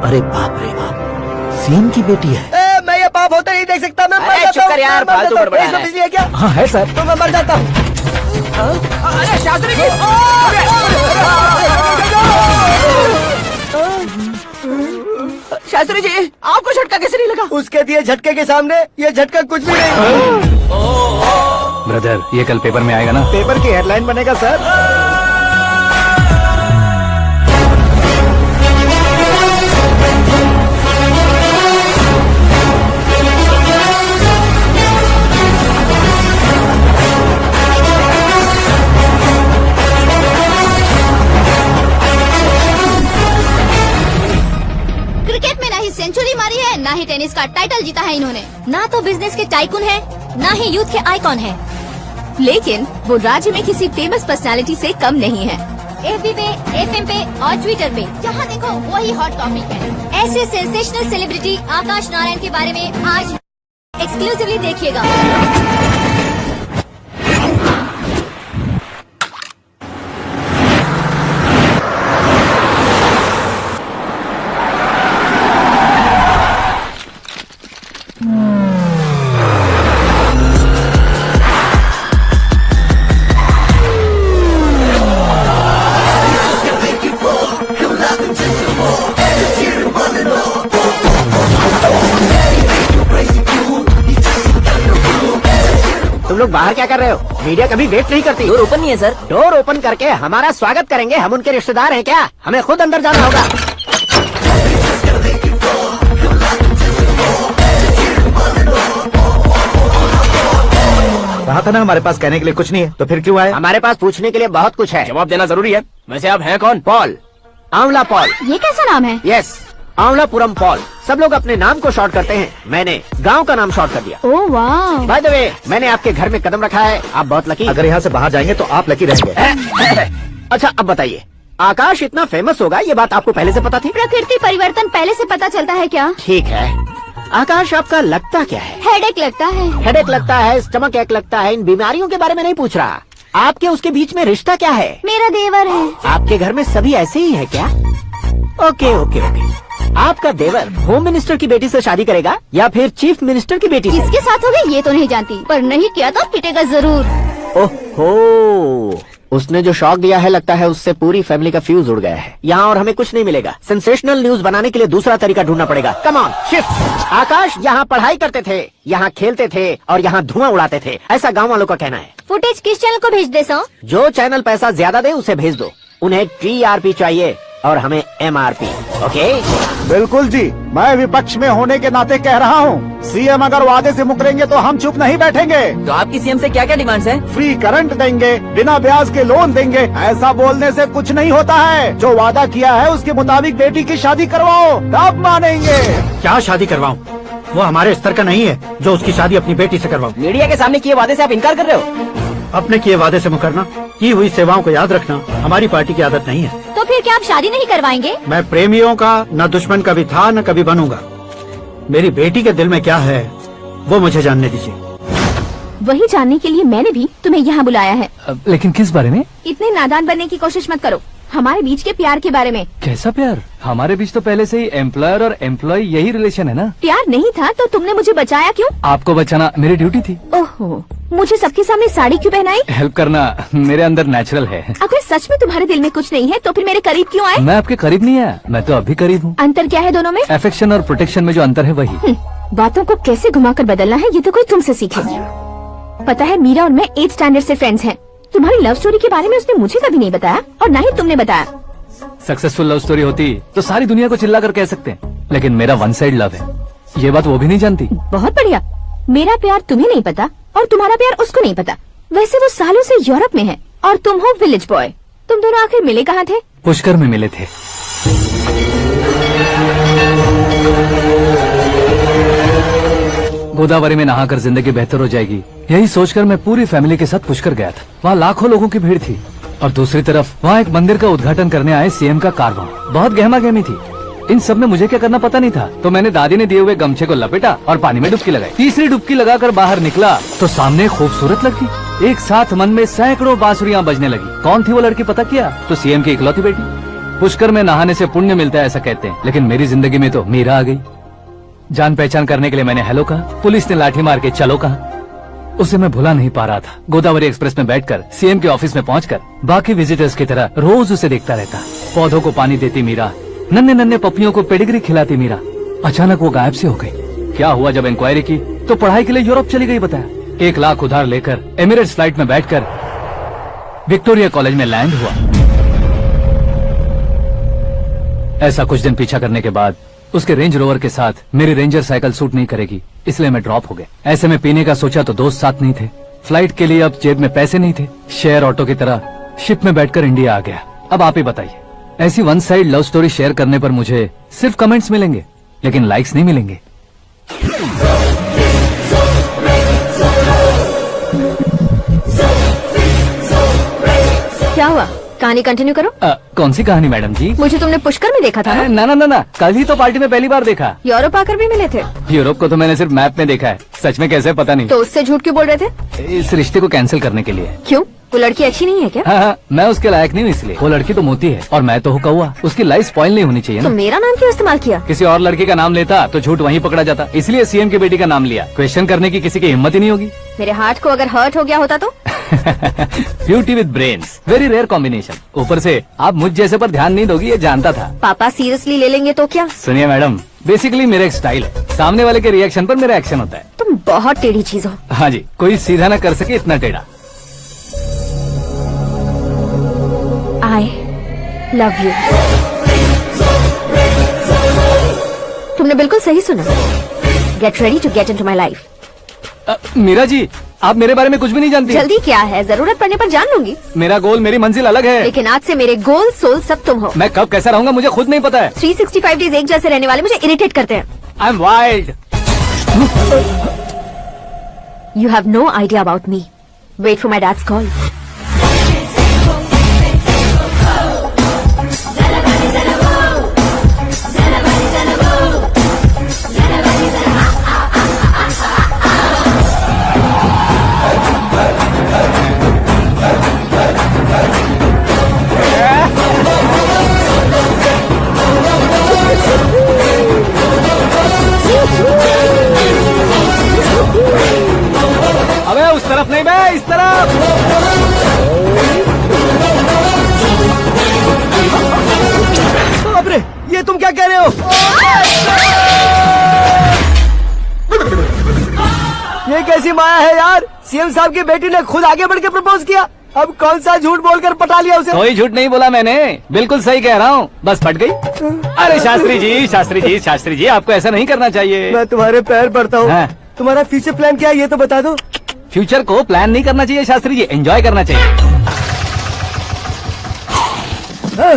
अरे बाप रे बाप, सीएम की बेटी है। मैं ये पाप होते नहीं देख सकता। मैं मर जाता हूँ। चुप कर यार, फालतू बड़बड़ा रहा है। बिजली है क्या? हाँ है सर। तो मैं मर जाता हूँ। अरे शास्त्री जी, शास्त्री जी आपको झटका कैसे नहीं लगा? उसके दिए झटके के सामने ये झटका कुछ भी नहीं। ब्रदर, ये कल पेपर में आएगा ना? पेपर की हेडलाइन बनेगा सर। सेंचुरी मारी है, ना ही टेनिस का टाइटल जीता है इन्होंने। ना तो बिजनेस के टाइकून है, ना ही यूथ के आइकॉन है। लेकिन वो राज्य में किसी फेमस पर्सनालिटी से कम नहीं है। एफबी पे, एफएम पे और ट्विटर पे जहाँ देखो वही हॉट टॉपिक है। ऐसे सेंसेशनल सेलिब्रिटी आकाश नारायण के बारे में आज एक्सक्लूसिवली देखिएगा। तुम लोग बाहर क्या कर रहे हो? मीडिया कभी वेट नहीं करती। डोर ओपन नहीं है सर। डोर ओपन करके हमारा स्वागत करेंगे? हम उनके रिश्तेदार हैं क्या? हमें खुद अंदर जाना होगा। कहा था ना हमारे पास कहने के लिए कुछ नहीं है, तो फिर क्यों आए? हमारे पास पूछने के लिए बहुत कुछ है। जवाब देना जरूरी है। वैसे आप हैं कौन? पॉल, आंवला पॉल। ये कैसा नाम है? Yes, Aanvalapuram Paul. सब लोग अपने नाम को शॉर्ट करते हैं, मैंने गांव का नाम शॉर्ट कर दिया। ओह वाह। बाय द वे, मैंने आपके घर में कदम रखा है, आप बहुत लकी। अगर यहाँ से बाहर जाएंगे तो आप लकी रहेंगे। अच्छा अब बताइए, आकाश इतना फेमस होगा ये बात आपको पहले से पता थी? प्रकृति परिवर्तन पहले से पता चलता है क्या? ठीक है, आकाश आपका लगता क्या है? हेडेक लगता है। हेडेक लगता है, स्टमक एक लगता है, इन बीमारियों के बारे में नहीं पूछ रहा। आपके उसके बीच में रिश्ता क्या है? मेरा देवर है। आपके घर में सभी ऐसे ही है क्या? Okay okay okay. आपका देवर होम मिनिस्टर की बेटी से शादी करेगा या फिर चीफ मिनिस्टर की बेटी से? किसके साथ होगा ये तो नहीं जानती, पर नहीं किया तो पिटेगा जरूर। ओहो, उसने जो शॉक दिया है लगता है उससे पूरी फैमिली का फ्यूज उड़ गया है। यहाँ और हमें कुछ नहीं मिलेगा। सेंसेशनल न्यूज बनाने के लिए दूसरा तरीका ढूंढना पड़ेगा। Come on shift. आकाश यहाँ पढ़ाई करते थे, यहाँ खेलते थे और यहाँ धुआं उड़ाते थे, ऐसा गाँव वालों का कहना है। फुटेज किस चैनल को भेज दे सो? जो चैनल पैसा ज्यादा दे उसे भेज दो। उन्हें TRP चाहिए और हमें MRP। ओके बिल्कुल जी, मैं विपक्ष में होने के नाते कह रहा हूँ, सीएम अगर वादे से मुकरेंगे तो हम चुप नहीं बैठेंगे। तो आपकी सीएम से क्या क्या डिमांड्स हैं? फ्री करंट देंगे, बिना ब्याज के लोन देंगे। ऐसा बोलने से कुछ नहीं होता है। जो वादा किया है उसके मुताबिक बेटी की शादी करवाओ, तब मानेंगे। क्या शादी करवाऊं? वो हमारे स्तर का नहीं है जो उसकी शादी अपनी बेटी से करवाऊं। मीडिया के सामने किए वादे से आप इनकार कर रहे हो? अपने किए वादे से मुकरना, की हुई सेवाओं को याद रखना हमारी पार्टी की आदत नहीं है। तो फिर क्या आप शादी नहीं करवाएंगे? मैं प्रेमियों का न दुश्मन कभी था न कभी बनूंगा। मेरी बेटी के दिल में क्या है वो मुझे जानने दीजिए। वही जानने के लिए मैंने भी तुम्हें यहाँ बुलाया है। लेकिन किस बारे में? इतने नादान बनने की कोशिश मत करो। हमारे बीच के प्यार के बारे में। कैसा प्यार? हमारे बीच तो पहले से ही एम्प्लॉयर और एम्प्लॉय यही रिलेशन है ना। प्यार नहीं था तो तुमने मुझे बचाया क्यों? आपको बचाना मेरी ड्यूटी थी। ओहो, मुझे सबके सामने साड़ी क्यों पहनाई? हेल्प करना मेरे अंदर नेचुरल है। अगर सच में तुम्हारे दिल में कुछ नहीं है तो फिर मेरे करीब क्यों आए? मैं आपके करीब नहीं आया, मैं तो अभी करीब हूँ। अंतर क्या है दोनों में? अफेक्शन और प्रोटेक्शन में जो अंतर है वही। बातों को कैसे घुमाकर बदलना है ये तो कोई तुमसे सीखे। पता है मीरा और मैं 8th स्टैंडर्ड से फ्रेंड्स हैं। तुम्हारी लव स्टोरी के बारे में उसने मुझे कभी नहीं बताया और न ही तुमने बताया। सक्सेसफुल लव स्टोरी होती तो सारी दुनिया को चिल्ला कर कह सकते हैं, लेकिन मेरा वन साइड लव है, ये बात वो भी नहीं जानती। बहुत बढ़िया। मेरा प्यार तुम्हें नहीं पता और तुम्हारा प्यार उसको नहीं पता। वैसे वो सालों से यूरोप में है और तुम हो विलेज बॉय। तुम दोनों आखिर मिले कहाँ थे? पुष्कर में मिले थे। गोदावरी में नहाकर जिंदगी बेहतर हो जाएगी, यही सोचकर मैं पूरी फैमिली के साथ पुष्कर गया था। वहाँ लाखों लोगों की भीड़ थी और दूसरी तरफ वहाँ एक मंदिर का उद्घाटन करने आए सीएम का कारवां। बहुत गहमा गहमी थी। इन सब में मुझे क्या करना पता नहीं था, तो मैंने दादी ने दिए हुए गमछे को लपेटा और पानी में डुबकी लगाई। तीसरी डुबकी लगाकर बाहर निकला तो सामने खूबसूरत लड़की। एक साथ मन में सैकड़ों बांसुरियां बजने लगी। कौन थी वो लड़की पता किया? तो सीएम की इकलौती बेटी। पुष्कर में नहाने से पुण्य मिलता है ऐसा कहते हैं, लेकिन मेरी जिंदगी में तो मीरा आ गई। जान पहचान करने के लिए मैंने हेलो कहा, पुलिस ने लाठी मार के चलो कहा। उसे मैं भुला नहीं पा रहा था। गोदावरी एक्सप्रेस में बैठकर सीएम के ऑफिस में पहुंचकर बाकी विजिटर्स की तरह रोज उसे देखता रहता। पौधों को पानी देती मीरा, नन्हे नन्हे पपियों को पेडिग्री खिलाती मीरा। अचानक वो गायब सी हो गई। क्या हुआ? जब इंक्वायरी की तो पढ़ाई के लिए यूरोप चली गई बताया। 1 लाख उधार लेकर एमिरेट्स फ्लाइट में बैठकर विक्टोरिया कॉलेज में लैंड हुआ। ऐसा कुछ दिन पीछा करने के बाद उसके रेंज रोवर के साथ मेरी रेंजर साइकिल सूट नहीं करेगी, इसलिए मैं ड्रॉप हो गया। ऐसे में पीने का सोचा तो दोस्त साथ नहीं थे। फ्लाइट के लिए अब जेब में पैसे नहीं थे। शेयर ऑटो की तरह शिप में बैठकर इंडिया आ गया। अब आप ही बताइए, ऐसी one side love story share करने पर मुझे सिर्फ कमेंट्स मिलेंगे, लेकिन लाइक्स नहीं मिलेंगे। क्या हुआ? कहानी कंटिन्यू करो। कौन सी कहानी मैडम जी? मुझे तुमने पुष्कर में देखा था ना? ना ना ना ना, कल ही तो पार्टी में पहली बार देखा। यूरोप आकर भी मिले थे? यूरोप को तो मैंने सिर्फ मैप में देखा है, सच में कैसे पता नहीं। तो उससे झूठ क्यों बोल रहे थे? इस रिश्ते को कैंसिल करने के लिए। क्यों? वो लड़की अच्छी नहीं है क्या? हाँ, मैं उसके लायक नहीं हूँ इसलिए। वो लड़की तो मोती है और मैं तो हूँ कौवा। उसकी लाइफ स्पॉइल नहीं होनी चाहिए तो ना। मेरा नाम क्यों इस्तेमाल किया? किसी और लड़की का नाम लेता तो झूठ वहीं पकड़ा जाता, इसलिए सीएम की बेटी का नाम लिया। क्वेश्चन करने की किसी की हिम्मत ही नहीं होगी। मेरे हार्ट को अगर हर्ट हो गया होता तो? Beauty with brains, very rare combination. ऊपर से आप मुझ जैसे पर ध्यान नहीं दोगी ये जानता था। पापा सीरियसली ले लेंगे तो क्या? सुनिए मैडम, बेसिकली मेरा एक स्टाइल है, सामने वाले के रिएक्शन पर मेरा एक्शन होता है। तुम बहुत टेढ़ी चीज हो। हाँ जी, कोई सीधा ना कर सके इतना टेढ़ा। I love you. तुमने बिल्कुल सही सुना। Get ready to get into my life. Meera ji, आप मेरे बारे में कुछ भी नहीं जानती। जल्दी क्या है, जरूरत पड़ने पर जान लूंगी। मेरा गोल, मेरी मंजिल अलग है। लेकिन आज से मेरे गोल सोल सब तुम हो। मैं कब कैसा रहूंगा मुझे खुद नहीं पता है। 365 डेज एक जैसे रहने वाले मुझे इरिटेट करते हैं। I am wild. You have no idea about me. Wait for my dad's call. अबे उस तरफ नहीं, मैं इस तरफ। बाप रे, ये तुम क्या कह रहे हो? ये कैसी माया है यार? सीएम साहब की बेटी ने खुद आगे बढ़ के प्रपोज किया। अब कौन सा झूठ बोलकर पटा लिया उसे? कोई झूठ नहीं बोला मैंने, बिल्कुल सही कह रहा हूँ, बस फट गई। अरे शास्त्री जी, शास्त्री जी, शास्त्री जी, आपको ऐसा नहीं करना चाहिए। मैं तुम्हारे पैर पड़ता हूँ। हाँ। तुम्हारा फ्यूचर प्लान क्या है ये तो बता दो। फ्यूचर को प्लान नहीं करना चाहिए शास्त्री जी, एंजॉय करना चाहिए।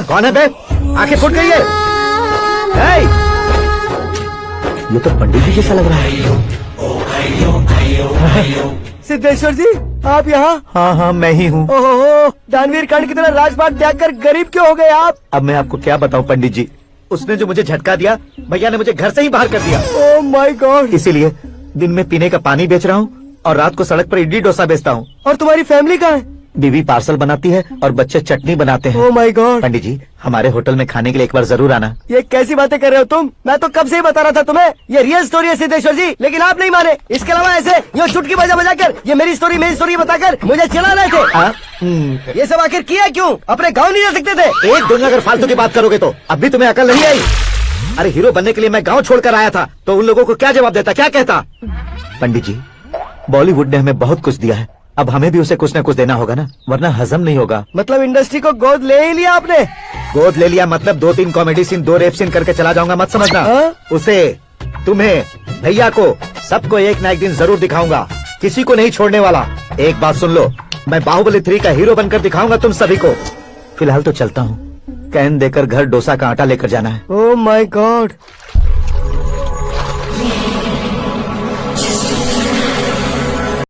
कौन है बे? आंखें फूट गई है। हे! ये तो पंडित जी जैसा लग रहा है। सिद्धेश्वर जी, आप यहाँ? हाँ हाँ, मैं ही हूँ। ओहो, दानवीर कांड की तरह राजपाट त्याग कर गरीब क्यों हो गए आप? अब मैं आपको क्या बताऊँ पंडित जी, उसने जो मुझे झटका दिया, भैया ने मुझे घर से ही बाहर कर दिया। Oh my God. इसीलिए दिन में पीने का पानी बेच रहा हूँ और रात को सड़क पर इडली डोसा बेचता हूँ। और तुम्हारी फैमिली कहाँ है? बीवी पार्सल बनाती है और बच्चे चटनी बनाते हैं। Oh my God. पंडित जी, हमारे होटल में खाने के लिए एक बार जरूर आना। ये कैसी बातें कर रहे हो तुम? मैं तो कब से ही बता रहा था तुम्हें, ये रियल स्टोरी है सिद्धेश्वर जी, लेकिन आप नहीं माने। इसके अलावा ऐसे ये चुटकी बजा बजा कर ये मेरी स्टोरी बताकर मुझे चला रहे थे। ये सब आखिर किया क्यों? अपने गाँव नहीं जा सकते थे? एक दिन अगर फालतू की बात करोगे तो अब भी तुम्हें अकल नहीं आई। अरे हीरो बनने के लिए मैं गाँव छोड़कर आया था तो उन लोगों को क्या जवाब देता, क्या कहता? पंडित जी, बॉलीवुड ने हमें बहुत कुछ दिया है, अब हमें भी उसे कुछ न कुछ देना होगा ना, वरना हजम नहीं होगा। मतलब इंडस्ट्री को गोद ले ही लिया आपने? गोद ले लिया मतलब 2-3 कॉमेडी सीन 2 रेप सीन करके चला जाऊंगा मत समझना। उसे, तुम्हें, भैया को, सबको एक ना एक दिन जरूर दिखाऊंगा, किसी को नहीं छोड़ने वाला। एक बात सुन लो, मैं बाहुबली 3 का हीरो बनकर दिखाऊंगा तुम सभी को। फिलहाल तो चलता हूँ, कैन देकर घर डोसा का आटा लेकर जाना है। Oh my God.